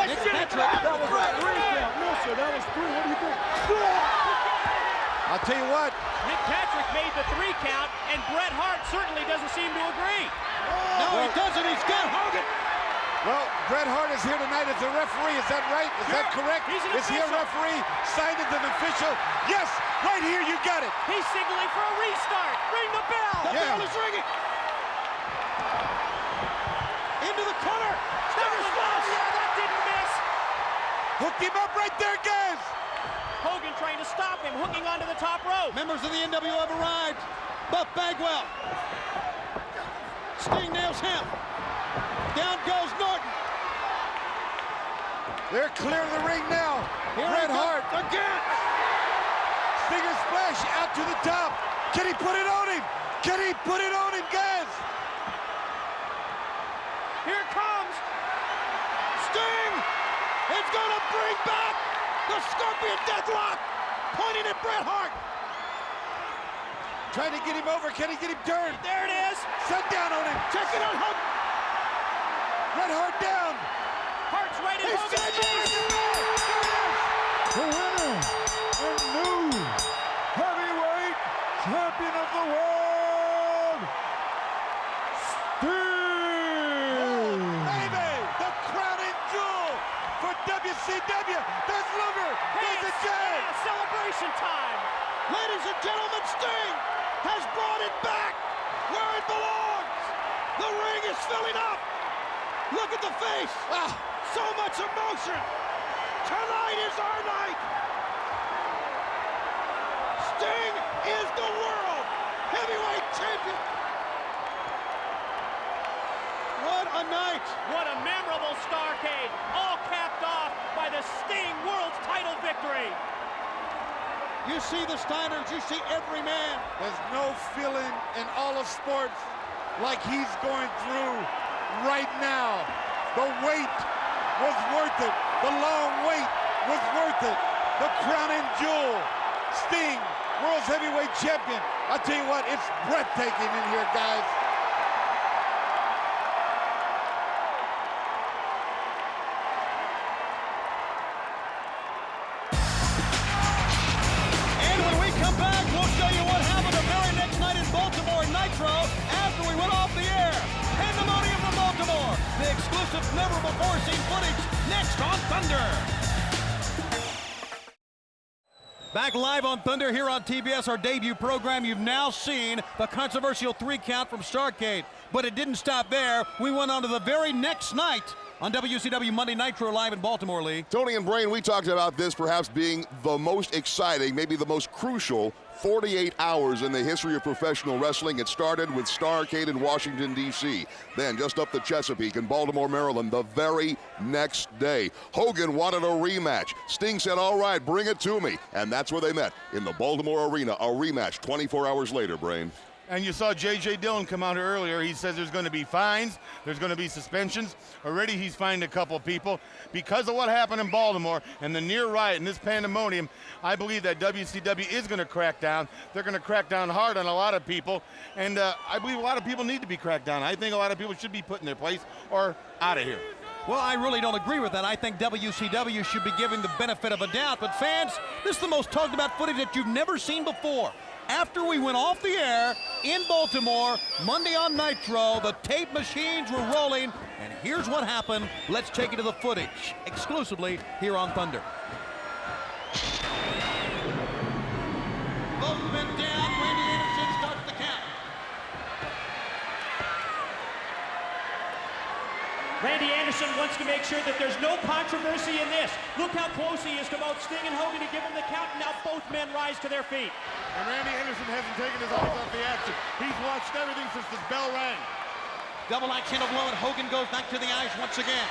Nick Patrick. That was a 3 count. No, sir, that was 3. What do you think? I'll tell you what. Nick Patrick made the 3 count, and Bret Hart certainly doesn't seem to agree. No, he doesn't. He's got Hogan. Well, Bret Hart is here tonight as a referee. Is that right? Is that correct? Is he a referee? Signed as an official? Yes, right here. You got it. He's signaling for a restart. Ring the bell. The bell is ringing. Into the corner. Stinger's flush. Yeah, that didn't miss. Hooked him up right there, guys. Hogan trying to stop him, hooking onto the top rope. Members of the NWO have arrived. Buff Bagwell. Sting nails him. Down goes Norton. They're clearing the ring now. Bret Hart again. Stinger splash out to the top. Can he put it on him? Can he put it on him, guys? Here it comes. Sting is going to bring back the Scorpion Deathlock, pointing at Bret Hart. Trying to get him over. Can he get him turned? There it is. Set down on him. Check it on Hogan. Bret Hart down. Hart's right in Hogan's face. The winner and new heavyweight champion of the world, Sting! Baby, the crown and jewel for WCW. There's Luger. There's the Jag. Celebration time. Ladies and gentlemen, Sting has brought it back where it belongs. The ring is filling up. Look at the face. So much emotion. Tonight is our night. Sting is the world heavyweight champion. What a night. What a memorable Starrcade, all capped off by the Sting World Title victory. You see the Steiners, you see every man. There's no feeling in all of sports like he's going through right now. The wait was worth it. The long wait was worth it. The crown and jewel. Sting, World's Heavyweight Champion. I'll tell you what, it's breathtaking in here, guys. And when we come back, we'll show you what happened the very next night in Baltimore Nitro after we went off the air. Pandemonium from Baltimore. The exclusive never before seen footage next on Thunder. Back live on Thunder here on TBS, our debut program. You've now seen the controversial 3 count from Starrcade, but it didn't stop there. We went on to the very next night on WCW Monday Nitro live in Baltimore, Lee. Tony and Brain, we talked about this perhaps being the most exciting, maybe the most crucial 48 hours in the history of professional wrestling. It started with Starrcade in Washington, D.C. Then just up the Chesapeake in Baltimore, Maryland, the very next day. Hogan wanted a rematch. Sting said, all right, bring it to me. And that's where they met, in the Baltimore Arena, a rematch 24 hours later, Brain. And you saw J.J. Dillon come out earlier. He says there's going to be fines, there's going to be suspensions. Already he's fined a couple people. Because of what happened in Baltimore and the near riot and this pandemonium, I believe that WCW is going to crack down. They're going to crack down hard on a lot of people. And I believe a lot of people need to be cracked down. I think a lot of people should be put in their place or out of here. Well, I really don't agree with that. I think WCW should be given the benefit of a doubt. But fans, this is the most talked about footage that you've never seen before. After we went off the air in Baltimore, Monday on Nitro, the tape machines were rolling, and here's what happened. Let's take it to the footage, exclusively here on Thunder. Both men down, Randy Anderson starts the count. Randy Anderson wants to make sure that there's no controversy in this. Look how close he is to both Sting and Hogan to give him the count, and now both men rise to their feet. And Randy Anderson hasn't taken his eyes off the action. He's watched everything since this bell rang. Double action of blow, and Hogan goes back to the eyes once again.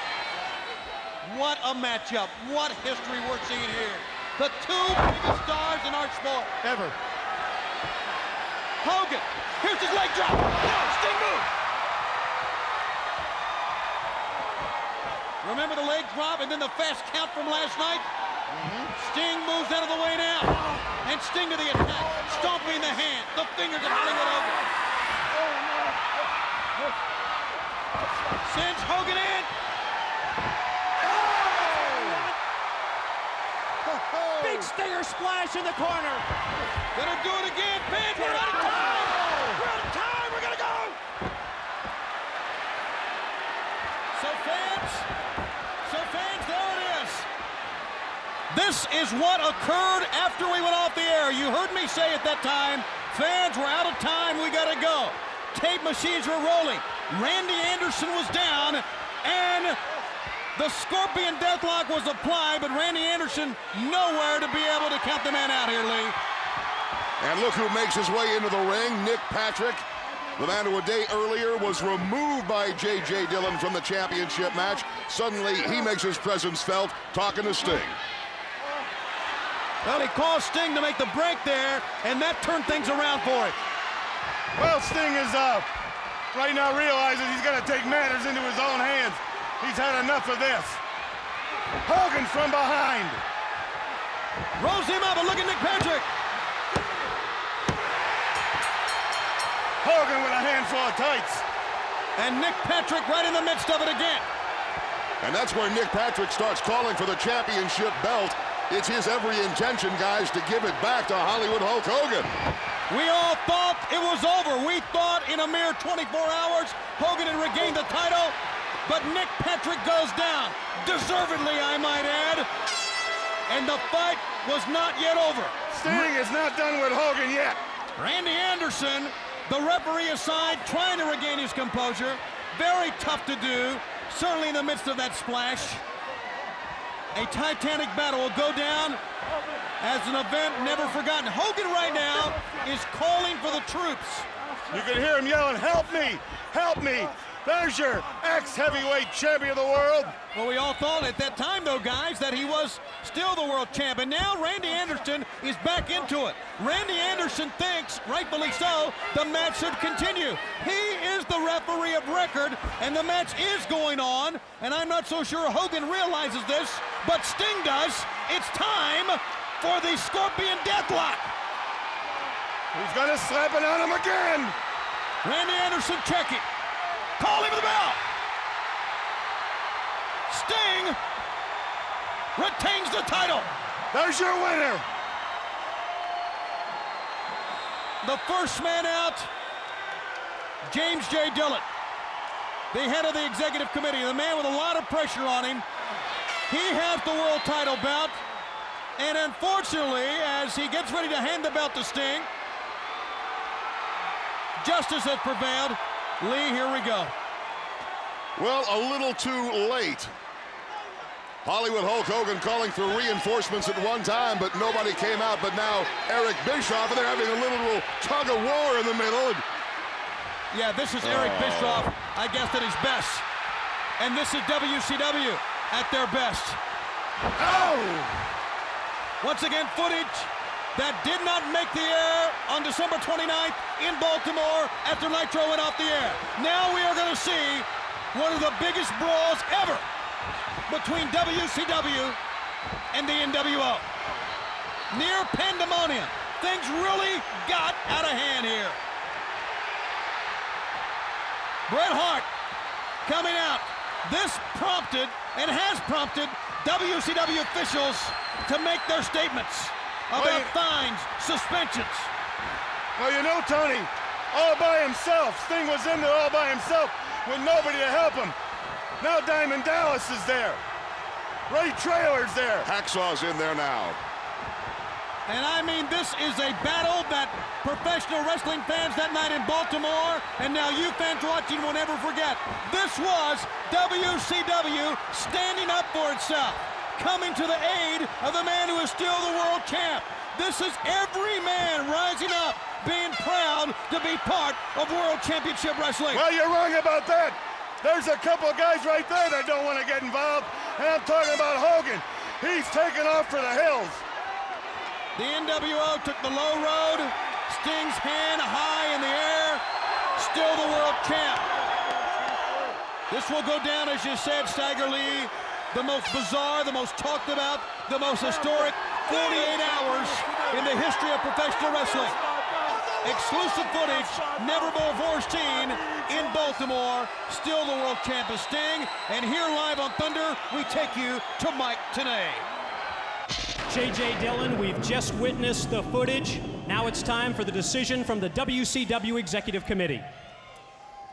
What a matchup. What history we're seeing here. The two biggest stars in our sport. Ever. Hogan, here's his leg drop. No, Sting move. Remember the leg drop and then the fast count from last night? Sting moves out of the way now. And Sting to the attack. Stomping the hand. The fingers of Hollywood Hogan. Sends Hogan in. Big Stinger splash in the corner. Gonna do it again. Fans, we're out of time. We're out of time. We're gonna go. So fans, there it is. This is what occurred after we went off the air. You heard me say at that time, fans, we're out of time, we gotta go. Tape machines were rolling. Randy Anderson was down, and the Scorpion Deathlock was applied, but Randy Anderson nowhere to be able to count the man out here, Lee. And look who makes his way into the ring, Nick Patrick. The man who a day earlier was removed by J.J. Dillon from the championship match. Suddenly, he makes his presence felt, talking to Sting. Well, he caused Sting to make the break there, and that turned things around for him. Well, Sting is right now realizes he's got to take matters into his own hands. He's had enough of this. Hogan from behind. Rolls him up, and look at Nick Patrick. Hogan with a handful of tights. And Nick Patrick right in the midst of it again. And that's where Nick Patrick starts calling for the championship belt. It's his every intention, guys, to give it back to Hollywood Hulk Hogan. We all thought it was over. We thought in a mere 24 hours, Hogan had regained the title, but Nick Patrick goes down. Deservedly, I might add. And the fight was not yet over. Sting is not done with Hogan yet. Randy Anderson, the referee aside, trying to regain his composure. Very tough to do, certainly in the midst of that splash. A titanic battle will go down as an event never forgotten. Hogan right now is calling for the troops. You can hear him yelling, help me, help me. There's your ex-heavyweight champion of the world. Well, we all thought at that time, though, guys, that he was still the world champ. And now Randy Anderson is back into it. Randy Anderson thinks, rightfully so, the match should continue. He is the referee of record, and the match is going on. And I'm not so sure Hogan realizes this, but Sting does. It's time for the Scorpion Deathlock. He's gonna slap it on him again. Randy Anderson checking. Calling for the bell. Sting retains the title. There's your winner. The first man out, James J. Dillon, the head of the executive committee, the man with a lot of pressure on him. He has the world title bout. And unfortunately, as he gets ready to hand the belt to Sting, justice has prevailed. Lee, here we go. Well, a little too late. Hollywood Hulk Hogan calling for reinforcements at one time, but nobody came out. But now Eric Bischoff, and they're having a little tug of war in the middle. Yeah, this is Eric Bischoff, I guess, at his best. And this is WCW at their best. Oh! Once again, footage that did not make the air on December 29th in Baltimore after Nitro went off the air. Now we are going to see one of the biggest brawls ever between WCW and the NWO. Near pandemonium. Things really got out of hand here. Bret Hart coming out. This prompted and has prompted WCW officials to make their statements about fines, suspensions. Well, you know, Tony, all by himself. Sting was in there all by himself with nobody to help him. Now Diamond Dallas is there. Ray Traylor's there. Hacksaw's in there now. And I mean, this is a battle that professional wrestling fans that night in Baltimore, and now you fans watching will never forget. This was WCW standing up for itself, coming to the aid of the man who is still the world champ. This is every man rising up, being proud to be part of World Championship Wrestling. Well, you're wrong about that. There's a couple of guys right there that don't want to get involved, and I'm talking about Hogan. He's taking off for the hills. The NWO took the low road. Sting's hand high in the air. Still the world champ. This will go down, as you said, Stagger Lee, the most bizarre, the most talked about, the most historic 48 hours in the history of professional wrestling. Exclusive footage, never before seen in Baltimore. Still the world champ is Sting. And here live on Thunder, we take you to Mike Tenay. J.J. Dillon, we've just witnessed the footage. Now it's time for the decision from the WCW Executive Committee.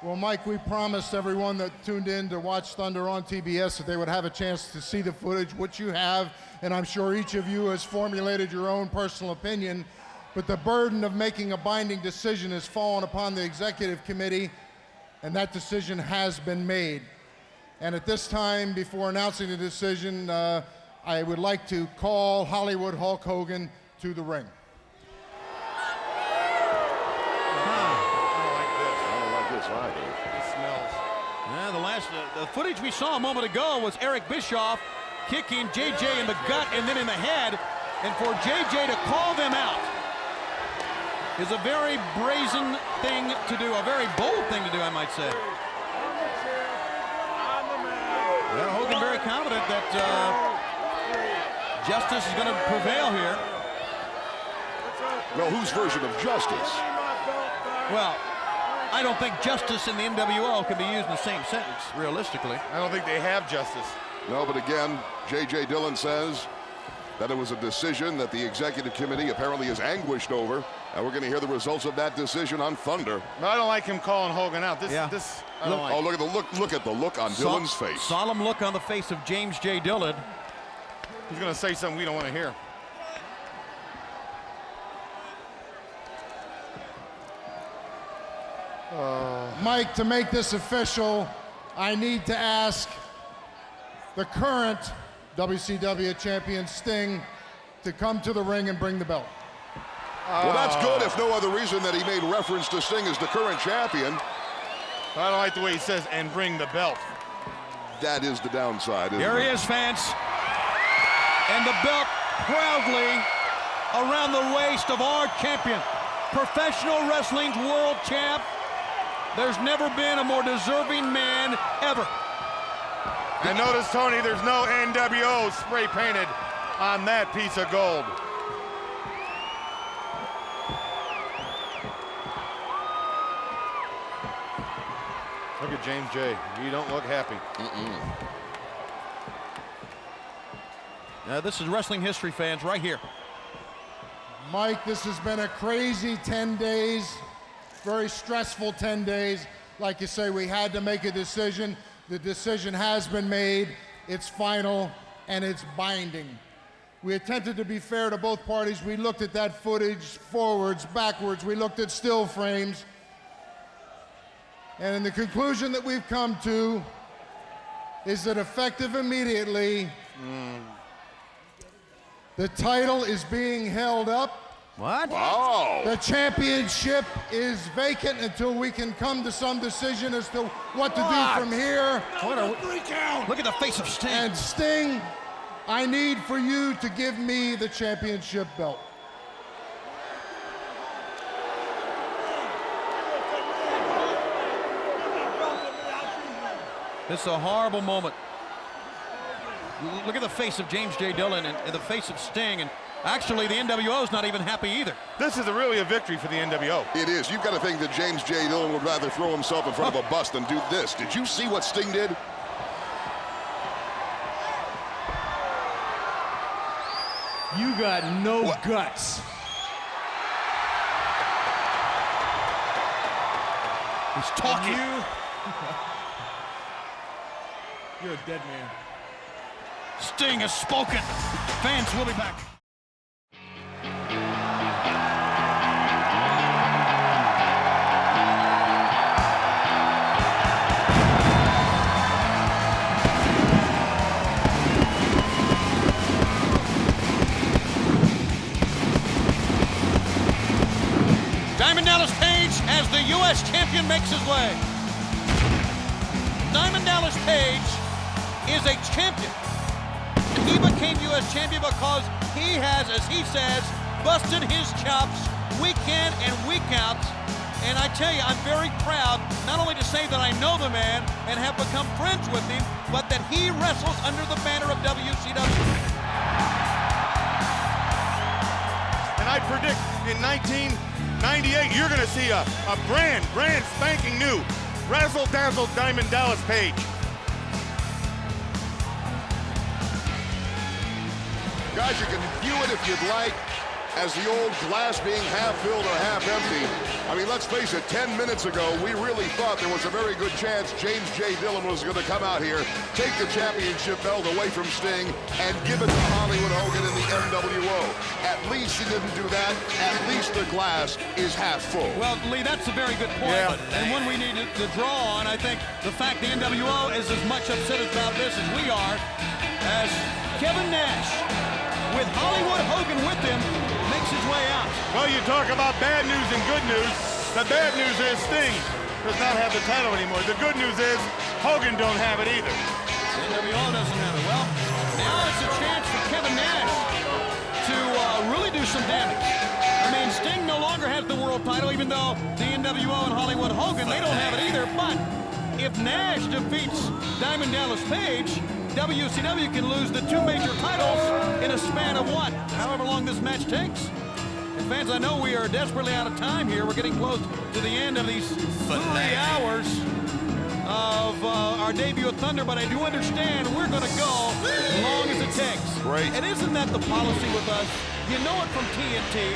Well, Mike, we promised everyone that tuned in to watch Thunder on TBS that they would have a chance to see the footage, which you have, and I'm sure each of you has formulated your own personal opinion, but the burden of making a binding decision has fallen upon the Executive Committee, and that decision has been made. And at this time, before announcing the decision, I would like to call Hollywood Hulk Hogan to the ring. The footage we saw a moment ago was Eric Bischoff kicking JJ in the gut and then in the head, and for JJ to call them out is a very brazen thing to do, a very bold thing to do, I might say. Well, Hogan very confident that justice is going to prevail here. Well, whose version of justice? Well, I don't think justice and the NWO can be used in the same sentence, realistically. I don't think they have justice. No, but again, J.J. Dillon says that it was a decision that the Executive Committee apparently is anguished over, and we're going to hear the results of that decision on Thunder. No, I don't like him calling Hogan out. I don't like. Oh, look at the look on Dillon's face. Solemn look on the face of James J. Dillon. He's going to say something we don't want to hear. Mike, to make this official, I need to ask the current WCW champion Sting to come to the ring and bring the belt. Well, that's good, if no other reason that he made reference to Sting as the current champion. I don't like the way he says, and bring the belt. That is the downside, isn't Here he is, fans. And the belt proudly around the waist of our champion, professional wrestling's world champ. There's never been a more deserving man ever. And notice, Tony, there's no NWO spray painted on that piece of gold. Look at James J. You don't look happy. This is wrestling history, fans, right here. Mike, this has been a crazy 10 days, very stressful 10 days. Like you say, we had to make a decision. The decision has been made, it's final, and it's binding. We attempted to be fair to both parties. We looked at that footage forwards, backwards. We looked at still frames. And the conclusion that we've come to is that effective immediately, the title is being held up. What? Wow. The championship is vacant until we can come to some decision as to what to do from here. What are we? Look at the face of Sting. And Sting, I need for you to give me the championship belt. This is a horrible moment. Look at the face of James J. Dillon and the face of Sting, and actually the NWO is not even happy either. This is really a victory for the NWO. It is. You've got to think that James J. Dillon would rather throw himself in front of a bus than do this. Did you see what Sting did? You got no guts. He's talking. You're a dead man. Sting has spoken. Fans will be back. Diamond Dallas Page, as the U.S. champion, makes his way. Diamond Dallas Page is a champion. He became U.S. champion because he has, as he says, busted his chops week in and week out. And I tell you, I'm very proud not only to say that I know the man and have become friends with him, but that he wrestles under the banner of WCW. And I predict in 1998, you're going to see a brand spanking new razzle-dazzle Diamond Dallas Page. Guys, you can view it if you'd like as the old glass being half filled or half empty. I mean, let's face it, 10 minutes ago, we really thought there was a very good chance James J. Dillon was going to come out here, take the championship belt away from Sting, and give it to Hollywood Hogan in the NWO. At least he didn't do that. At least the glass is half full. Well, Lee, that's a very good point. Yeah. And one we need to draw on. I think the fact the NWO is as much upset about this as we are, as Kevin Nash, with Hollywood Hogan with him, makes his way out. Well, you talk about bad news and good news. The bad news is Sting does not have the title anymore. The good news is Hogan don't have it either. The NWO doesn't have it. Well, now it's a chance for Kevin Nash to really do some damage. I mean, Sting no longer has the world title, even though the NWO and Hollywood Hogan, they don't have it either. But if Nash defeats Diamond Dallas Page, WCW can lose the two major titles in a span of what? However long this match takes. And fans, I know we are desperately out of time here. We're getting close to the end of these 3 hours of our debut of Thunder, but I do understand we're going to go as long as it takes. Great. And isn't that the policy with us? You know it from TNT.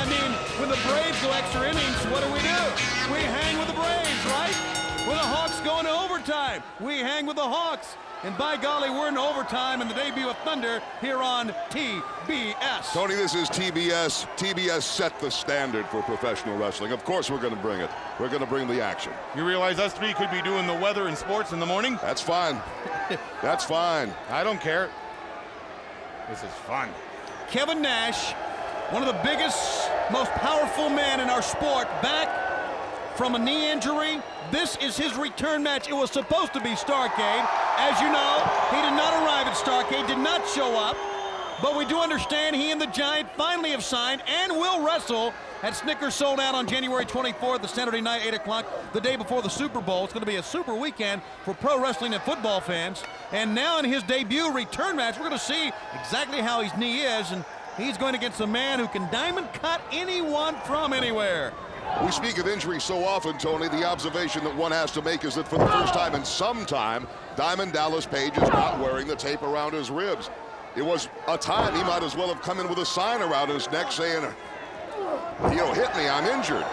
I mean, when the Braves go extra innings, what do? We hang with the Braves, right? When the Hawks go into overtime, we hang with the Hawks. And by golly, we're in overtime in the debut of Thunder here on TBS. Tony, this is TBS. TBS set the standard for professional wrestling. Of course we're going to bring it. We're going to bring the action. You realize us three could be doing the weather and sports in the morning? That's fine. That's fine. I don't care. This is fun. Kevin Nash, one of the biggest, most powerful men in our sport, back from a knee injury. This is his return match. It was supposed to be Starrcade. As you know, he did not arrive at Starrcade, did not show up. But we do understand he and the Giant finally have signed and will wrestle at Snickers Sold Out on January 24th, the Saturday night, 8 o'clock, the day before the Super Bowl. It's going to be a super weekend for pro wrestling and football fans. And now in his debut return match, we're going to see exactly how his knee is. And he's going against a man who can diamond cut anyone from anywhere. We speak of injury so often, Tony. The observation that one has to make is that for the first time in some time, Diamond Dallas Page is not wearing the tape around his ribs. It was a time he might as well have come in with a sign around his neck saying, you know, hit me, I'm injured.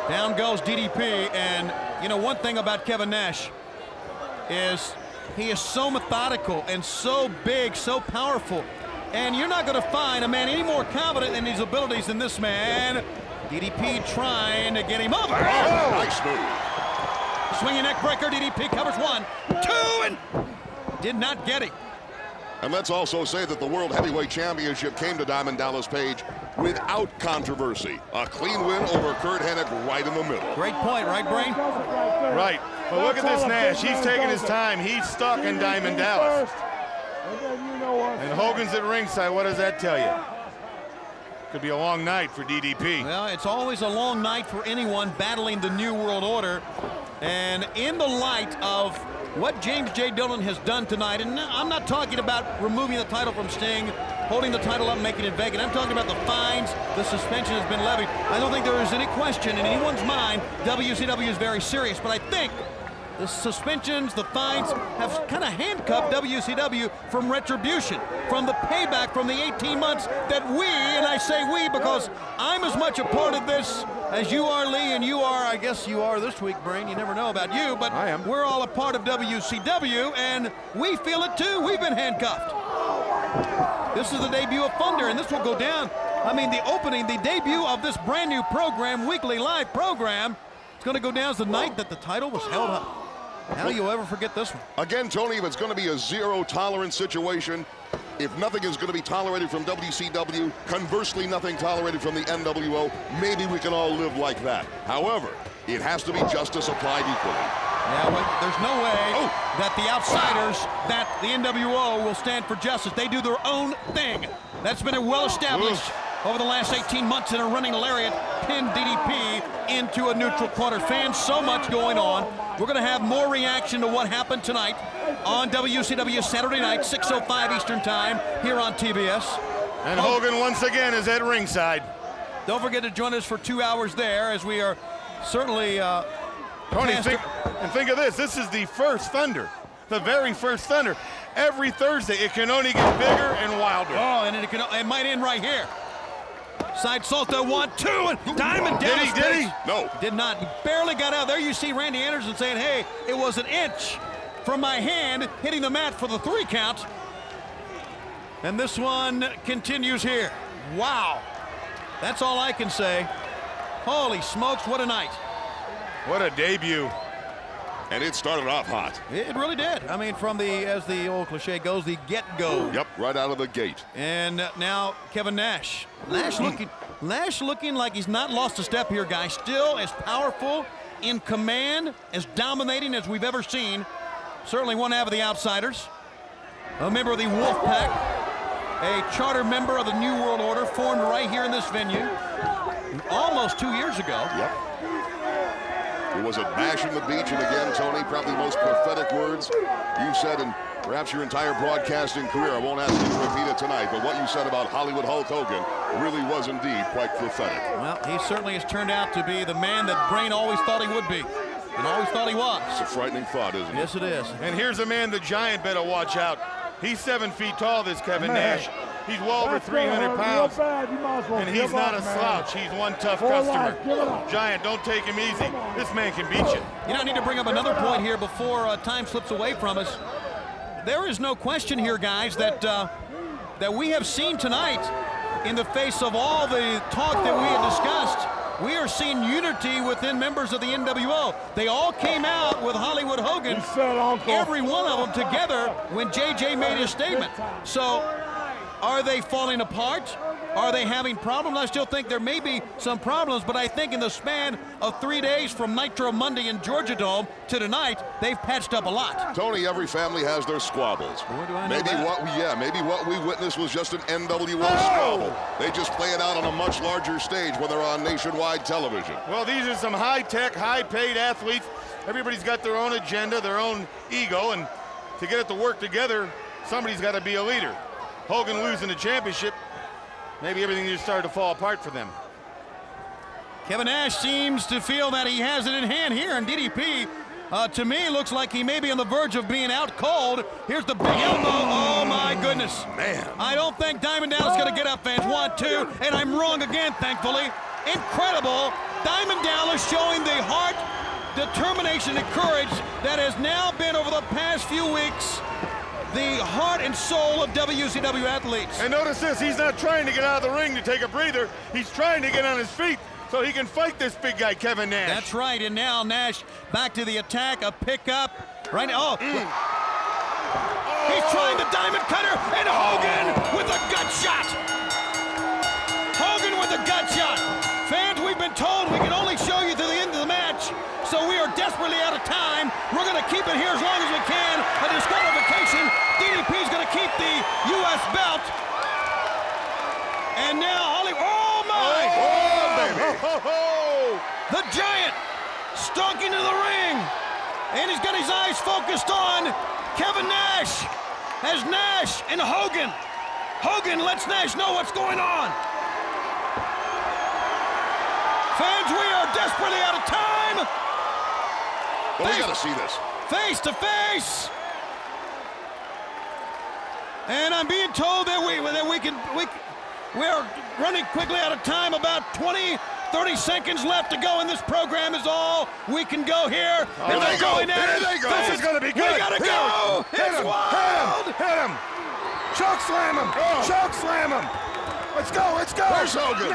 Down goes DDP, and you know, one thing about Kevin Nash is He is so methodical and so big, so powerful. And you're not going to find a man any more confident in his abilities than this man. DDP trying to get him over. Oh, nice move. Swinging neck breaker. DDP covers 1, 2, and did not get him. And let's also say that the World Heavyweight Championship came to Diamond Dallas Page without controversy. A clean win over Curt Hennig right in the middle. Great point, right, Brain? Right. But look at this Nash. He's taking his time. He's stuck in Diamond Dallas. And Hogan's at ringside. What does that tell you? Could be a long night for DDP. Well, it's always a long night for anyone battling the New World Order. And in the light of what James J. Dillon has done tonight, and I'm not talking about removing the title from Sting, holding the title up, making it vacant. I'm talking about the fines, the suspension has been levied. I don't think there is any question in anyone's mind WCW is very serious, but I think the suspensions, the fines have kind of handcuffed WCW from retribution, from the payback from the 18 months that we, and I say we because I'm as much a part of this as you are, Lee, and you are, I guess you are this week, Brain. You never know about you, but I am. We're all a part of WCW, and we feel it too. We've been handcuffed. This is the debut of Thunder, and this will go down. I mean, the opening, the debut of this brand new program, weekly live program, it's going to go down as the night that the title was held up. How do you ever forget this one? Again, Tony, if it's going to be a zero-tolerance situation, if nothing is going to be tolerated from WCW, conversely, nothing tolerated from the NWO, maybe we can all live like that. However, it has to be justice applied equally. Yeah, well, there's no way that the outsiders, that the NWO will stand for justice. They do their own thing. That's been well established over the last 18 months in a running lariat, pin DDP into a neutral corner. Fans, so much going on. We're going to have more reaction to what happened tonight on WCW Saturday night, 6:05 Eastern Time, here on TBS. And Hogan once again is at ringside. Don't forget to join us for 2 hours there, as we are certainly Tony, think of this. This is the first Thunder, the very first Thunder. Every Thursday, it can only get bigger and wilder. Oh, and it might end right here. Side salto, 1, 2, and Diamond Dallas. Did he? No. Did not. He barely got out. There you see Randy Anderson saying, hey, it was an inch from my hand hitting the mat for the 3 count. And this one continues here. Wow. That's all I can say. Holy smokes, what a night. What a debut. And it started off hot. It really did. I mean, from the, as the old cliche goes, the get-go. Yep, right out of the gate. And now Kevin Nash. Nash looking like he's not lost a step here, guys. Still as powerful, in command, as dominating as we've ever seen. Certainly one half of the Outsiders. A member of the Wolfpack. A charter member of the New World Order, formed right here in this venue almost 2 years ago. Yep. It was a bash in the beach, and again, Tony, probably the most prophetic words you've said in perhaps your entire broadcasting career. I won't ask you to repeat it tonight, but what you said about Hollywood Hulk Hogan really was indeed quite prophetic. Well, he certainly has turned out to be the man that Brain always thought he would be, and always thought he was. It's a frightening thought, isn't it? Yes, it is. And here's a man the Giant better watch out. He's 7 feet tall, this Kevin Nash. He's well over 300 pounds, and he's not a slouch. He's one tough customer. Giant, don't take him easy. This man can beat you. You know, I need to bring up another point here before time slips away from us. There is no question here, guys, that that we have seen tonight, in the face of all the talk that we had discussed, we are seeing unity within members of the NWO. They all came out with Hollywood Hogan, every one of them together, when JJ made his statement. So, are they falling apart? Are they having problems? I still think there may be some problems, but I think in the span of 3 days from Nitro Monday in Georgia Dome to tonight, they've patched up a lot. Tony, every family has their squabbles. What do I know maybe that? maybe what we witnessed was just an NWO squabble. They just play it out on a much larger stage when they're on nationwide television. Well, these are some high-tech, high-paid athletes. Everybody's got their own agenda, their own ego, and to get it to work together, somebody's got to be a leader. Hogan losing the championship, maybe everything just started to fall apart for them. Kevin Nash seems to feel that he has it in hand here, and DDP, to me, looks like he may be on the verge of being out cold. Here's the big elbow. Oh, my goodness. Man. I don't think Diamond Dallas is going to get up, fans. 1, 2, and I'm wrong again, thankfully. Incredible. Diamond Dallas showing the heart determination and courage that has now been over the past few weeks the heart and soul of WCW athletes. And notice this, he's not trying to get out of the ring to take a breather. He's trying to get on his feet so he can fight this big guy, Kevin Nash. That's right, and now Nash back to the attack, a pickup. Right now, he's trying the diamond cutter, and Hogan with a gut shot. Hogan with a gut shot. Fans, we've been told we can only show you to the end of the match, so we are desperately out of time. We're going to keep it here as long as we can. A disqualification. DDP is going to keep the U.S. belt. And now Hollywood. Oh, my! Oh, baby! The Giant stalking to the ring. And he's got his eyes focused on Kevin Nash. As Nash and Hogan. Hogan lets Nash know what's going on. Fans, we are desperately out of time. Well, we got to see this. Face to face. And I'm being told that we are running quickly out of time. About 20, 30 seconds left to go, and this program is all we can go here. Here they go. Here they go. This is going to be good. We got to go. It's wild. Hit him. Choke slam him. Choke slam him. Let's go. Let's go. Where's Hogan?